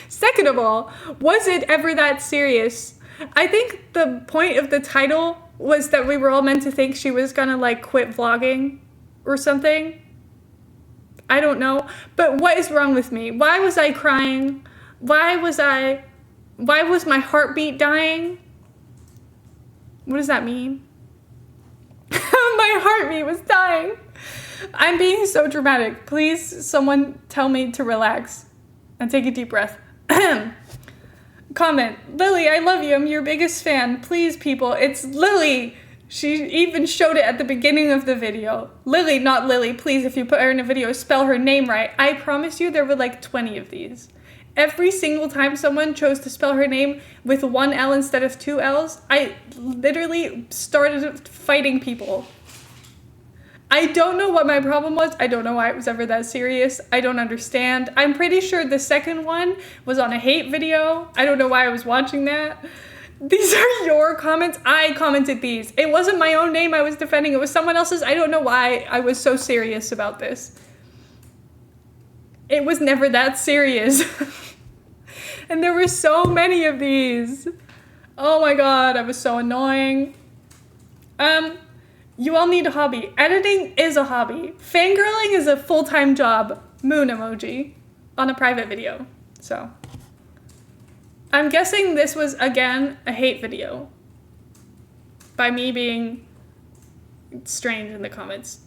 Second of all, was it ever that serious? I think the point of the title was that we were all meant to think she was gonna like quit vlogging or something. I don't know. But what is wrong with me? Why was I crying? Why was my heartbeat dying? What does that mean? My heartbeat was dying. I'm being so dramatic. Please, someone tell me to relax and take a deep breath. Comment, Lily, I love you. I'm your biggest fan. Please, people, it's Lily. She even showed it at the beginning of the video. Lily, not Lily. Please, if you put her in a video, spell her name right. I promise you there were like 20 of these. Every single time someone chose to spell her name with one L instead of two L's, I literally started fighting people. I don't know what my problem was. I don't know why it was ever that serious. I don't understand. I'm pretty sure the second one was on a hate video. I don't know why I was watching that. These are your comments. I commented these. It wasn't my own name I was defending. It was someone else's. I don't know why I was so serious about this. It was never that serious. And there were so many of these. Oh my god, I was so annoying. You all need a hobby. Editing is a hobby. Fangirling is a full-time job. Moon emoji on a private video. So I'm guessing this was, again, a hate video by me being strange in the comments.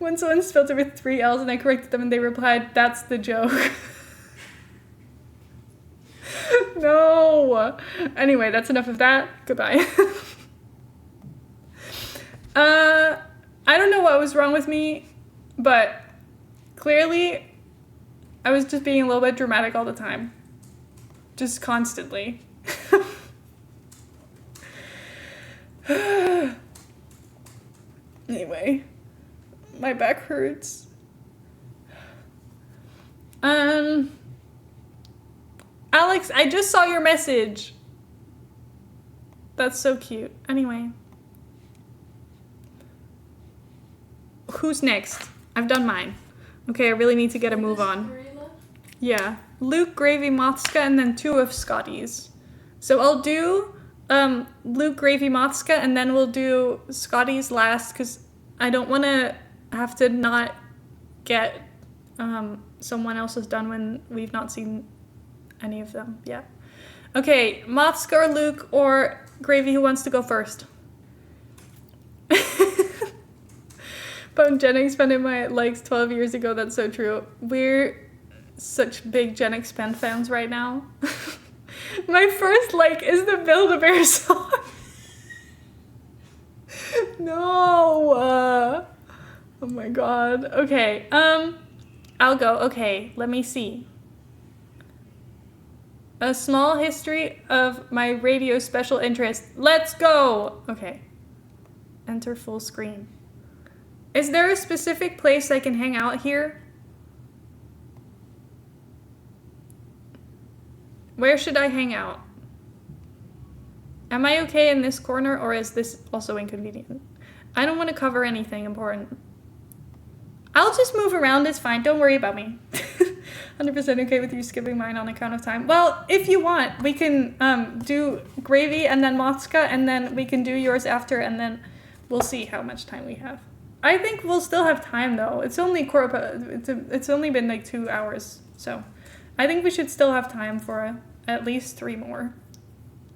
When someone spelled it with 3 L's and I corrected them and they replied, that's the joke. No. Anyway, that's enough of that. Goodbye. I don't know what was wrong with me, but clearly I was just being a little bit dramatic all the time. Just constantly. Anyway, my back hurts. Alex, I just saw your message. That's so cute. Anyway. Who's next? I've done mine. Okay, I really need to get a move on. Yeah. Luke, Gravy, Mothska, and then 2 of Scotty's. So I'll do Luke, Gravy, Mothska, and then we'll do Scotty's last, because I don't want to have to not get someone else's done when we've not seen any of them yet. Okay, Mothska or Luke or Gravy, who wants to go first? But Gen X spending my likes 12 years ago, that's so true. We're such big Gen X pen fans right now. My first like is the Build-A-Bear song. No. Oh my god. Okay, I'll go. Okay, let me see. A small history of my radio special interest. Let's go! Okay. Enter full screen. Is there a specific place I can hang out here? Where should I hang out? Am I okay in this corner, or is this also inconvenient? I don't want to cover anything important. I'll just move around, it's fine, don't worry about me. 100% okay with you skipping mine on account of time. Well, if you want, we can do Gravy and then Mothska, and then we can do yours after, and then we'll see how much time we have. I think we'll still have time though. It's only it's only been like 2 hours, so I think we should still have time for at least 3 more.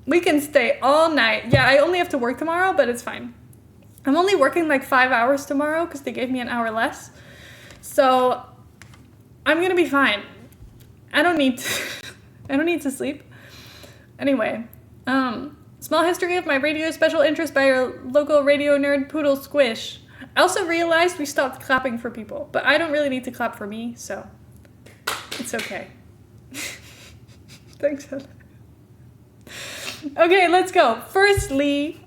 We can stay all night. Yeah, I only have to work tomorrow, but it's fine. I'm only working like 5 hours tomorrow because they gave me an hour less. So I'm gonna be fine. I don't need to sleep. Anyway, small history of my radio special interest by our local radio nerd Poodle Squish. I also realized we stopped clapping for people, but I don't really need to clap for me, so. It's okay. Thanks, Heather. Okay, let's go. Firstly,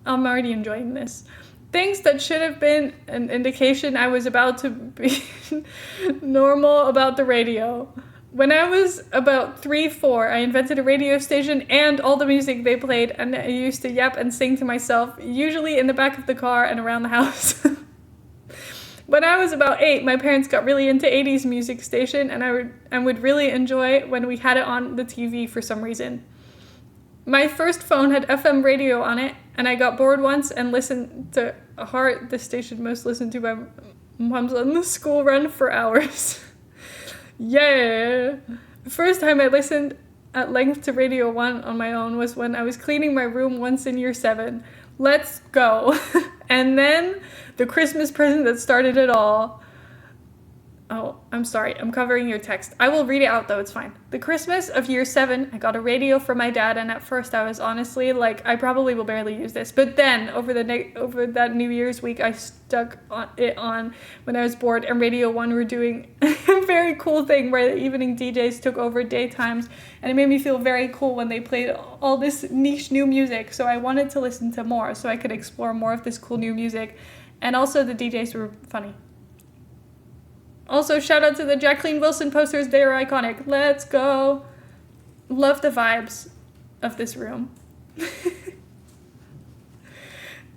I'm already enjoying this. Things that should have been an indication I was about to be normal about the radio. When I was about 3-4, I invented a radio station and all the music they played, and I used to yap and sing to myself, usually in the back of the car and around the house. When I was about 8, my parents got really into 80s music station, and I would really enjoy when we had it on the TV for some reason. My first phone had FM radio on it, and I got bored once and listened to Heart, the station most listened to by moms on the school run for hours. Yeah! The first time I listened at length to Radio 1 on my own was when I was cleaning my room once in year 7. Let's go! And then the Christmas present that started it all. Oh, I'm sorry, I'm covering your text. I will read it out though, it's fine. The Christmas of year 7, I got a radio from my dad, and at first I was honestly like, I probably will barely use this. But then, over that New Year's week, I stuck it on when I was bored, and Radio 1 were doing a very cool thing where the evening DJs took over daytimes, and it made me feel very cool when they played all this niche new music, so I wanted to listen to more, so I could explore more of this cool new music. And also the DJs were funny. Also, shout out to the Jacqueline Wilson posters. They are iconic. Let's go. Love the vibes of this room.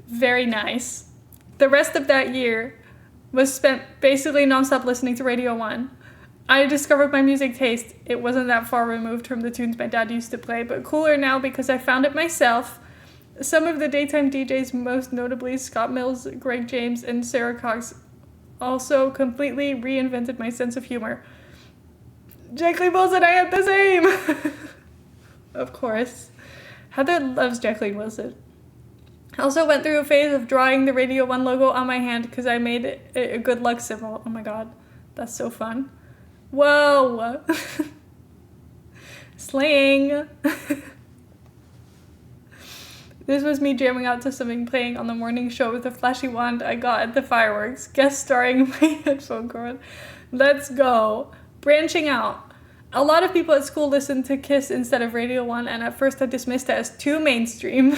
Very nice. The rest of that year was spent basically nonstop listening to Radio 1. I discovered my music taste. It wasn't that far removed from the tunes my dad used to play, but cooler now because I found it myself. Some of the daytime DJs, most notably Scott Mills, Greg James, and Sarah Cox, also completely reinvented my sense of humor. Jacqueline Wilson, I had the same! Of course. Heather loves Jacqueline Wilson. I also went through a phase of drawing the Radio 1 logo on my hand because I made it a good luck symbol. Oh my god, that's so fun. Whoa! Slang! This was me jamming out to something playing on the morning show with a flashy wand I got at the fireworks, guest starring in my headphone cord. Let's go. Branching out. A lot of people at school listened to Kiss instead of Radio 1, and at first I dismissed it as too mainstream.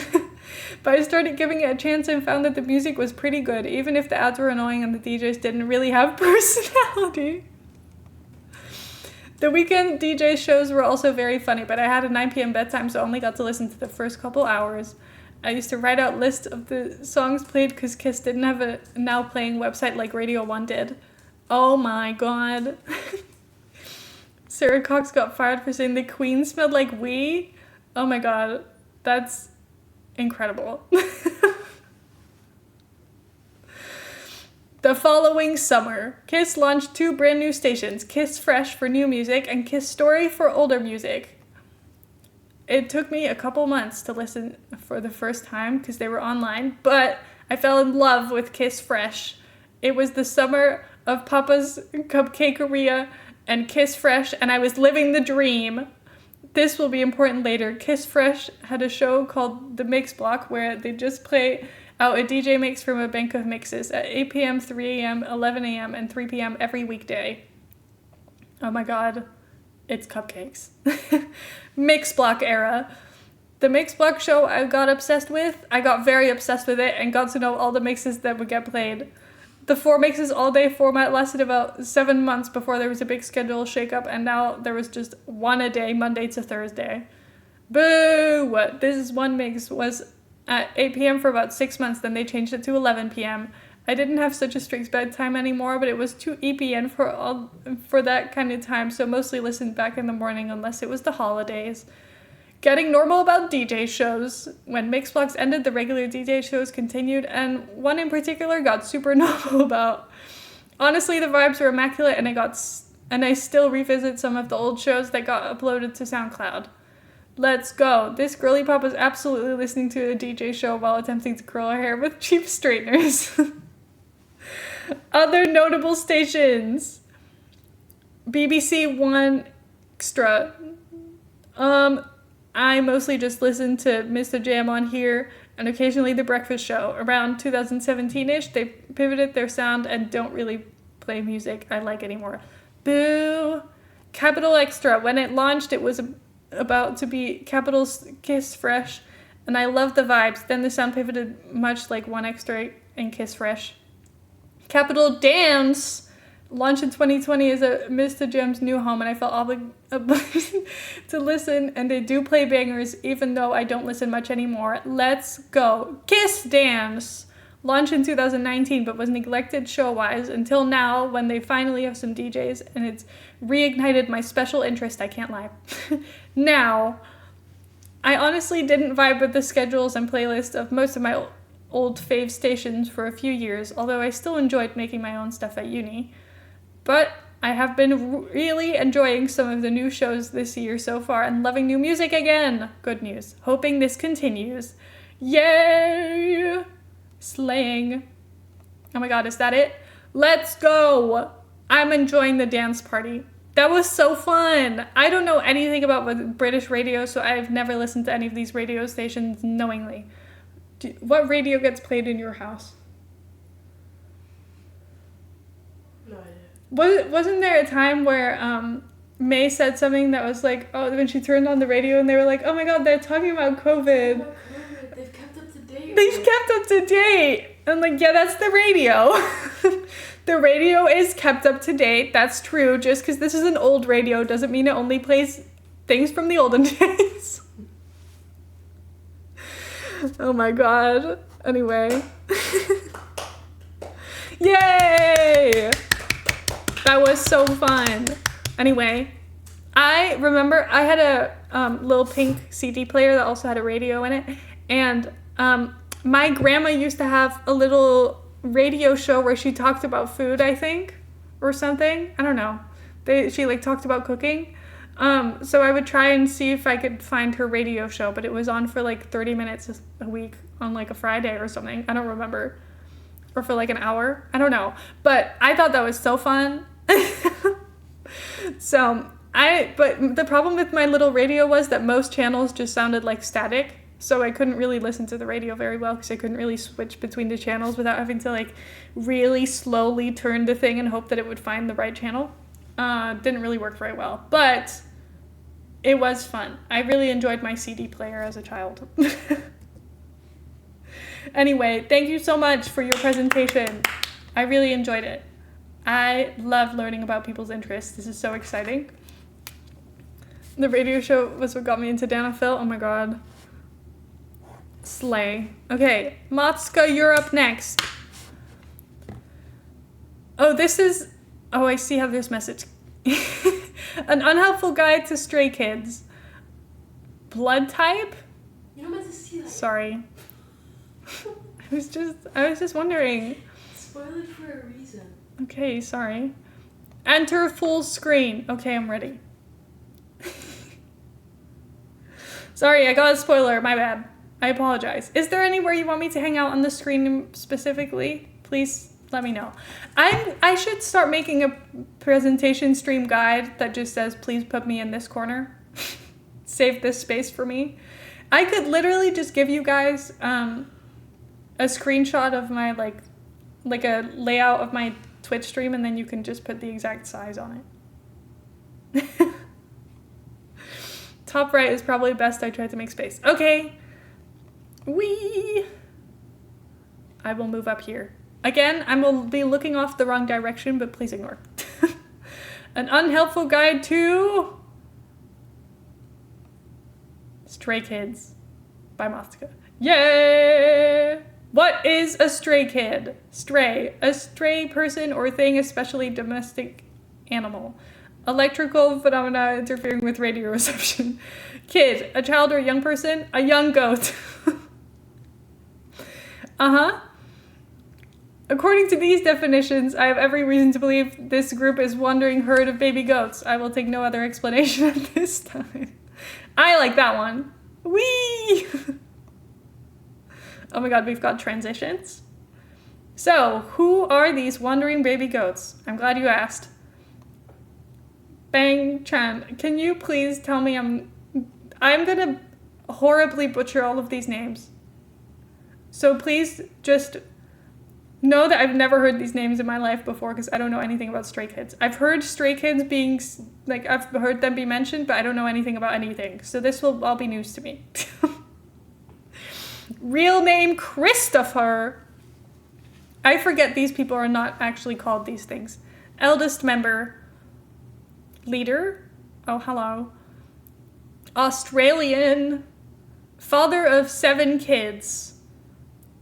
But I started giving it a chance and found that the music was pretty good, even if the ads were annoying and the DJs didn't really have personality. The weekend DJ shows were also very funny, but I had a 9 p.m. bedtime, so I only got to listen to the first couple hours. I used to write out lists of the songs played because Kiss didn't have a now playing website like Radio 1 did. Oh my god. Sarah Cox got fired for saying the Queen smelled like wee. Oh my god. That's incredible. The following summer, Kiss launched 2 brand new stations, Kiss Fresh for new music and Kiss Story for older music. It took me a couple months to listen for the first time because they were online, but I fell in love with Kiss Fresh. It was the summer of Papa's Cupcakeria and Kiss Fresh, and I was living the dream. This will be important later. Kiss Fresh had a show called The Mix Block where they just play out a DJ mix from a bank of mixes at 8 p.m., 3 a.m., 11 a.m., and 3 p.m. every weekday. Oh my god. It's cupcakes. Mix Block era. The Mix Block show I got obsessed with. I got very obsessed with it and got to know all the mixes that would get played. The 4 mixes all day format lasted about 7 months before there was a big schedule shakeup, and now there was just 1 a day, Monday to Thursday. Boo! This one mix was at 8 p.m. for about 6 months, then they changed it to 11 p.m. I didn't have such a strict bedtime anymore, but it was too EPN for that kind of time, so mostly listened back in the morning unless it was the holidays. Getting normal about DJ shows. When Mix Blocks ended, the regular DJ shows continued, and one in particular got super normal about. Honestly, the vibes were immaculate, and I still revisit some of the old shows that got uploaded to SoundCloud. Let's go. This girly pop was absolutely listening to a DJ show while attempting to curl her hair with cheap straighteners. Other notable stations. BBC One Extra. I mostly just listened to Mr. Jam on here and occasionally The Breakfast Show. Around 2017-ish, they pivoted their sound and don't really play music I like anymore. Boo! Capital Extra. When it launched, it was about to be Capital's Kiss Fresh, and I loved the vibes. Then the sound pivoted much like One Extra and Kiss Fresh. Capital Dance launched in 2020 as a Mr. Jam's new home, and I felt obligated to listen, and they do play bangers, even though I don't listen much anymore. Let's go. Kiss Dance launched in 2019, but was neglected show-wise until now, when they finally have some DJs, and it's reignited my special interest, I can't lie. Now, I honestly didn't vibe with the schedules and playlists of most of my old fave stations for a few years, although I still enjoyed making my own stuff at uni. But I have been really enjoying some of the new shows this year so far and loving new music again. Good news. Hoping this continues. Yay! Slaying. Oh my god, is that it? Let's go! I'm enjoying the dance party. That was so fun! I don't know anything about British radio, so I've never listened to any of these radio stations knowingly. What radio gets played in your house? No idea. Wasn't there a time where May said something that was like, oh, when she turned on the radio and they were like, oh my god, they're talking about COVID. Oh, COVID. They've kept up to date. They've kept up to date. I'm like, yeah, that's the radio. The radio is kept up to date. That's true. Just because this is an old radio doesn't mean it only plays things from the olden days. Oh my god. Anyway. Yay! That was so fun. Anyway, I remember I had a little pink CD player that also had a radio in it. And my grandma used to have a little radio show where she talked about food, I think, or something. I don't know. She like talked about cooking. So I would try and see if I could find her radio show, but it was on for like 30 minutes a week on like a Friday or something. I don't remember. Or for like an hour. I don't know. But I thought that was so fun. But the problem with my little radio was that most channels just sounded like static. So I couldn't really listen to the radio very well because I couldn't really switch between the channels without having to like really slowly turn the thing and hope that it would find the right channel. Didn't really work very well, but it was fun. I really enjoyed my CD player as a child. Anyway, thank you so much for your presentation. I really enjoyed it. I love learning about people's interests. This is so exciting. The radio show was what got me into Danafil. Oh my god. Slay. Okay, Matska, you're up next. Oh, I see how this message. An unhelpful guide to stray kids. Blood type? You don't meant to see that. Sorry. I was just wondering. Spoil it for a reason. Okay, sorry. Enter full screen. Okay, I'm ready. Sorry, I got a spoiler. My bad. I apologize. Is there anywhere you want me to hang out on the screen specifically? Please let me know. I should start making a presentation stream guide that just says, please put me in this corner. Save this space for me. I could literally just give you guys a screenshot of my like a layout of my Twitch stream, and then you can just put the exact size on it. Top right is probably best. I tried to make space. Okay. I will move up here. Again, I will be looking off the wrong direction, but please ignore. An unhelpful guide to Stray Kids by Matska. Yay! What is a stray kid? Stray. A stray person or thing, especially domestic animal. Electrical phenomena interfering with radio reception. Kid. A child or young person. A young goat. Uh-huh. According to these definitions, I have every reason to believe this group is wandering herd of baby goats. I will take no other explanation at this time. I like that one. Whee! Oh my god, we've got transitions. So, who are these wandering baby goats? I'm glad you asked. Bang Chan, can you please tell me I'm gonna horribly butcher all of these names. So please just know that I've never heard these names in my life before because I don't know anything about Stray Kids. I've heard Stray Kids being, like, I've heard them be mentioned, but I don't know anything about anything. So this will all be news to me. Real name, Christopher. I forget these people are not actually called these things. Eldest member. Leader. Oh, hello. Australian. Father of 7 kids.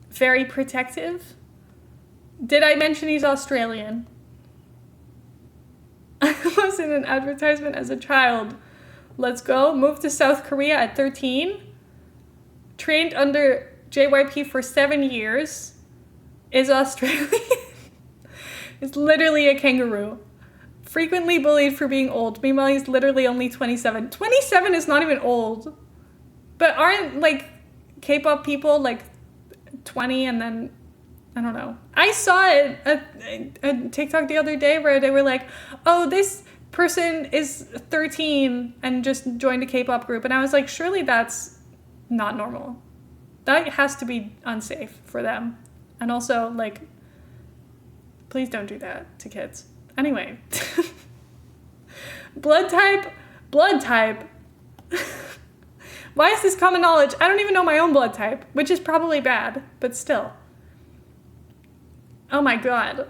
Very protective. Did I mention he's Australian? I was in an advertisement as a child. Let's go. Moved to South Korea at 13. Trained under JYP for 7 years. Is Australian. Is literally a kangaroo. Frequently bullied for being old. Meanwhile, he's literally only 27. 27 is not even old. But aren't, like, K-pop people, like, 20 and then, I don't know. I saw a TikTok the other day where they were like, oh, this person is 13 and just joined a K-pop group. And I was like, surely that's not normal. That has to be unsafe for them. And also, like, please don't do that to kids. Anyway. Blood type. Why is this common knowledge? I don't even know my own blood type, which is probably bad, but still. Oh my god.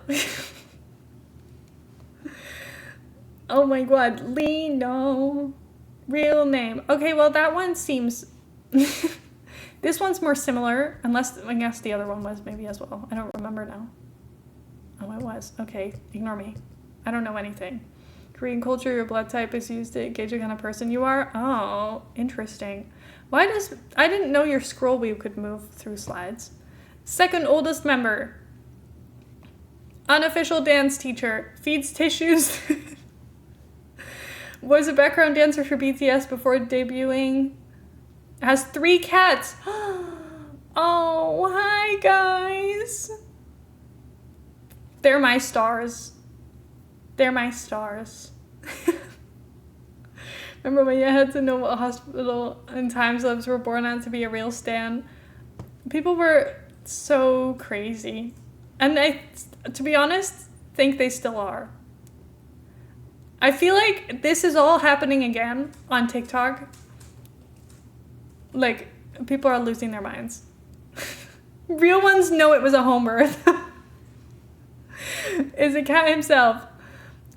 Oh my god. Lino. Real name. Okay, well that one seems... This one's more similar, unless I guess the other one was maybe as well. I don't remember now. Oh, it was. Okay, ignore me. I don't know anything. Korean culture, your blood type is used to gauge what kind of person you are. Oh, interesting. I didn't know your scroll wheel could move through slides. Second oldest member. Unofficial dance teacher. Feeds tissues. Was a background dancer for BTS before debuting. Has 3 cats. Oh, hi guys. They're my stars. They're my stars. Remember when you had to know what hospital and time slips were born at to be a real stan? People were so crazy. And I, to be honest, think they still are. I feel like this is all happening again on TikTok. Like, people are losing their minds. Real ones know it was a home birth. Is a cat himself.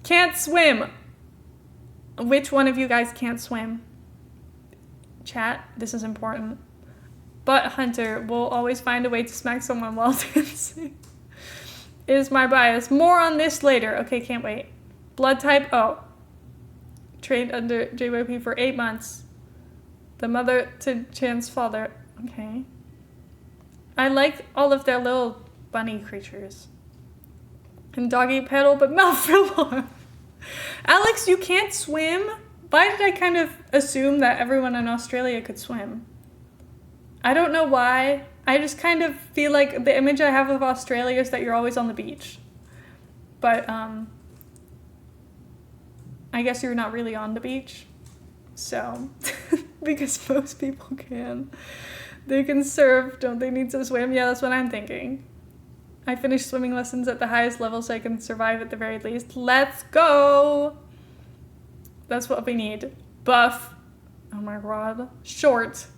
Can't swim. Which one of you guys can't swim? Chat, this is important. Butt hunter will always find a way to smack someone while dancing. Is my bias. More on this later. Okay, can't wait. Blood type O. Trained under JYP for 8 months. The mother to Chan's father. Okay. I like all of their little bunny creatures. And doggy paddle, but malfrillor. Alex, you can't swim? Why did I kind of assume that everyone in Australia could swim? I don't know why. I just kind of feel like the image I have of Australia is that you're always on the beach. But, I guess you're not really on the beach. So, because most people can. They can surf, don't they need to swim? Yeah, that's what I'm thinking. I finished swimming lessons at the highest level so I can survive at the very least. Let's go! That's what we need. Buff. Oh my god. Short.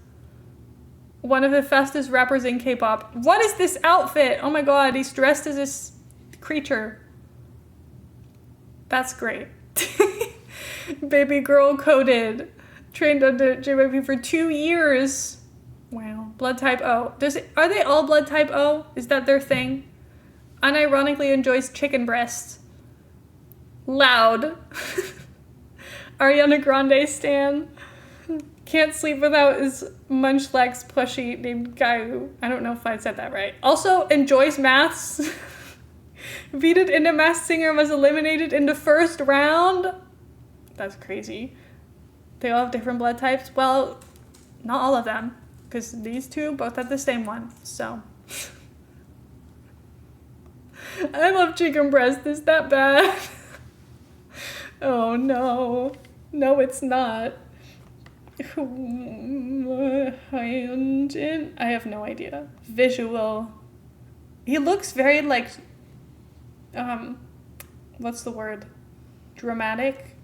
One of the fastest rappers in K-pop. What is this outfit? Oh my god, he's dressed as this creature. That's great. Baby girl coded. Trained under JYP for 2 years. Wow. Blood type O. Are they all blood type O? Is that their thing? Unironically enjoys chicken breasts. Loud. Ariana Grande stan. Can't sleep without his Munchlax plushie named Gayu. I don't know if I said that right. Also enjoys maths. Beated into Masked Singer was eliminated in the first round. That's crazy. They all have different blood types. Well, not all of them. Because these two both have the same one. So. I love chicken breast. Is that bad? Oh no. No, it's not. I have no idea. Visual. He looks very, like, what's the word? Dramatic?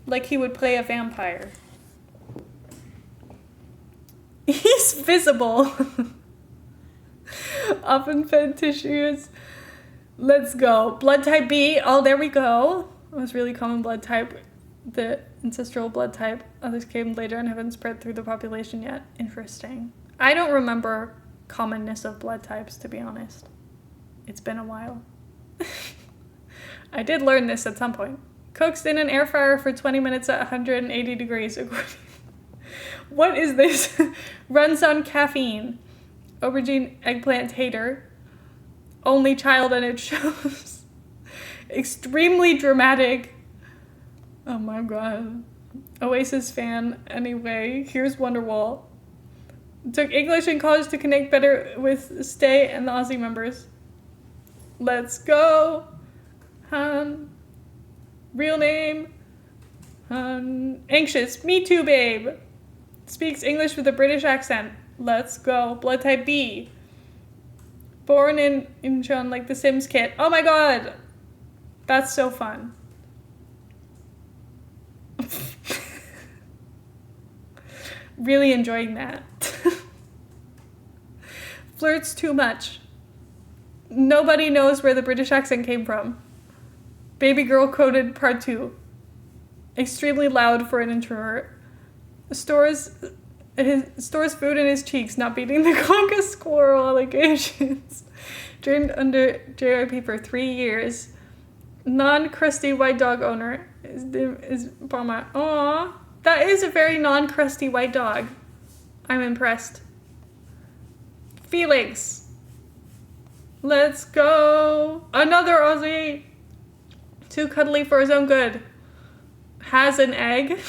Like he would play a vampire. He's visible. Often fed tissues. Let's go. Blood type B. Oh, there we go. It was really common blood type. The ancestral blood type. Others came later and haven't spread through the population yet. Interesting. I don't remember commonness of blood types, to be honest. It's been a while. I did learn this at some point. Cooks in an air fryer for 20 minutes at 180 degrees. What is this? Runs on caffeine. Aubergine eggplant hater. Only child and it shows. Extremely dramatic. Oh my god. Oasis fan. Anyway, here's Wonderwall. Took English in college to connect better with Stay and the Aussie members. Let's go. Real name. Anxious. Me too, babe. Speaks English with a British accent. Let's go. Blood type B. Born in Incheon like the Sims kit. Oh my god. That's so fun. Really enjoying that. Flirts too much. Nobody knows where the British accent came from. Baby girl coded part 2. Extremely loud for an introvert. Stores food in his cheeks, not beating the conga squirrel allegations. Trained under JYP for 3 years. Non-crusty white dog owner is Bama. Aww, that is a very non-crusty white dog. I'm impressed. Felix. Let's go. Another Aussie. Too cuddly for his own good. Has an egg.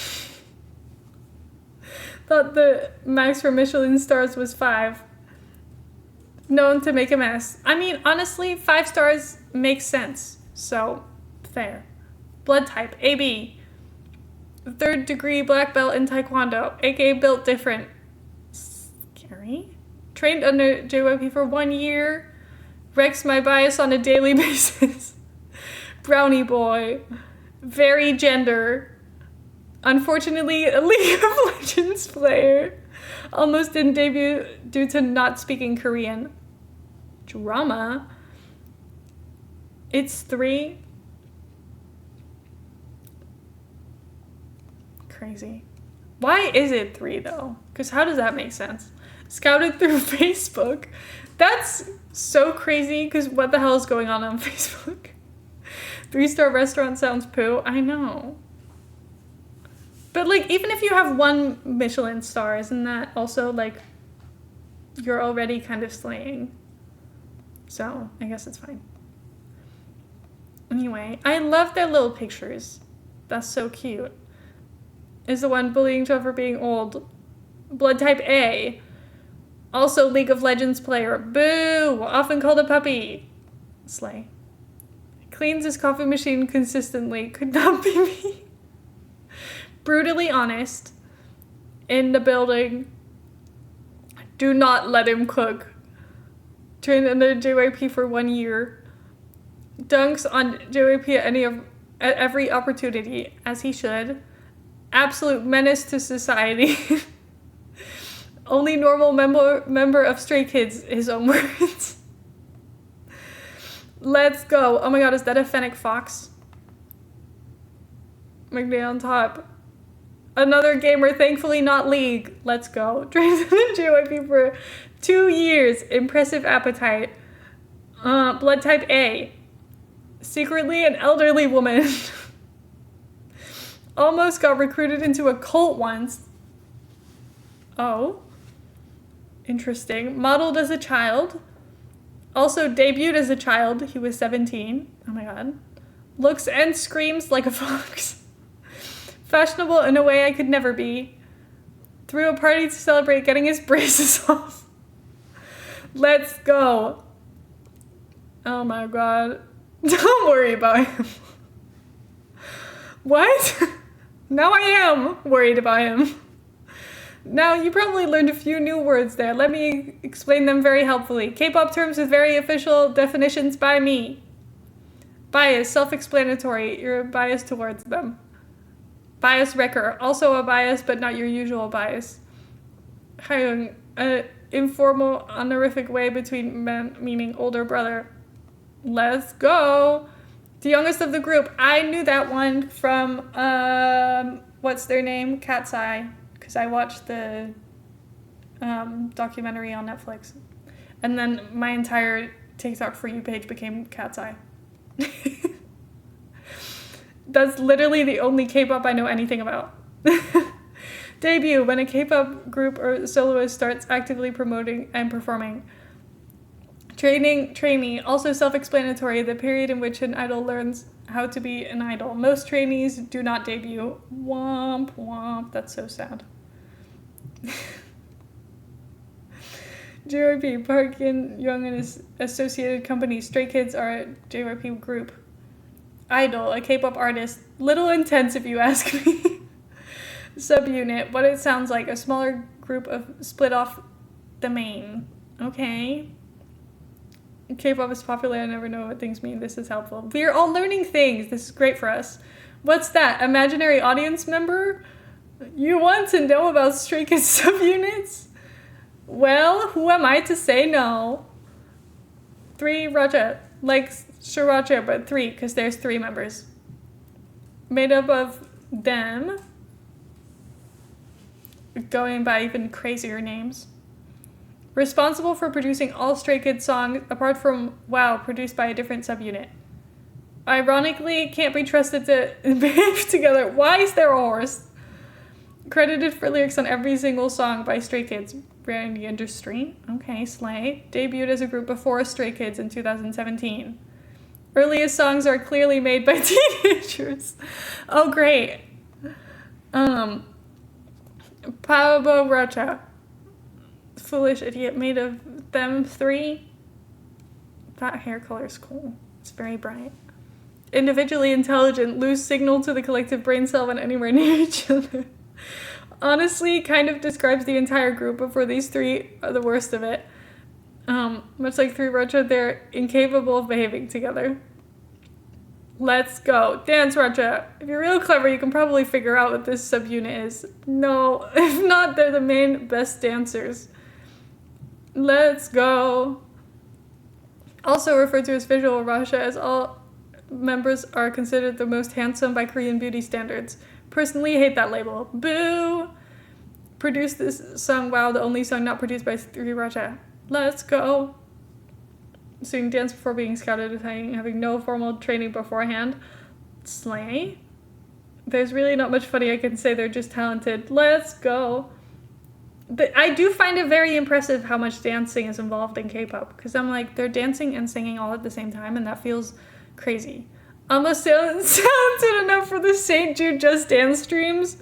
Thought the max for Michelin stars was 5. Known to make a mess. I mean, honestly, 5 stars makes sense. So, fair. Blood type, AB. 3rd degree black belt in Taekwondo. aka built different. Scary. Trained under JYP for 1 year. Wrecks my bias on a daily basis. Brownie boy. Very gender. Unfortunately, a League of Legends player. Almost didn't debut due to not speaking Korean. Drama. It's 3. Crazy. Why is it 3 though? Because how does that make sense? Scouted through Facebook. That's so crazy because what the hell is going on Facebook? 3-star restaurant sounds poo. I know. But like, even if you have 1 Michelin star, isn't that also like, you're already kind of slaying? So I guess it's fine. Anyway, I love their little pictures. That's so cute. Is the one bullying Joe for being old. Blood type A. Also League of Legends player. Boo! Often called a puppy. Slay. Cleans his coffee machine consistently. Could not be me. Brutally honest. In the building. Do not let him cook. Trained under JYP for 1 year. Dunks on JYP at every opportunity, as he should. Absolute menace to society. Only normal member of Stray Kids, his own words. Let's go. Oh my god, is that a fennec fox? McNay on top. Another gamer, thankfully not League. Let's go. Trained in the JYP for 2 years. Impressive appetite. Blood type A. Secretly an elderly woman. Almost got recruited into a cult once. Oh. Interesting. Modeled as a child. Also debuted as a child. He was 17. Oh my god. Looks and screams like a fox. Fashionable in a way I could never be. Threw a party to celebrate getting his braces off. Let's go. Oh my god. Don't worry about him. What? Now I am worried about him. Now, you probably learned a few new words there. Let me explain them very helpfully. K-pop terms with very official definitions by me. Bias, self-explanatory. You're biased towards them. Bias wrecker, also a bias, but not your usual bias. Hyung, an informal, honorific way between men, meaning older brother. Let's go. The youngest of the group. I knew that one from, what's their name? Cat's Eye. Because I watched the documentary on Netflix. And then my entire TikTok For You page became Cat's Eye. That's literally the only K-pop I know anything about. Debut, when a K-pop group or soloist starts actively promoting and performing. Trainee, also self-explanatory, the period in which an idol learns how to be an idol. Most trainees do not debut. Womp womp, that's so sad. JYP, Park In Young and his associated companies. Stray Kids are a JYP group. Idol, a K-pop artist. Little intense if you ask me. Subunit, what it sounds like, a smaller group of split off the main. Okay. K-pop is popular, I never know what things mean. This is helpful. We are all learning things. This is great for us. What's that? Imaginary audience member? You want to know about Stray Kids subunits? Well, who am I to say no? 3 Raja. Like Sriracha, but 3, because there's 3 members. Made up of them. Going by even crazier names. Responsible for producing all Stray Kids songs, apart from WOW, produced by a different subunit. Ironically, can't be trusted to behave together. Why is there a horse? Credited for lyrics on every single song by Stray Kids. Brand Industry. Okay, slay. Debuted as a group before Stray Kids in 2017. Earliest songs are clearly made by teenagers. Oh, great. Pablo Rocha. Foolish idiot, made of them 3. That hair color is cool. It's very bright. Individually intelligent, lose signal to the collective brain cell when anywhere near each other. Honestly, kind of describes the entire group before these 3 are the worst of it. Much like 3 Rocha, they're incapable of behaving together. Let's go. Dance, Rocha. If you're real clever, you can probably figure out what this subunit is. No, if not, they're the main best dancers. Let's go. Also referred to as visual Rocha, as all members are considered the most handsome by Korean beauty standards. Personally hate that label. Boo! Produced this song, WOW, the only song not produced by 3 Raja. Let's go! So you can dance before being scouted, having no formal training beforehand. Slay. There's really not much funny I can say, they're just talented. Let's go! But I do find it very impressive how much dancing is involved in K-pop, because I'm like, they're dancing and singing all at the same time, and that feels crazy. Almost talented enough for the St. Jude Just Dance streams.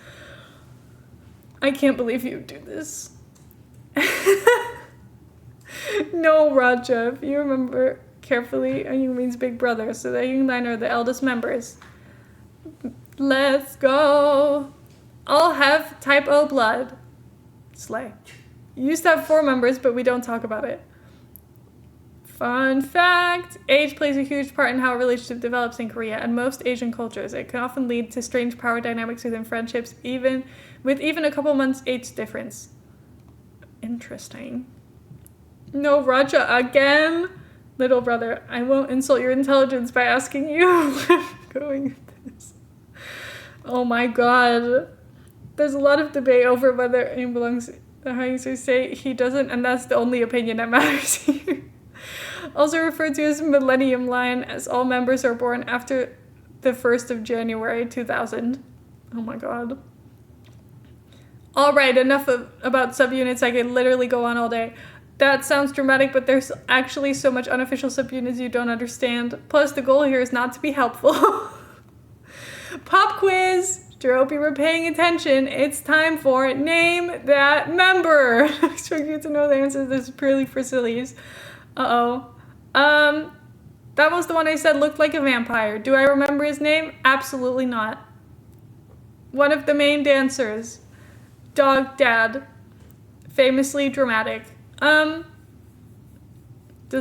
I can't believe you do this. No, Raja, if you remember carefully, Young means big brother, so the Young Line are the eldest members. Let's go. All have type O blood. Slay. You used to have 4 members, but we don't talk about it. Fun fact, age plays a huge part in how a relationship develops in Korea and most Asian cultures. It can often lead to strange power dynamics within friendships, even a couple months age difference. Interesting. No, Raja, again? Little brother, I won't insult your intelligence by asking you where I'm going with this. Oh my god. There's a lot of debate over whether he belongs to Hyungsu say he doesn't, and that's the only opinion that matters here. Also referred to as Millennium Line, as all members are born after the 1st of January 2000. Oh my god. Alright, enough about subunits. I could literally go on all day. That sounds dramatic, but there's actually so much unofficial subunits you don't understand. Plus, the goal here is not to be helpful. Pop quiz! Hope you were paying attention. It's time for Name That Member. I expect you to know the answer. This is purely for sillies. Uh-oh. That was the one I said looked like a vampire. Do I remember his name? Absolutely not. One of the main dancers. Dog Dad. Famously dramatic. Does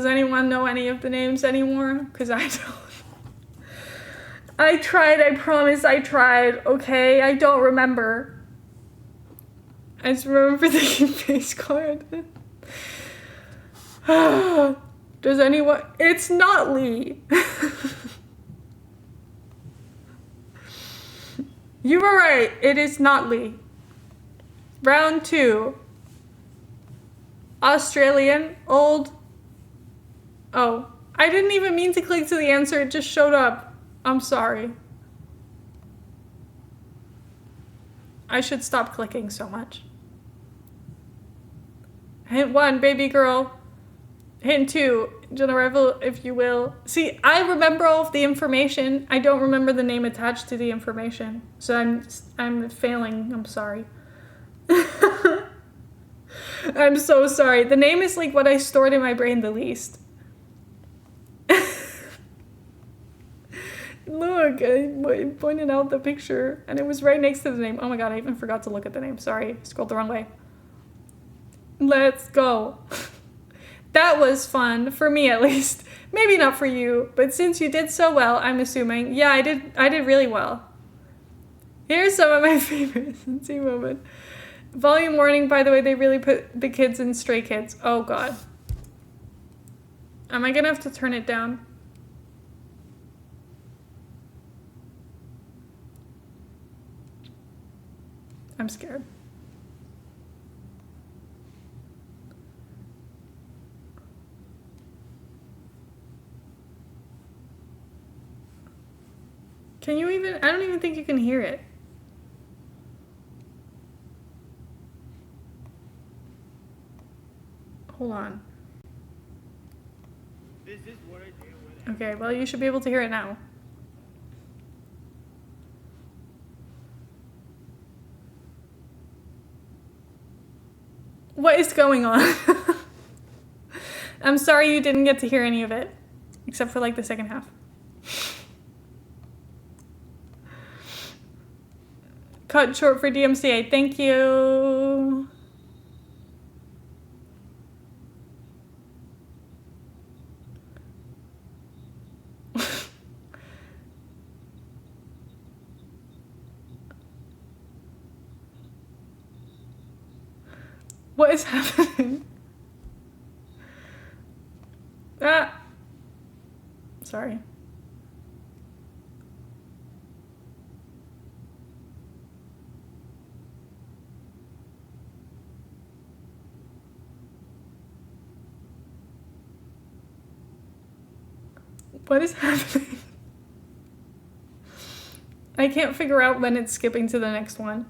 anyone know any of the names anymore? Because I don't. I tried, I promise I tried, okay? I don't remember. I just remember the face card. Does anyone? It's not Lee. You were right. It is not Lee. Round 2. Australian, old. Oh, I didn't even mean to click to the answer. It just showed up. I'm sorry. I should stop clicking so much. Hint 1, baby girl. Hint 2, Jenna Revel, if you will. See, I remember all of the information. I don't remember the name attached to the information. So I'm failing. I'm sorry. I'm so sorry. The name is like what I stored in my brain the least. Look, I pointed out the picture and it was right next to the name. Oh my god, I even forgot to look at the name. Sorry, scrolled the wrong way. Let's go. That was fun, for me at least. Maybe not for you, but since you did so well, I'm assuming. Yeah, I did really well. Here's some of my favorites. See moment. Volume warning, by the way, they really put the kids in Stray Kids. Oh god. Am I gonna have to turn it down? I'm scared. Can you even? I don't even think you can hear it. Hold on. This is what I do when Okay, well, you should be able to hear it now. What is going on? I'm sorry you didn't get to hear any of it, except for like the second half. Cut short for DMCA, thank you. What is happening? Ah. Sorry. What is happening? I can't figure out when it's skipping to the next one.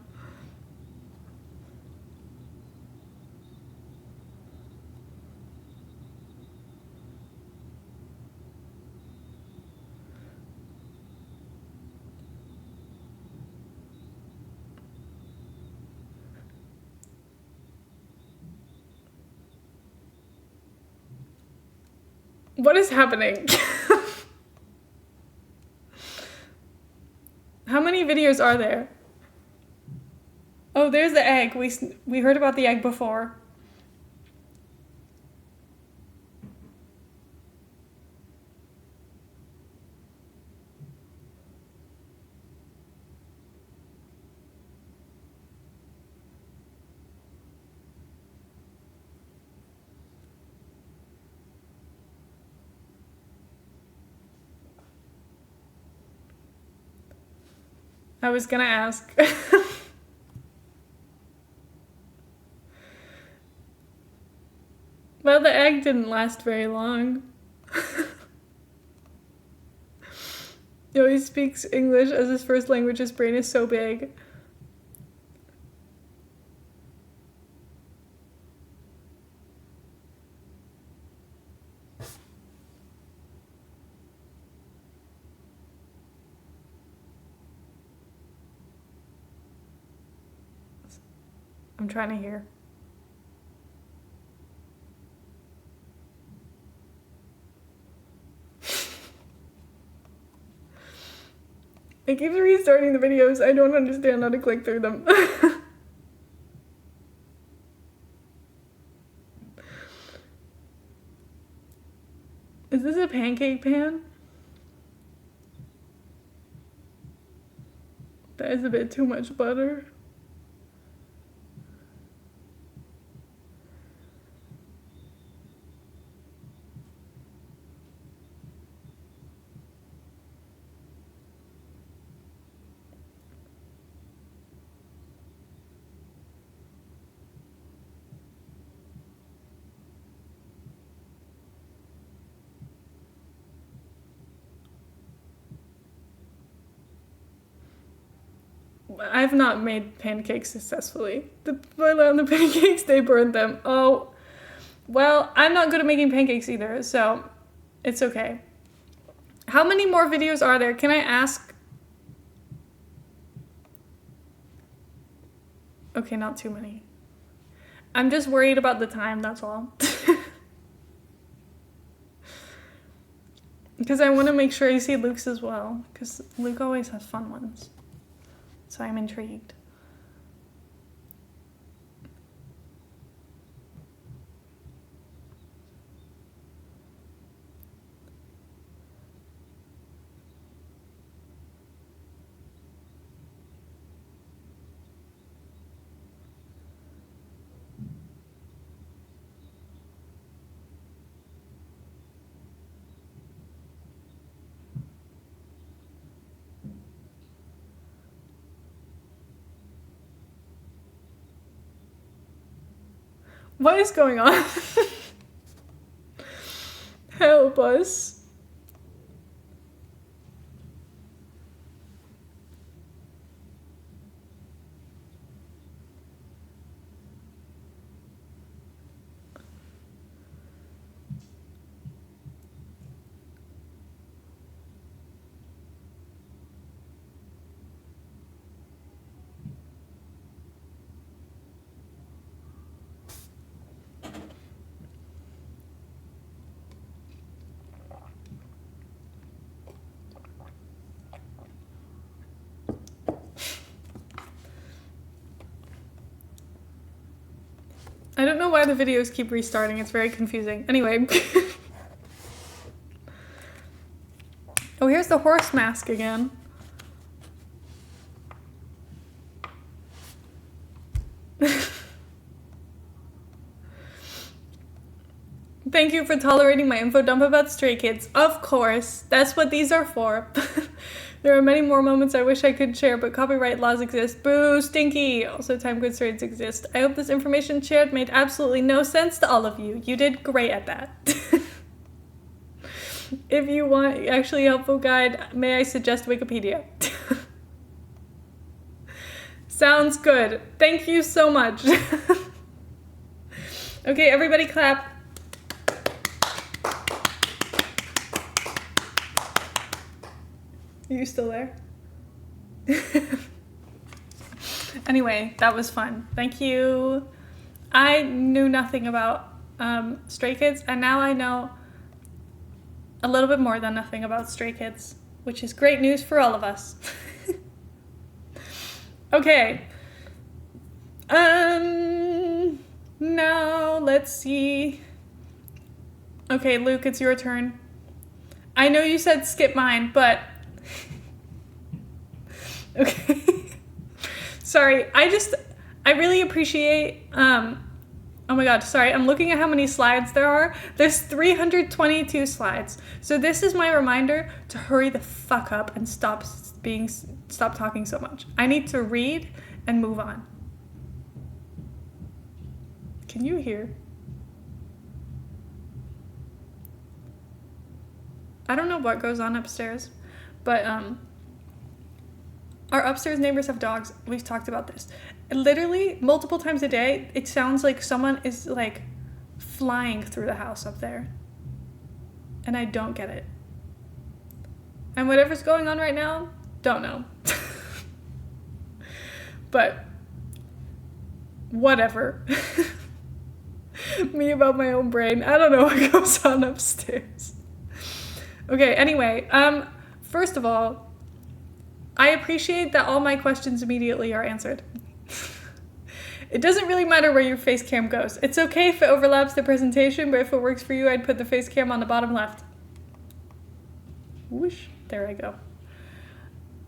What is happening? How many videos are there? Oh, there's the egg. We heard about the egg before. I was gonna ask. Well, the egg didn't last very long. Yo, he speaks English as his first language. His brain is so big. I'm trying to hear. It keeps restarting the videos. I don't understand how to click through them. Is this a pancake pan? That is a bit too much butter. I've not made pancakes successfully. The boiler on the pancakes, they burned them. Oh, well, I'm not good at making pancakes either, so it's okay. How many more videos are there? Can I ask? Okay, not too many. I'm just worried about the time, that's all. Because I want to make sure I see Luke's as well, because Luke always has fun ones. So I'm intrigued. What is going on? Help us. I don't know why the videos keep restarting. It's very confusing. Anyway. Oh, here's the horse mask again. Thank you for tolerating my info dump about Stray Kids. Of course. That's what these are for. There are many more moments I wish I could share, but copyright laws exist. Boo, stinky! Also, time constraints exist. I hope this information shared made absolutely no sense to all of you. You did great at that. If you want actually helpful guide, may I suggest Wikipedia? Sounds good. Thank you so much. Okay, everybody clap. Are you still there? Anyway, that was fun. Thank you. I knew nothing about Stray Kids, and now I know a little bit more than nothing about Stray Kids, which is great news for all of us. Okay. Now let's see. Okay, Luke, it's your turn. I know you said skip mine, but okay. Sorry, I really appreciate, oh my god, sorry, I'm looking at how many slides there are. There's 322 slides. So this is my reminder to hurry the fuck up and stop talking so much. I need to read and move on. Can you hear? I don't know what goes on upstairs, but our upstairs neighbors have dogs. We've talked about this. Literally, multiple times a day, it sounds like someone is, like, flying through the house up there. And I don't get it. And whatever's going on right now, don't know. But, whatever. Me about my own brain. I don't know what goes on upstairs. Okay, anyway, first of all, I appreciate that all my questions immediately are answered. It doesn't really matter where your face cam goes. It's okay if it overlaps the presentation, but if it works for you, I'd put the face cam on the bottom left. Whoosh. There I go.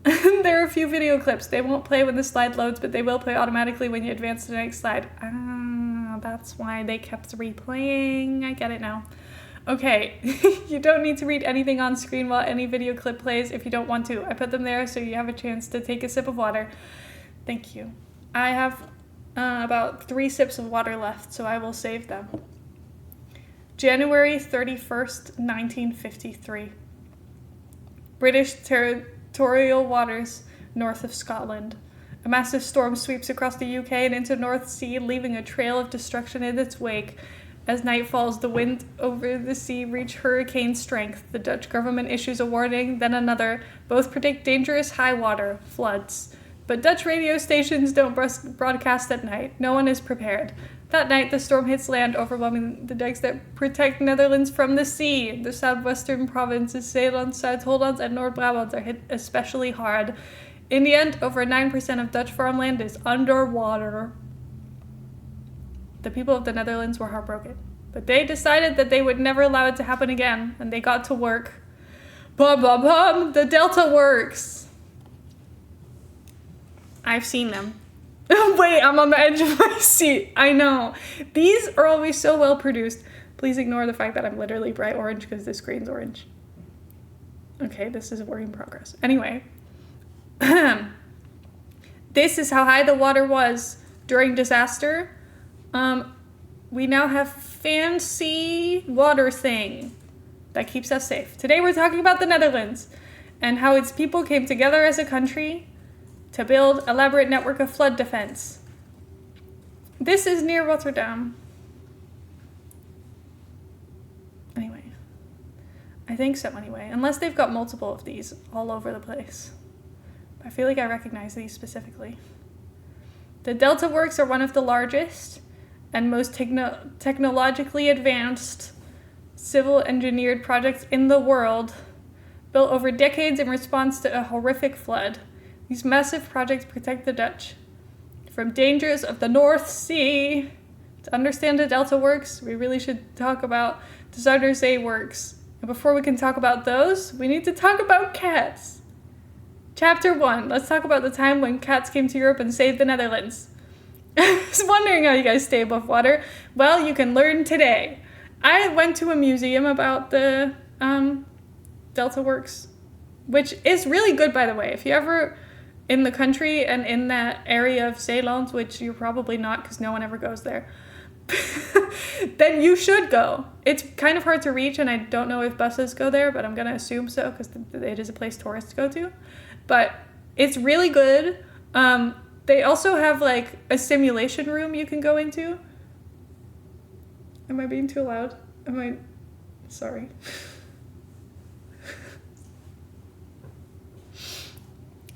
There are a few video clips. They won't play when the slide loads, but they will play automatically when you advance to the next slide. Ah, that's why they kept replaying. I get it now. Okay, you don't need to read anything on screen while any video clip plays if you don't want to. I put them there so you have a chance to take a sip of water. Thank you. I have about 3 sips of water left, so I will save them. January 31st, 1953. British territorial waters north of Scotland. A massive storm sweeps across the UK and into North Sea, leaving a trail of destruction in its wake. As night falls, the wind over the sea reach hurricane strength. The Dutch government issues a warning, then another. Both predict dangerous high water, floods. But Dutch radio stations don't broadcast at night. No one is prepared. That night, the storm hits land, overwhelming the dikes that protect Netherlands from the sea. The southwestern provinces, Zeeland, Zuid-Holland, and Noord-Brabant are hit especially hard. In the end, over 9% of Dutch farmland is underwater. The people of the Netherlands were heartbroken, but they decided that they would never allow it to happen again, and they got to work. Bum, bum, bum, the Delta Works. I've seen them. Wait, I'm on the edge of my seat. I know. These are always so well produced. Please ignore the fact that I'm literally bright orange because this screen's orange. Okay, this is a work in progress. Anyway. This is how high the water was during disaster. We now have fancy water thing that keeps us safe. Today we're talking about the Netherlands and how its people came together as a country to build elaborate network of flood defense. This is near Rotterdam. Anyway. I think so anyway. Unless they've got multiple of these all over the place. I feel like I recognize these specifically. The Delta Works are one of the largest and most technologically advanced civil engineered projects in the world, built over decades in response to a horrific flood. These massive projects protect the Dutch from dangers of the North Sea. To understand the Delta Works, we really should talk about the Zuiderzee Works. And before we can talk about those, we need to talk about cats. Chapter 1. Let's talk about the time when cats came to Europe and saved the Netherlands. I was wondering how you guys stay above water. Well, you can learn today. I went to a museum about the Delta Works, which is really good, by the way. If you're ever in the country and in that area of Zeeland, which you're probably not because no one ever goes there, then you should go. It's kind of hard to reach, and I don't know if buses go there, but I'm going to assume so because it is a place tourists go to. But it's really good. They also have like a simulation room you can go into. Am I being too loud? Sorry.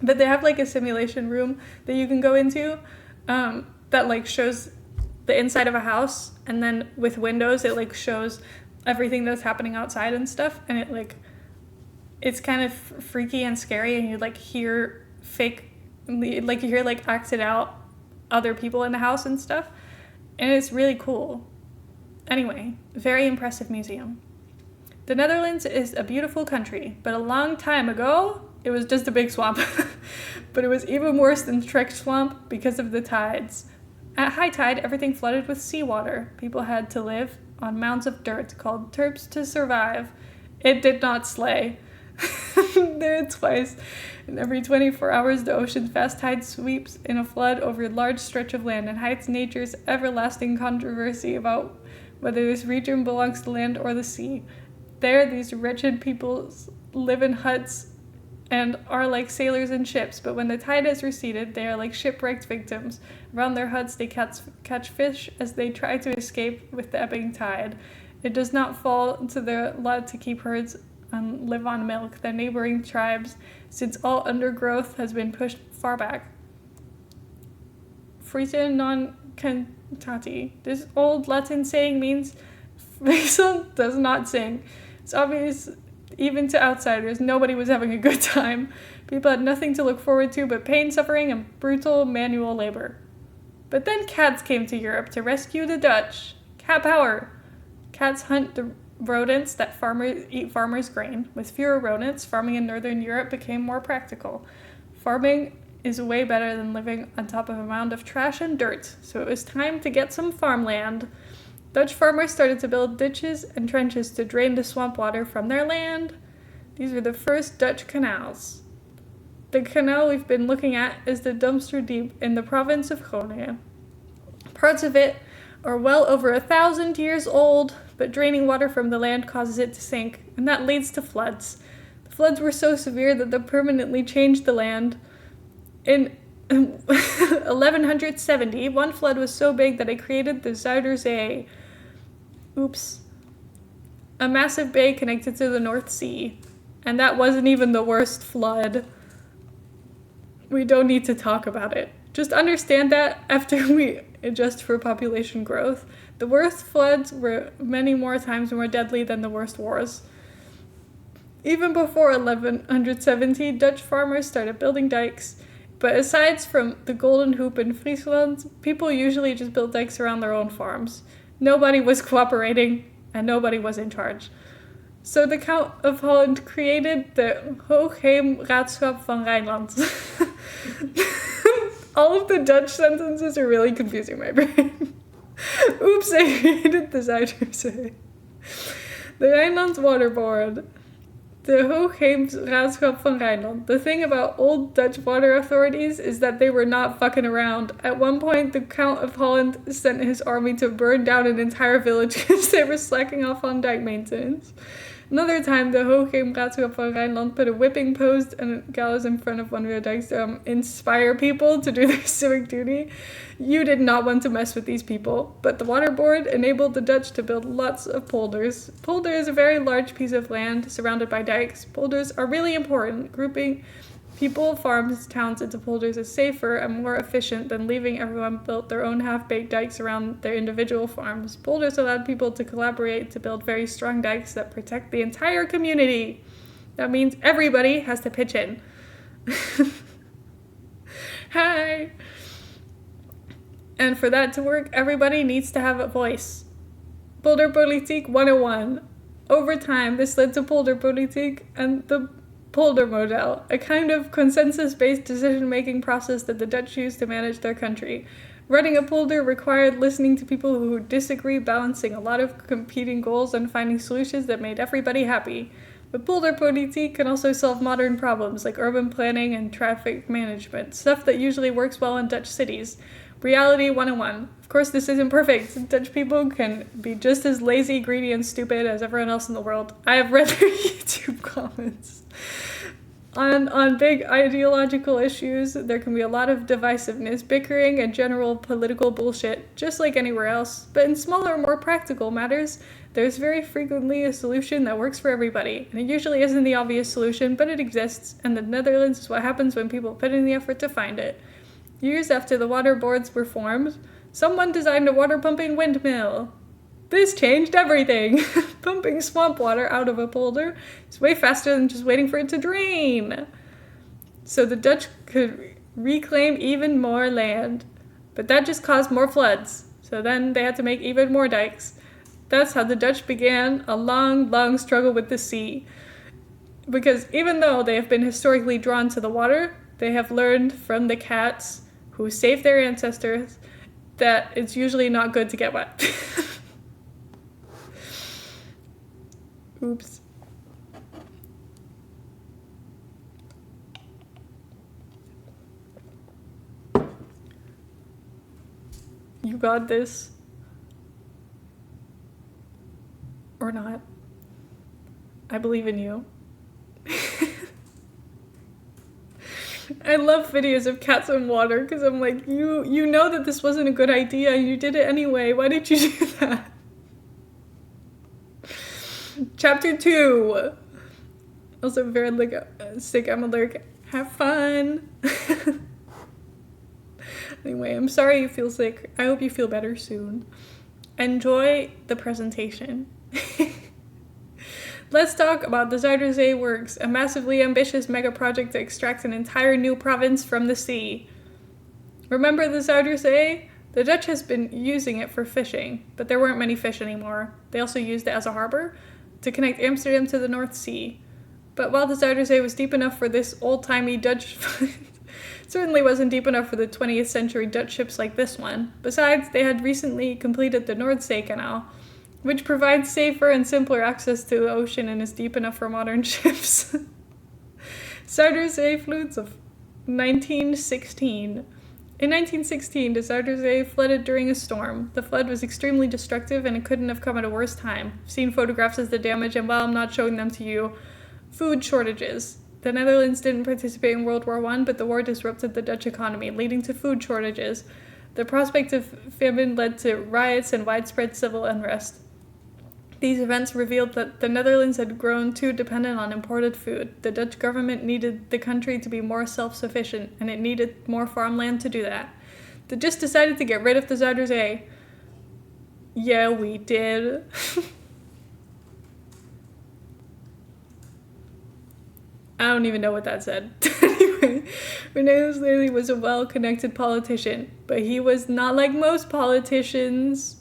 But they have like a simulation room that you can go into that like shows the inside of a house, and then with windows it like shows everything that's happening outside and stuff, and it's kind of freaky and scary, and you like hear acted out other people in the house and stuff, and it's really cool. Anyway, very impressive museum. The Netherlands is a beautiful country, but a long time ago it was just a big swamp. But it was even worse than Trek Swamp because of the tides. At high tide, everything flooded with seawater. People had to live on mounds of dirt called turps to survive. It did not slay. There twice. And every 24 hours, the ocean's fast tide sweeps in a flood over a large stretch of land and hides nature's everlasting controversy about whether this region belongs to land or the sea. There, these wretched people live in huts and are like sailors in ships, but when the tide has receded, they are like shipwrecked victims. Around their huts, they catch fish as they try to escape with the ebbing tide. It does not fall to their lot to keep herds and live on milk. Their neighboring tribes, since all undergrowth has been pushed far back. Frita non cantati. This old Latin saying means Basil does not sing. It's obvious even to outsiders, nobody was having a good time. People had nothing to look forward to but pain, suffering, and brutal manual labor. But then cats came to Europe to rescue the Dutch. Cat power. Cats hunt the rodents that farmers eat farmers' grain. With fewer rodents, farming in northern Europe became more practical. Farming is way better than living on top of a mound of trash and dirt, so it was time to get some farmland. Dutch farmers started to build ditches and trenches to drain the swamp water from their land. These were the first Dutch canals. The canal we've been looking at is the Dumpster Diep in the province of Groningen. Parts of it are well over 1,000 years old, but draining water from the land causes it to sink, and that leads to floods. The floods were so severe that they permanently changed the land. In 1170, one flood was so big that it created the Zuiderzee. Oops. A massive bay connected to the North Sea. And that wasn't even the worst flood. We don't need to talk about it. Just understand that after we adjust for population growth. The worst floods were many more times more deadly than the worst wars. Even before 1170, Dutch farmers started building dikes. But aside from the Golden Hoop in Friesland, people usually just built dikes around their own farms. Nobody was cooperating, and nobody was in charge. So the Count of Holland created the Hoogheemraadschap van Rijnland. All of the Dutch sentences are really confusing my brain. Oops, I created the Zuiderzee. The Rijnland Water Board. The Hoogheemraadschap van Rijnland. The thing about old Dutch water authorities is that they were not fucking around. At one point, the Count of Holland sent his army to burn down an entire village because they were slacking off on dike maintenance. Another time, the Hoogheemraadschap van Rijnland put a whipping post and a gallows in front of one of their dikes to inspire people to do their civic duty. You did not want to mess with these people, but the water board enabled the Dutch to build lots of polders. Polder is a very large piece of land surrounded by dikes. Polders are really important. Grouping people, farms, towns into polders is safer and more efficient than leaving everyone build their own half-baked dikes around their individual farms. Polders allowed people to collaborate to build very strong dikes that protect the entire community. That means everybody has to pitch in. Hi! And for that to work, everybody needs to have a voice. Polderpolitiek 101. Over time, this led to polderpolitiek and the polder model, a kind of consensus-based decision-making process that the Dutch used to manage their country. Running a polder required listening to people who disagree, balancing a lot of competing goals and finding solutions that made everybody happy. But polderpolitiek can also solve modern problems like urban planning and traffic management, stuff that usually works well in Dutch cities. Reality 101. Of course, this isn't perfect. Dutch people can be just as lazy, greedy, and stupid as everyone else in the world. I have read their YouTube comments. On big ideological issues, there can be a lot of divisiveness, bickering, and general political bullshit, just like anywhere else. But in smaller, more practical matters, there's very frequently a solution that works for everybody. And it usually isn't the obvious solution, but it exists, and the Netherlands is what happens when people put in the effort to find it. Years after the water boards were formed, someone designed a water pumping windmill. This changed everything. Pumping swamp water out of a polder is way faster than just waiting for it to drain. So the Dutch could reclaim even more land. But that just caused more floods. So then they had to make even more dikes. That's how the Dutch began a long, long struggle with the sea. Because even though they have been historically drawn to the water, they have learned from the cats who saved their ancestors that it's usually not good to get wet. Oops. You got this. Or not. I believe in you. I love videos of cats in water because I'm like, you know that this wasn't a good idea and you did it anyway. Why did you do that? Chapter 2. Also very sick. I'm allergic. Have fun. Anyway, I'm sorry you feel sick. I hope you feel better soon. Enjoy the presentation. Let's talk about the Zuiderzee Works, a massively ambitious mega project to extract an entire new province from the sea. Remember the Zuiderzee? The Dutch has been using it for fishing, but there weren't many fish anymore. They also used it as a harbor to connect Amsterdam to the North Sea. But while the Zuiderzee was deep enough for this old-timey Dutch... certainly wasn't deep enough for the 20th century Dutch ships like this one. Besides, they had recently completed the Noordzee Canal, which provides safer and simpler access to the ocean and is deep enough for modern ships. Zuiderzee floods of 1916. In 1916, the Zuiderzee flooded during a storm. The flood was extremely destructive and it couldn't have come at a worse time. I've seen photographs of the damage, and while I'm not showing them to you, food shortages. The Netherlands didn't participate in World War I, but the war disrupted the Dutch economy, leading to food shortages. The prospect of famine led to riots and widespread civil unrest. These events revealed that the Netherlands had grown too dependent on imported food. The Dutch government needed the country to be more self-sufficient, and it needed more farmland to do that. They just decided to get rid of the Zuiderzee. Yeah, we did. I don't even know what that said. Anyway, Cornelis Lely was a well-connected politician, but he was not like most politicians.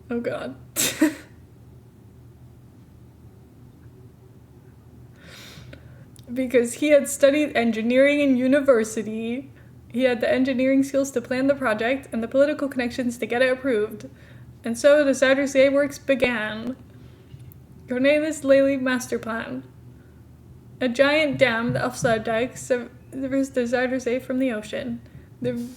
Oh God. Because he had studied engineering in university. He had the engineering skills to plan the project and the political connections to get it approved. And so the Zuiderzee works began. Cornelis Lely master plan. A giant dam, the Afsluitdijk, severs the Zuiderzee from the ocean. The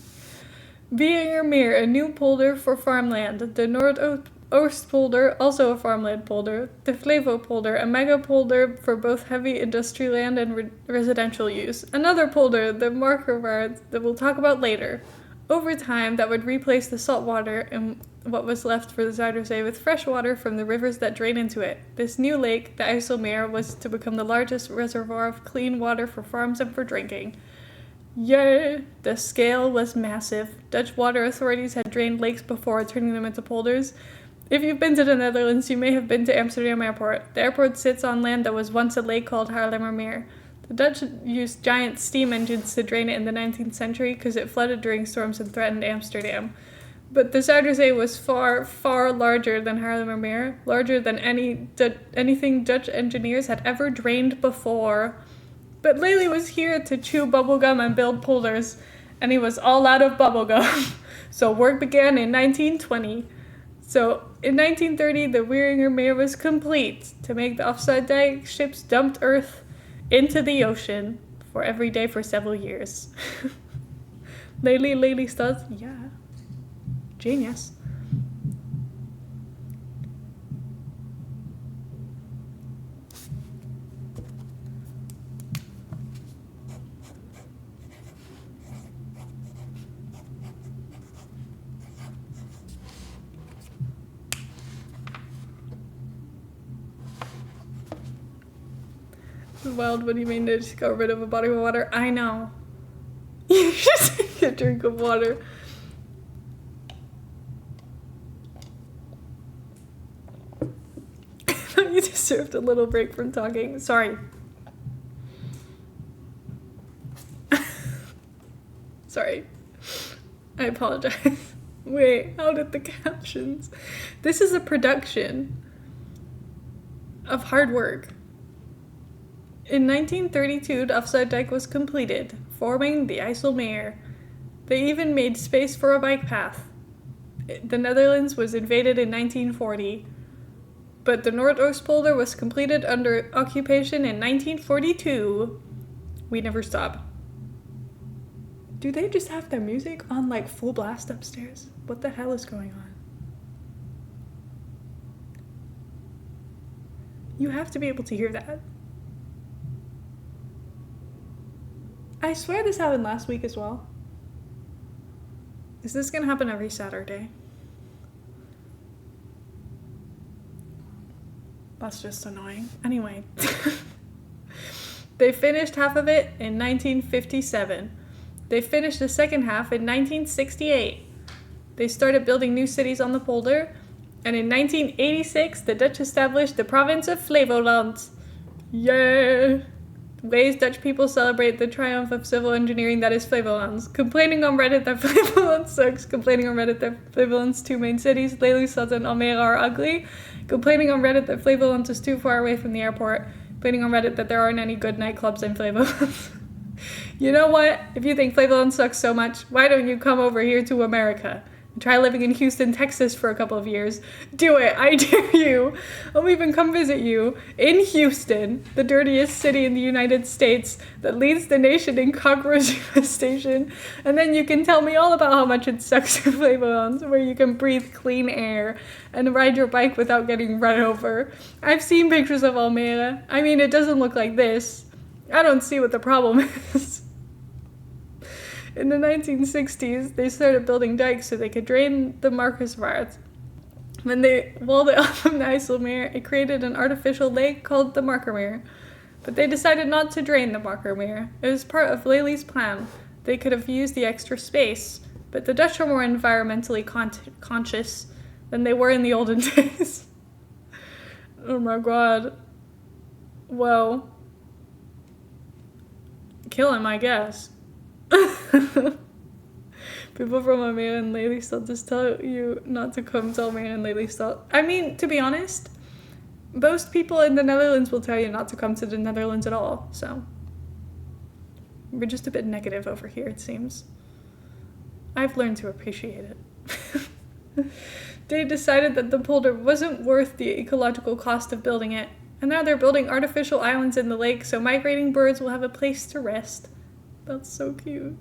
Wieringermeer, a new polder for farmland. The Noordoostpolder, also a farmland polder. The Flevopolder, a mega polder for both heavy industry land and residential use. Another polder, the Markerwaard, that we'll talk about later. Over time, that would replace the salt water in what was left for the Zuiderzee with fresh water from the rivers that drain into it. This new lake, the IJsselmeer, was to become the largest reservoir of clean water for farms and for drinking. Yeah, the scale was massive. Dutch water authorities had drained lakes before, turning them into polders. If you've been to the Netherlands, you may have been to Amsterdam Airport. The airport sits on land that was once a lake called Haarlemmermeer. The Dutch used giant steam engines to drain it in the 19th century because it flooded during storms and threatened Amsterdam. But the Zuiderzee was far, far larger than Haarlemmermeer, larger than anything Dutch engineers had ever drained before. But Lely was here to chew bubblegum and build polders, and he was all out of bubblegum. So work began in 1920. So in 1930, the Wieringermeer was complete to make the Afsluitdijk ships dumped earth into the ocean for every day for several years. Lely stuff, yeah. Genius. Wild, what do you mean to just got rid of a body of water? I know. You just take a drink of water. I thought you deserved a little break from talking. Sorry. Sorry. I apologize. Wait, how did the captions? This is a production of hard work. In 1932, the Afsluitdijk was completed, forming the IJsselmeer. They even made space for a bike path. The Netherlands was invaded in 1940, but the Noordoostpolder was completed under occupation in 1942. We never stop. Do they just have their music on like full blast upstairs? What the hell is going on? You have to be able to hear that. I swear this happened last week as well. Is this gonna happen every Saturday? That's just annoying. Anyway. They finished half of it in 1957. They finished the second half in 1968. They started building new cities on the polder. And in 1986, the Dutch established the province of Flevoland. Yeah! Ways Dutch people celebrate the triumph of civil engineering that is Flevoland. Complaining on Reddit that Flevoland sucks. Complaining on Reddit that Flevoland's two main cities, Lelystad and Almere, are ugly. Complaining on Reddit that Flevoland is too far away from the airport. Complaining on Reddit that there aren't any good nightclubs in Flevoland. You know what? If you think Flevoland sucks so much, why don't you come over here to America? And try living in Houston, Texas for a couple of years. Do it, I dare you. I'll even come visit you in Houston, the dirtiest city in the United States that leads the nation in cockroach infestation. And then you can tell me all about how much it sucks in Flevoland, where you can breathe clean air and ride your bike without getting run over. I've seen pictures of Almere. I mean, it doesn't look like this. I don't see what the problem is. In the 1960s, they started building dikes so they could drain the Markerswaard. When they walled it off from the IJsselmeer, it created an artificial lake called the Markermeer. But they decided not to drain the Markermeer. It was part of Lely's plan. They could have used the extra space, but the Dutch are more environmentally conscious than they were in the olden days. Oh my god. Well, kill him, I guess. People from Almere and Lelystad just tell you not to come to Almere and Lelystad. I mean, to be honest, most people in the Netherlands will tell you not to come to the Netherlands at all, so we're just a bit negative over here, it seems. I've learned to appreciate it. They decided that the polder wasn't worth the ecological cost of building it, and now they're building artificial islands in the lake so migrating birds will have a place to rest. That's so cute.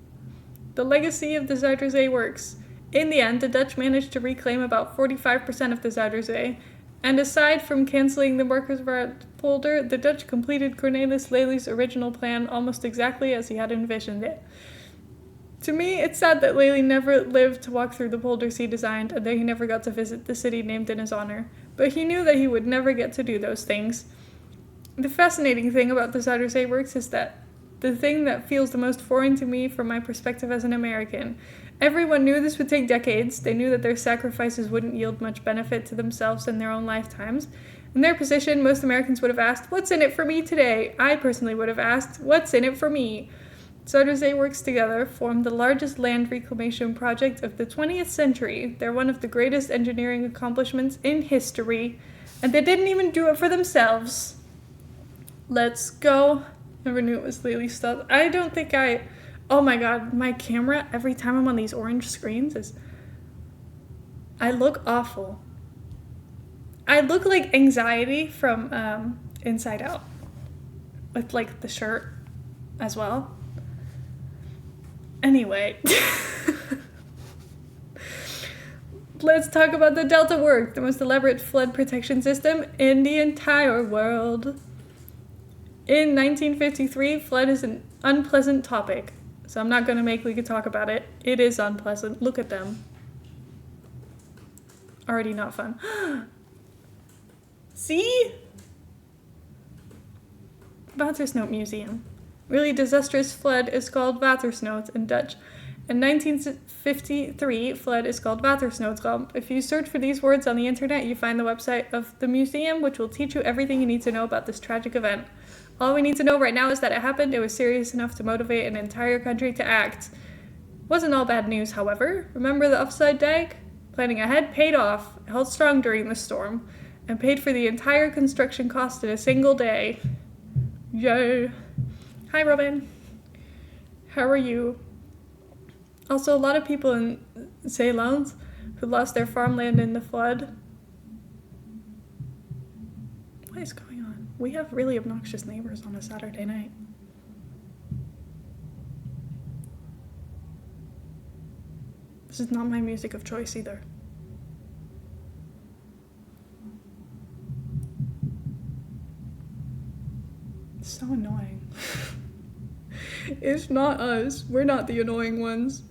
The legacy of the Zuiderzee works. In the end, the Dutch managed to reclaim about 45% of the Zuiderzee. And aside from cancelling the Markerswaard polder, the Dutch completed Cornelis Lely's original plan almost exactly as he had envisioned it. To me, it's sad that Lely never lived to walk through the polders he designed and that he never got to visit the city named in his honor. But he knew that he would never get to do those things. The fascinating thing about the Zuiderzee works is that the thing that feels the most foreign to me from my perspective as an American. Everyone knew this would take decades. They knew that their sacrifices wouldn't yield much benefit to themselves in their own lifetimes. In their position, most Americans would have asked, what's in it for me today? I personally would have asked, what's in it for me? Zuiderzee Works together formed the largest land reclamation project of the 20th century. They're one of the greatest engineering accomplishments in history. And they didn't even do it for themselves. Let's go. Never knew it was Lelystad. I don't think oh my god, my camera, every time I'm on these orange screens I look awful. I look like Anxiety from Inside Out. With like the shirt as well. Anyway. Let's talk about the Delta Work, the most elaborate flood protection system in the entire world. In 1953, flood is an unpleasant topic, so I'm not going to make Lika talk about it. It is unpleasant. Look at them. Already not fun. See? Watersnood Museum. Really disastrous flood is called watersnood in Dutch. In 1953, flood is called watersnoodramp. If you search for these words on the internet, you find the website of the museum, which will teach you everything you need to know about this tragic event. All we need to know right now is that it happened. It was serious enough to motivate an entire country to act. Wasn't all bad news, however. Remember the upside dike? Planning ahead paid off, held strong during the storm, and paid for the entire construction cost in a single day. Yay. Hi, Robin. How are you? Also, a lot of people in Zeeland who lost their farmland in the flood. What is going on? We have really obnoxious neighbors on a Saturday night. This is not my music of choice either. It's so annoying. It's not us. We're not the annoying ones.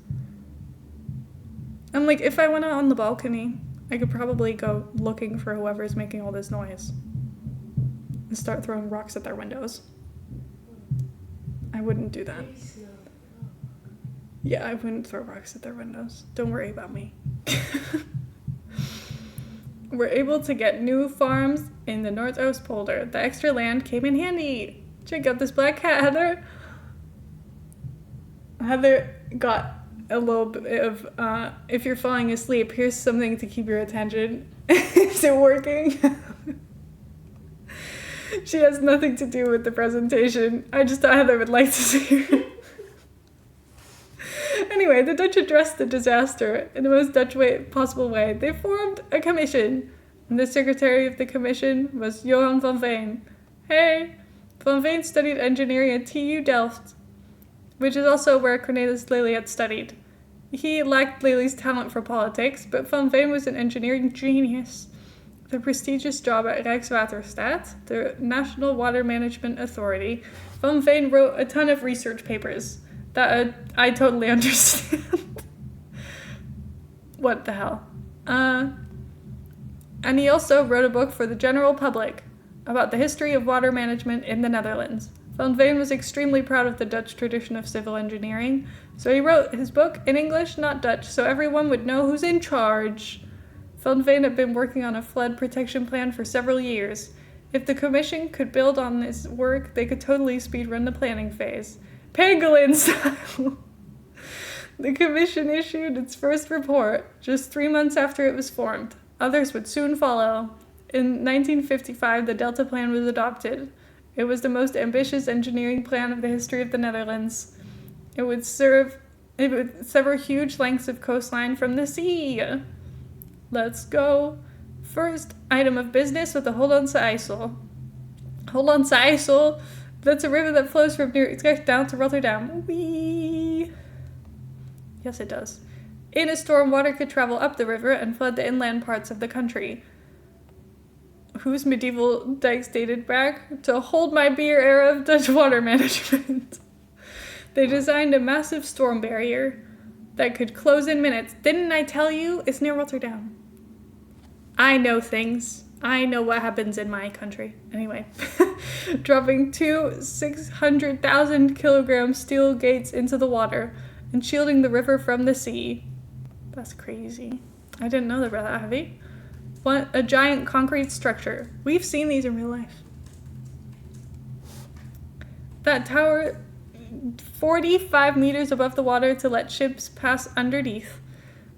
I'm like, if I went out on the balcony, I could probably go looking for whoever's making all this noise and start throwing rocks at their windows. I wouldn't do that. Yeah, I wouldn't throw rocks at their windows. Don't worry about me. were able to get new farms in the Noordoostpolder. The extra land came in handy. Check out this black cat, Heather. Heather got a little bit of, if you're falling asleep, here's something to keep your attention. Is it working? She has nothing to do with the presentation. I just thought Heather would like to see her. Anyway, the Dutch addressed the disaster in the most Dutch possible way. They formed a commission, and the secretary of the commission was Johan van Veen. Hey! Van Veen studied engineering at TU Delft, which is also where Cornelis Lely had studied. He lacked Lely's talent for politics, but Van Veen was an engineering genius. The prestigious job at Rijkswaterstaat, the National Water Management Authority, Van Veen wrote a ton of research papers that I totally understand. What the hell? And he also wrote a book for the general public about the history of water management in the Netherlands. Van Veen was extremely proud of the Dutch tradition of civil engineering, so he wrote his book in English, not Dutch, so everyone would know who's in charge. Van Veen had been working on a flood protection plan for several years. If the commission could build on this work, they could totally speedrun the planning phase. Pangolin style! The commission issued its first report just 3 months after it was formed. Others would soon follow. In 1955, the Delta Plan was adopted. It was the most ambitious engineering plan of the history of the Netherlands. It would sever huge lengths of coastline from the sea. Let's go. First item of business with the Hollandse IJssel. Hollandse IJssel, that's a river that flows from New Utrecht down to Rotterdam. Whee! Yes, it does. In a storm, water could travel up the river and flood the inland parts of the country. Whose medieval dikes dated back to hold my beer era of Dutch water management. They designed a massive storm barrier that could close in minutes. Didn't I tell you? It's near Rotterdam. I know things. I know what happens in my country. Anyway, dropping two 600,000 kilogram steel gates into the water and shielding the river from the sea. That's crazy. I didn't know they were that heavy. A giant concrete structure. We've seen these in real life. That tower 45 meters above the water to let ships pass underneath.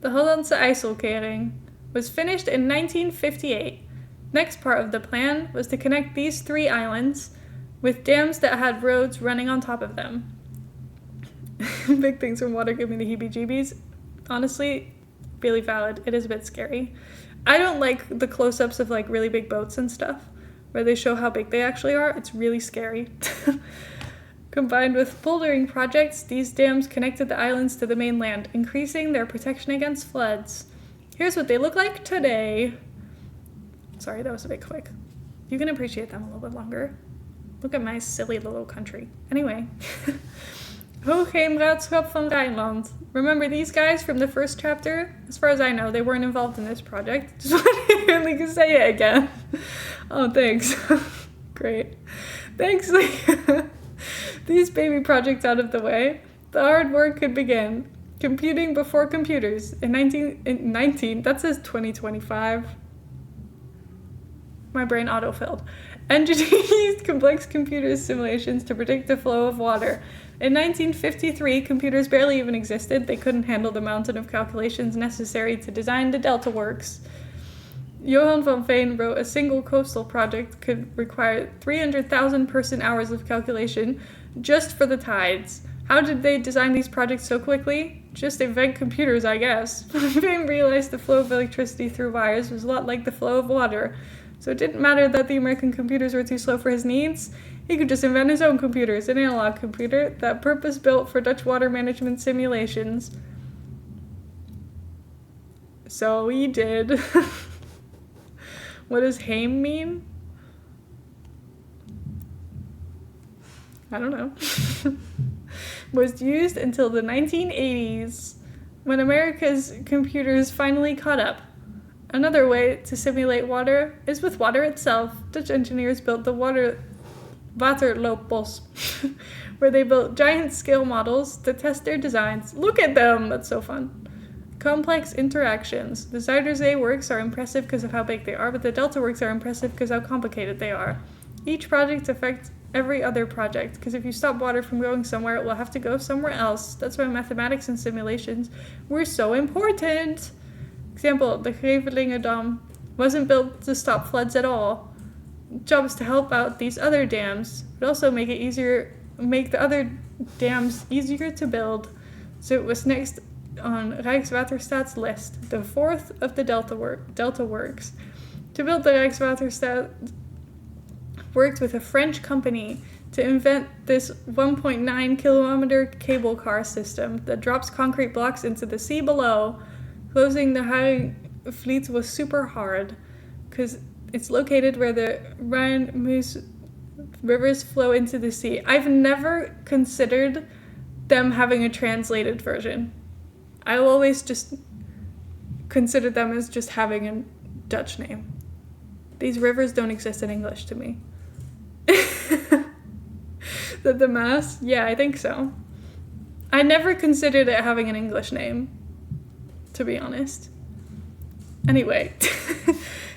The Hollandse IJsselkering was finished in 1958. Next part of the plan was to connect these 3 islands with dams that had roads running on top of them. Big things from water give me the heebie-jeebies. Honestly, really valid. It is a bit scary. I don't like the close-ups of like really big boats and stuff where they show how big they actually are. It's really scary. Combined with bouldering projects, these dams connected the islands to the mainland, increasing their protection against floods. Here's what they look like today. Sorry, that was a bit quick. You can appreciate them a little bit longer. Look at my silly little country. Anyway. Hoogheemraadschap van Rijnland. Remember these guys from the first chapter? As far as I know, they weren't involved in this project. Just wanted to say it again. Oh, thanks. Great. Thanks, Leah. These baby projects out of the way, the hard work could begin. Computing before computers. In 19, that says 2025. My brain autofilled. Engineers used complex computer simulations to predict the flow of water. In 1953, computers barely even existed. They couldn't handle the mountain of calculations necessary to design the delta works. Johan van Veen wrote a single coastal project could require 300,000 person-hours of calculation just for the tides. How did they design these projects so quickly? Just invent computers, I guess. Van Veen realized the flow of electricity through wires was a lot like the flow of water. So it didn't matter that the American computers were too slow for his needs. He could just invent his own computers, an analog computer that purpose-built for Dutch water management simulations. So he did. What does Heim mean? I don't know. Was used until the 1980s, when America's computers finally caught up. Another way to simulate water is with water itself. Dutch engineers built the waterloopbos, where they built giant scale models to test their designs. Look at them! That's so fun. complex interactions. The Zuiderzee works are impressive because of how big they are, but the Delta works are impressive because how complicated they are. Each project affects every other project, because if you stop water from going somewhere, it will have to go somewhere else. That's why mathematics and simulations were so important. Example, the Grevelinge Dam wasn't built to stop floods at all. Job is to help out these other dams, but also make the other dams easier to build. So it was next on Rijkswaterstaat's list, the fourth of the Delta works. To build the Rijkswaterstaat worked with a French company to invent this 1.9 kilometer cable car system that drops concrete blocks into the sea below. Closing the Haringvliet was super hard because it's located where the Rhine Meuse rivers flow into the sea. I've never considered them having a translated version. I always just considered them as just having a Dutch name. These rivers don't exist in English to me. The Maas? Yeah, I think so. I never considered it having an English name, to be honest. Anyway,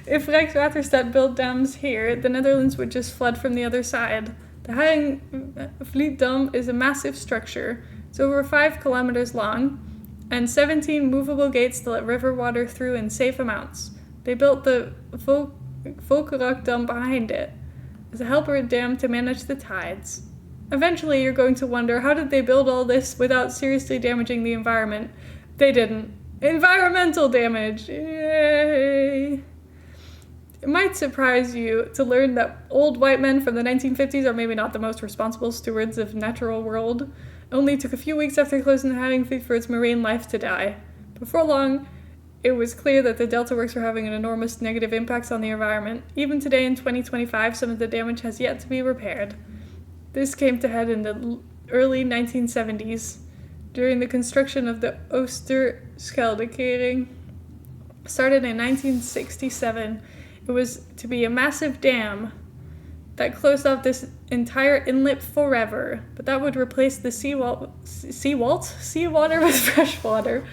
if Rijkswaterstaat built dams here, the Netherlands would just flood from the other side. The Haringvliet Dam is a massive structure. It's over 5 kilometers long, and 17 movable gates to let river water through in safe amounts. They built the Volkerak Dam behind it as a helper dam to manage the tides. Eventually, you're going to wonder, how did they build all this without seriously damaging the environment? They didn't. Environmental damage! Yay! It might surprise you to learn that old white men from the 1950s are maybe not the most responsible stewards of natural world. It only took a few weeks after closing the Haringvliet for its marine life to die. Before long, it was clear that the Delta works were having an enormous negative impact on the environment. Even today in 2025, some of the damage has yet to be repaired. This came to head in the early 1970s during the construction of the Oosterscheldekering. Started in 1967, it was to be a massive dam that closed off this entire inlet forever, but that would replace the seawater with fresh water.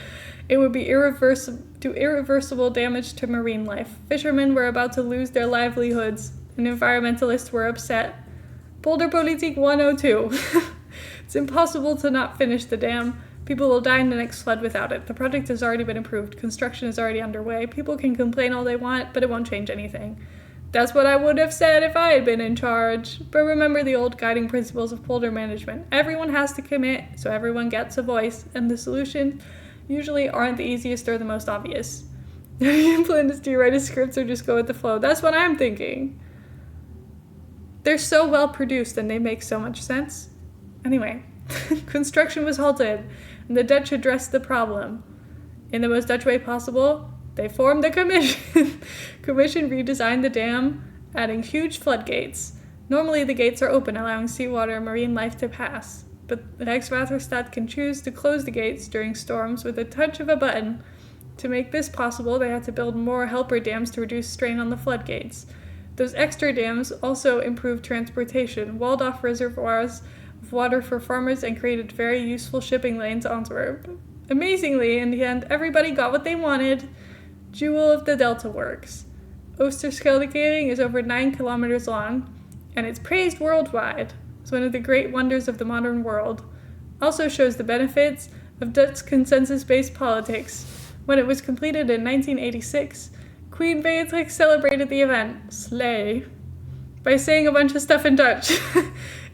It would be irreversible damage to marine life. Fishermen were about to lose their livelihoods, and environmentalists were upset. Polderpolitiek 102. It's impossible to not finish the dam. People will die in the next flood without it. The project has already been approved. Construction is already underway. People can complain all they want, but it won't change anything. That's what I would have said if I had been in charge. But remember the old guiding principles of polder management. Everyone has to commit, so everyone gets a voice, and the solutions usually aren't the easiest or the most obvious. Do you write a script or just go with the flow? That's what I'm thinking. They're so well produced and they make so much sense. Anyway, construction was halted, and the Dutch addressed the problem. In the most Dutch way possible, they formed the commission. Commission redesigned the dam, adding huge floodgates. Normally the gates are open, allowing seawater and marine life to pass. But Rijkswaterstaat can choose to close the gates during storms with a touch of a button. To make this possible, they had to build more helper dams to reduce strain on the floodgates. Those extra dams also improved transportation, walled off reservoirs of water for farmers, and created very useful shipping lanes to Antwerp. Amazingly, in the end, everybody got what they wanted. Jewel of the Delta works. Oosterscheldekering is over 9 kilometers long, and it's praised worldwide. It's one of the great wonders of the modern world. Also shows the benefits of Dutch consensus-based politics. When it was completed in 1986, Queen Beatrix celebrated the event, slay, by saying a bunch of stuff in Dutch.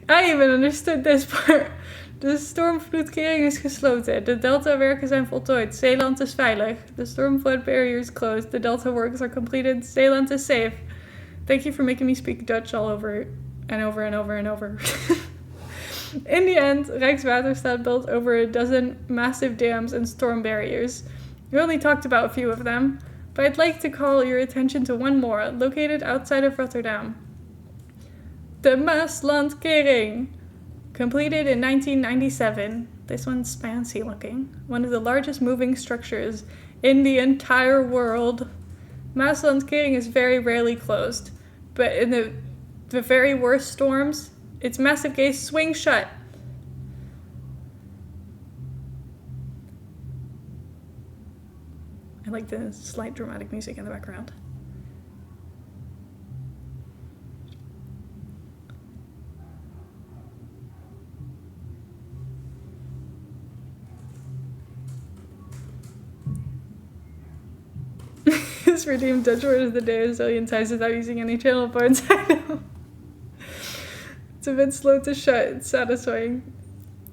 I even understood this part. De stormvloedkering is gesloten. De deltawerken zijn voltooid. Zeeland is veilig. The storm flood barrier is closed. The delta works are completed. Zeeland is safe. Thank you for making me speak Dutch all over and over and over and over. In the end, Rijkswaterstaat built over a dozen massive dams and storm barriers. We only talked about a few of them, but I'd like to call your attention to one more, located outside of Rotterdam. The Maaslandkering, completed in 1997. This one's fancy looking. One of the largest moving structures in the entire world. Maaslandkering is very rarely closed, but in the very worst storms, its massive gates swing shut. like the slight dramatic music in the background. His redeemed Dutch word of the day is zillion times without using any channel boards. I know. It's a bit slow to shut. It's satisfying.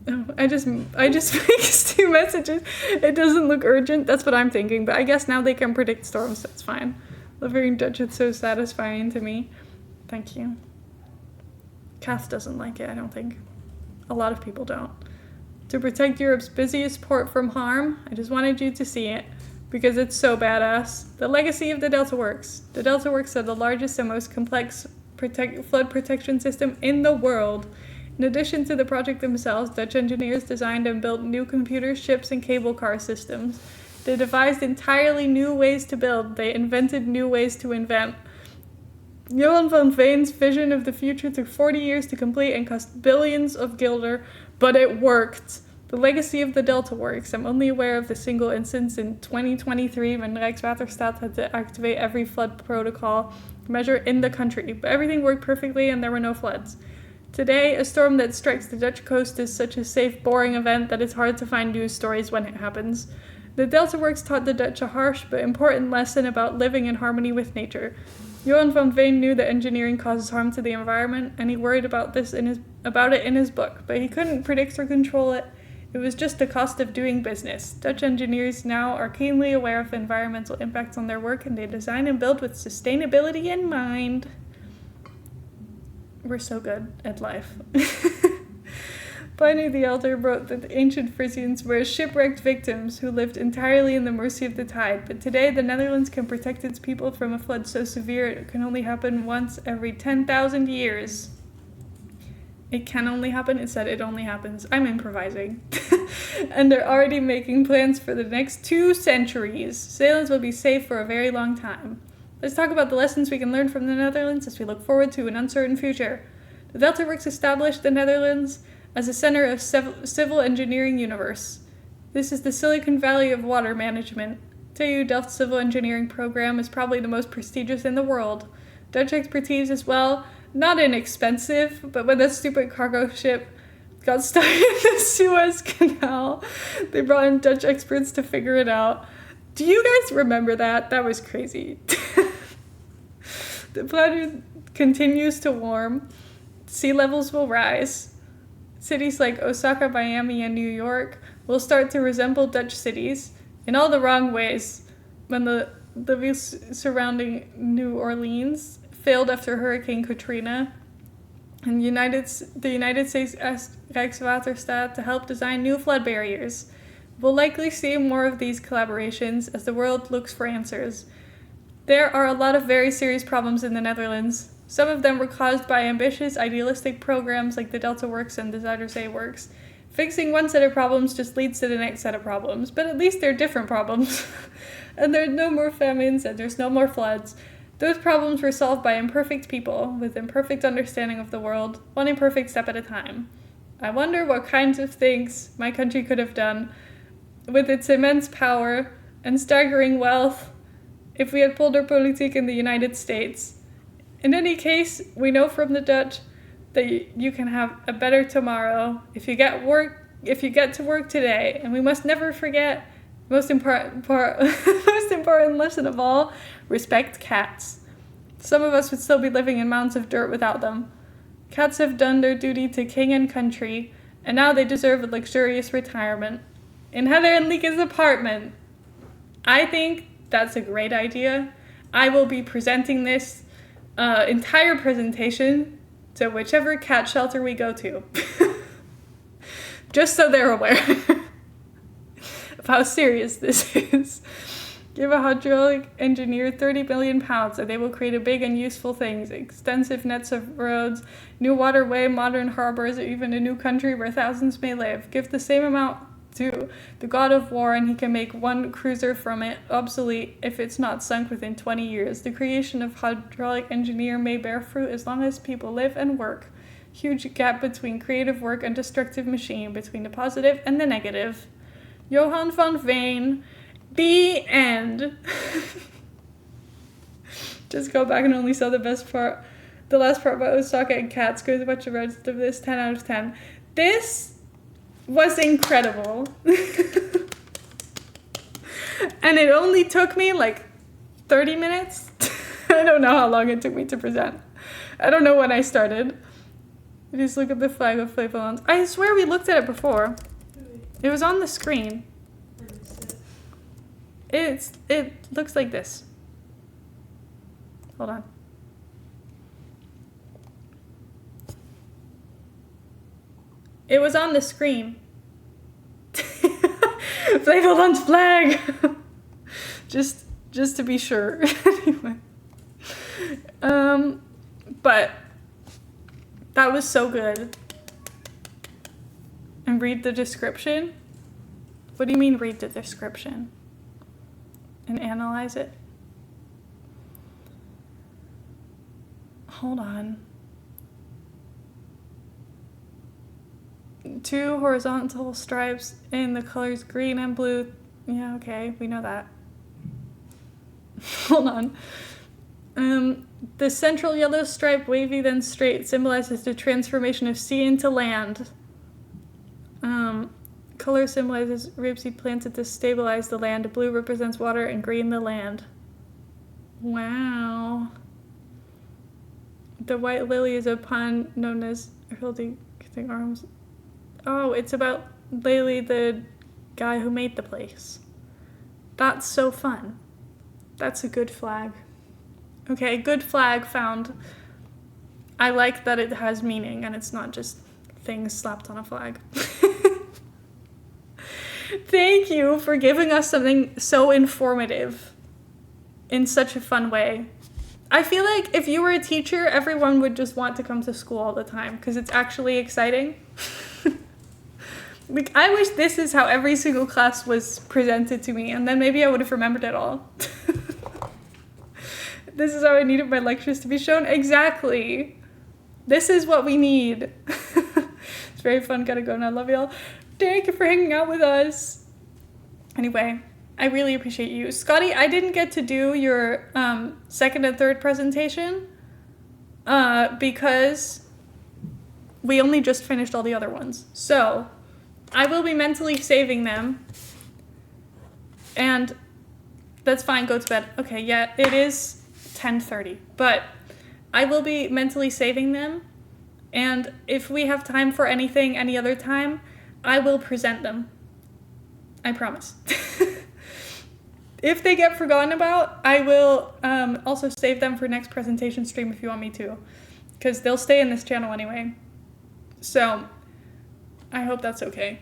Oh, I just mixed two messages. It doesn't look urgent. That's what I'm thinking. But I guess now they can predict storms. That's fine. Living Dutch is so satisfying to me. Thank you. Kath doesn't like it, I don't think. A lot of people don't. To protect Europe's busiest port from harm, I just wanted you to see it. Because it's so badass. The legacy of the Delta Works. The Delta Works are the largest and most complex flood protection system in the world. In addition to the project themselves, Dutch engineers designed and built new computers, ships, and cable car systems. They devised entirely new ways to build. They invented new ways to invent. Johan van Veen's vision of the future took 40 years to complete and cost billions of guilder, but it worked. The legacy of the Delta Works. I'm only aware of the single instance in 2023 when Rijkswaterstaat had to activate every flood protocol measure in the country, but everything worked perfectly and there were no floods. Today, a storm that strikes the Dutch coast is such a safe, boring event that it's hard to find news stories when it happens. The Delta Works taught the Dutch a harsh but important lesson about living in harmony with nature. Johan van Veen knew that engineering causes harm to the environment, and he worried about it in his book, but he couldn't predict or control it. It was just the cost of doing business. Dutch engineers now are keenly aware of environmental impacts on their work, and they design and build with sustainability in mind. We're so good at life. Pliny the Elder wrote that the ancient Frisians were shipwrecked victims who lived entirely in the mercy of the tide, but today the Netherlands can protect its people from a flood so severe it can only happen once every 10,000 years. It can only happen, it said it only happens. I'm improvising. And they're already making plans for the next 2 centuries. Sailors will be safe for a very long time. Let's talk about the lessons we can learn from the Netherlands as we look forward to an uncertain future. The Delta Works established the Netherlands as a center of civil engineering universe. This is the Silicon Valley of water management. TU Delft Civil Engineering program is probably the most prestigious in the world. Dutch expertise as well. Not inexpensive, but when that stupid cargo ship got stuck in the Suez Canal, they brought in Dutch experts to figure it out. Do you guys remember that? That was crazy. The planet continues to warm. Sea levels will rise. Cities like Osaka, Miami, and New York will start to resemble Dutch cities in all the wrong ways. When the views surrounding New Orleans failed after Hurricane Katrina, and the United States asked Rijkswaterstaat to help design new flood barriers. We'll likely see more of these collaborations as the world looks for answers. There are a lot of very serious problems in the Netherlands. Some of them were caused by ambitious, idealistic programs like the Delta Works and the Zuiderzee Works. Fixing one set of problems just leads to the next set of problems, but at least they're different problems. And there's no more famines and there's no more floods. Those problems were solved by imperfect people with imperfect understanding of the world, one imperfect step at a time. I wonder what kinds of things my country could have done with its immense power and staggering wealth if we had polderpolitiek in the United States. In any case, we know from the Dutch that you can have a better tomorrow if you get to work today, and we must never forget most important lesson of all, respect cats. Some of us would still be living in mounds of dirt without them. Cats have done their duty to king and country, and now they deserve a luxurious retirement. In Heather and Lika's apartment. I think that's a great idea. I will be presenting this entire presentation to whichever cat shelter we go to. Just so they're aware of how serious this is. Give a hydraulic engineer £30 billion and they will create a big and useful things. Extensive nets of roads, new waterway, modern harbors, or even a new country where thousands may live. Give the same amount to the god of war and he can make one cruiser from it obsolete if it's not sunk within 20 years. The creation of hydraulic engineer may bear fruit as long as people live and work. Huge gap between creative work and destructive machine, between the positive and the negative. Johan van Veen The end. Just go back and only saw the best part. The last part about Osaka and cats goes a bunch of reds of this 10 out of 10. This was incredible. And it only took me like 30 minutes. I don't know how long it took me to present. I don't know when I started. Just look at the flag of playful ones. I swear we looked at it before. It was on the screen. It looks like this. Hold on. It was on the screen. Playful Lunch flag. just to be sure. Anyway. But that was so good. And read the description? What do you mean read the description? And analyze it? Hold on. 2 horizontal stripes in the colors green and blue. Yeah, okay, we know that. Hold on. The central yellow stripe, wavy then straight, symbolizes the transformation of sea into land. Color symbolizes rapeseed planted to stabilize the land. Blue represents water and green the land. Wow. The white lily is a pond known as holding arms. Oh, it's about Lily, the guy who made the place. That's so fun. That's a good flag. Okay, good flag found. I like that it has meaning and it's not just things slapped on a flag. Thank you for giving us something so informative in such a fun way. I feel like if you were a teacher, everyone would just want to come to school all the time because it's actually exciting. Like, I wish this is how every single class was presented to me, and then maybe I would have remembered it all. This is how I needed my lectures to be shown. Exactly. This is what we need. It's very fun. Gotta go now. Love y'all. Thank you for hanging out with us. Anyway, I really appreciate you. Scotty, I didn't get to do your second and third presentation because we only just finished all the other ones. So I will be mentally saving them. And that's fine. Go to bed. Okay, yeah, it is 10:30. But I will be mentally saving them. And if we have time for anything any other time, I will present them. I promise. If they get forgotten about, I will also save them for next presentation stream if you want me to. Because they'll stay in this channel anyway. So, I hope that's okay.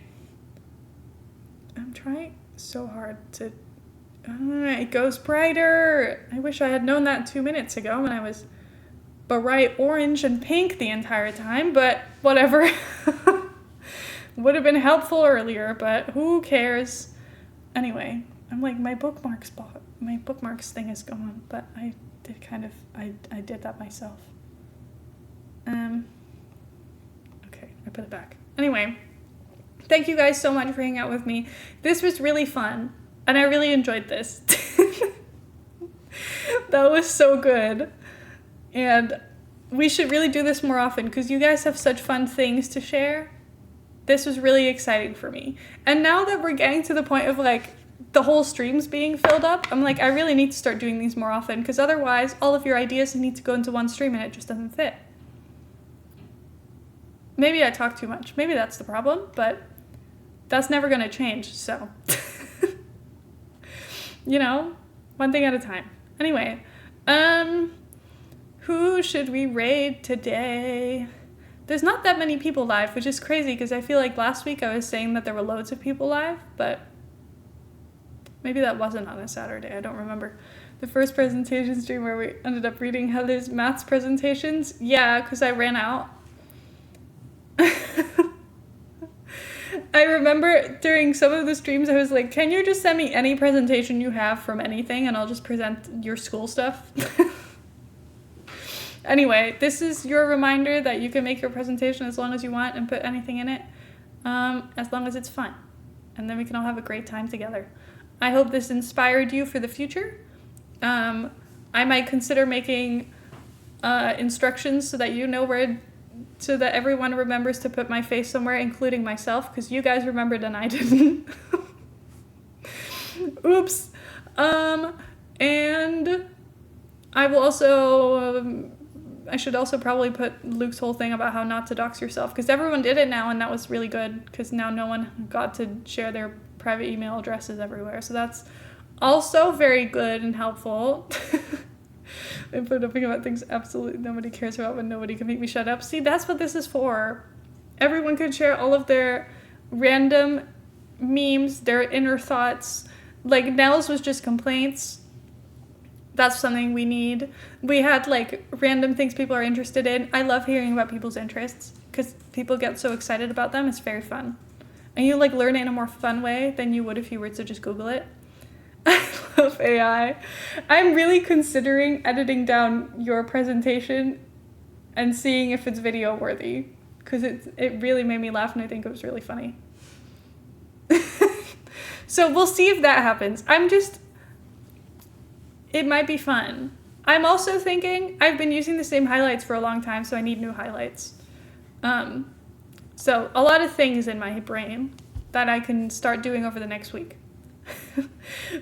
I'm trying so hard to... it goes brighter! I wish I had known that 2 minutes ago when I was bright orange and pink the entire time, but whatever. Would have been helpful earlier, but who cares? Anyway, I'm like, my bookmarks thing is gone, but I did that myself. Okay, I put it back. Anyway, thank you guys so much for hanging out with me. This was really fun, and I really enjoyed this. That was so good. And we should really do this more often, because you guys have such fun things to share. This was really exciting for me. And now that we're getting to the point of like the whole streams being filled up, I'm like, I really need to start doing these more often, because otherwise all of your ideas need to go into one stream and it just doesn't fit. Maybe I talk too much. Maybe that's the problem, but that's never going to change, so. You know, one thing at a time. Anyway, who should we raid today? There's not that many people live, which is crazy because I feel like last week I was saying that there were loads of people live, but maybe that wasn't on a Saturday. I don't remember. The first presentation stream where we ended up reading Heather's maths presentations. Yeah, because I ran out. I remember during some of the streams I was like, can you just send me any presentation you have from anything and I'll just present your school stuff? Anyway, this is your reminder that you can make your presentation as long as you want and put anything in it, as long as it's fun. And then we can all have a great time together. I hope this inspired you for the future. I might consider making instructions so that you know so that everyone remembers to put my face somewhere, including myself, because you guys remembered and I didn't. Oops. And I will also, I should also probably put Luke's whole thing about how not to dox yourself, because everyone did it now, and that was really good, because now no one got to share their private email addresses everywhere. So that's also very good and helpful. They put up about things absolutely nobody cares about, but nobody can make me shut up. See, that's what this is for. Everyone can share all of their random memes, their inner thoughts. Like, Nell's was just complaints. That's something we need. We had, like, random things people are interested in. I love hearing about people's interests, because people get so excited about them. It's very fun. And you, like, learn it in a more fun way than you would if you were to just Google it. I love AI. I'm really considering editing down your presentation and seeing if it's video worthy, because it really made me laugh and I think it was really funny. So we'll see if that happens. It might be fun. I'm also thinking, I've been using the same highlights for a long time, so I need new highlights. So a lot of things in my brain that I can start doing over the next week.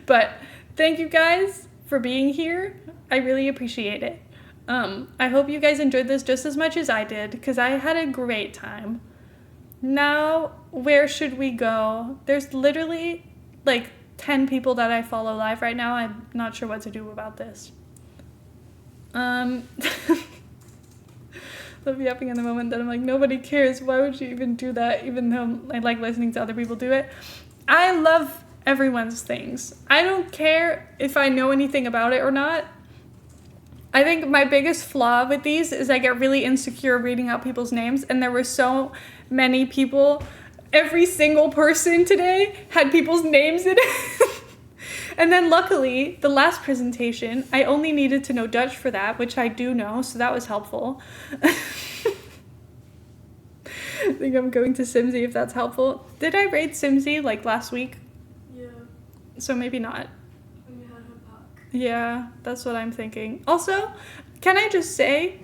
But thank you guys for being here. I really appreciate it. I hope you guys enjoyed this just as much as I did, because I had a great time. Now, where should we go? There's literally like 10 people that I follow live right now. I'm not sure what to do about this. Love yapping in the moment that I'm like, nobody cares. Why would you even do that? Even though I like listening to other people do it. I love everyone's things. I don't care if I know anything about it or not. I think my biggest flaw with these is I get really insecure reading out people's names, and there were so many people. Every single person today had people's names in it. And then luckily, the last presentation, I only needed to know Dutch for that, which I do know, so that was helpful. I think I'm going to Simsy if that's helpful. Did I raid Simsy like last week? Yeah. So maybe not. When you had her back. Yeah, that's what I'm thinking. Also, can I just say,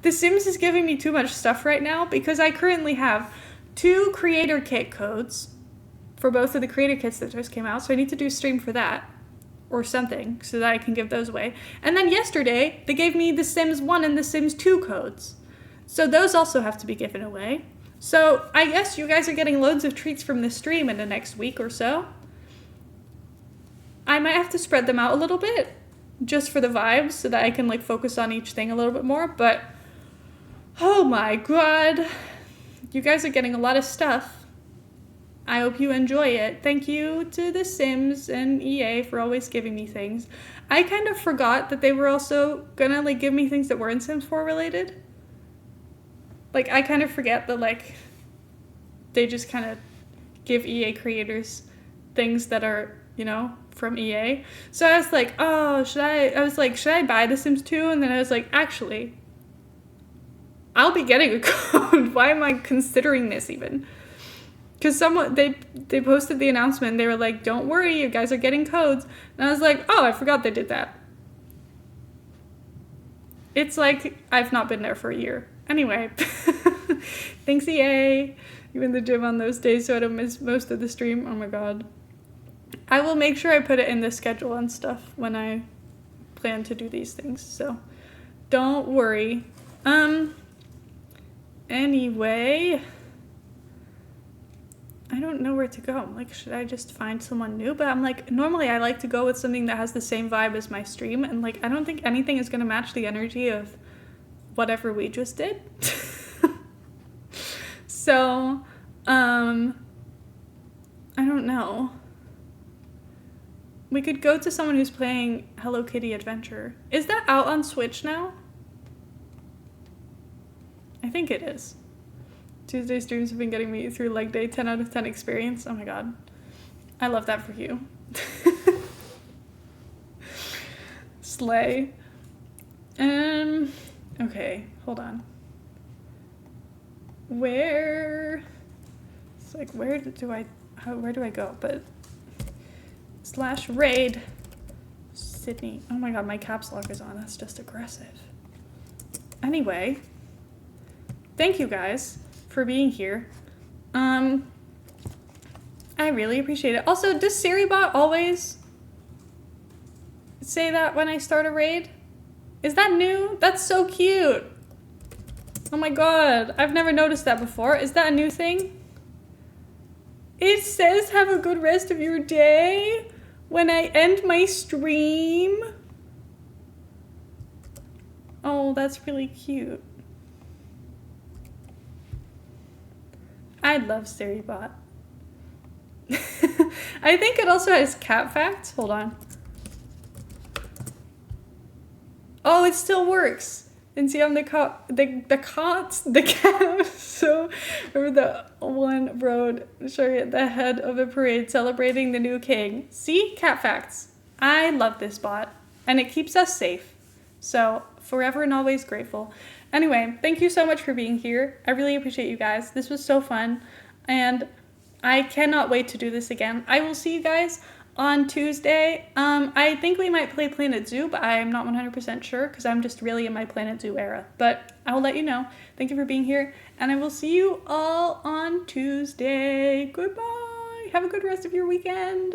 The Sims is giving me too much stuff right now, because I currently have 2 creator kit codes for both of the creator kits that just came out, so I need to do a stream for that or something so that I can give those away. And then yesterday, they gave me the Sims 1 and the Sims 2 codes. So those also have to be given away. So I guess you guys are getting loads of treats from this stream in the next week or so. I might have to spread them out a little bit just for the vibes so that I can like focus on each thing a little bit more. But oh my god, you guys are getting a lot of stuff. I hope you enjoy it. Thank you to The Sims and EA for always giving me things. I kind of forgot that they were also gonna like give me things that weren't Sims 4 related. Like, I kind of forget that like they just kind of give EA creators things that are, you know, from EA. So I was like, oh, should I buy The Sims 2? And then I was like, actually, I'll be getting a code. Why am I considering this even? Because they posted the announcement. They were like, don't worry, you guys are getting codes. And I was like, oh, I forgot they did that. It's like I've not been there for a year. Anyway, thanks EA. You in the gym on those days so I don't miss most of the stream. Oh my god. I will make sure I put it in the schedule and stuff when I plan to do these things. So don't worry. Anyway, I don't know where to go. Like, should I just find someone new? But I'm like, normally I like to go with something that has the same vibe as my stream. And like, I don't think anything is going to match the energy of whatever we just did. So, I don't know. We could go to someone who's playing Hello Kitty Adventure. Is that out on Switch now? I think it is. Tuesday streams have been getting me through leg day, 10 out of 10 experience. Oh my god. I love that for you. Slay. Okay, hold on. Where do I go? But /raid Sydney. Oh my god, my caps lock is on. That's just aggressive. Anyway, thank you guys for being here. I really appreciate it. Also, does Saribot always say that when I start a raid? Is that new? That's so cute. Oh my god, I've never noticed that before. Is that a new thing? It says have a good rest of your day when I end my stream. Oh, that's really cute. I love Saribot. I think it also has cat facts. Hold on. Oh, it still works. And see, I'm the cat. So, over the one road, showing at the head of a parade, celebrating the new king. See, cat facts. I love this bot, and it keeps us safe. So, forever and always grateful. Anyway, thank you so much for being here. I really appreciate you guys. This was so fun, and I cannot wait to do this again. I will see you guys on Tuesday. I think we might play Planet Zoo, but I'm not 100% sure because I'm just really in my Planet Zoo era. But I will let you know. Thank you for being here, and I will see you all on Tuesday. Goodbye. Have a good rest of your weekend.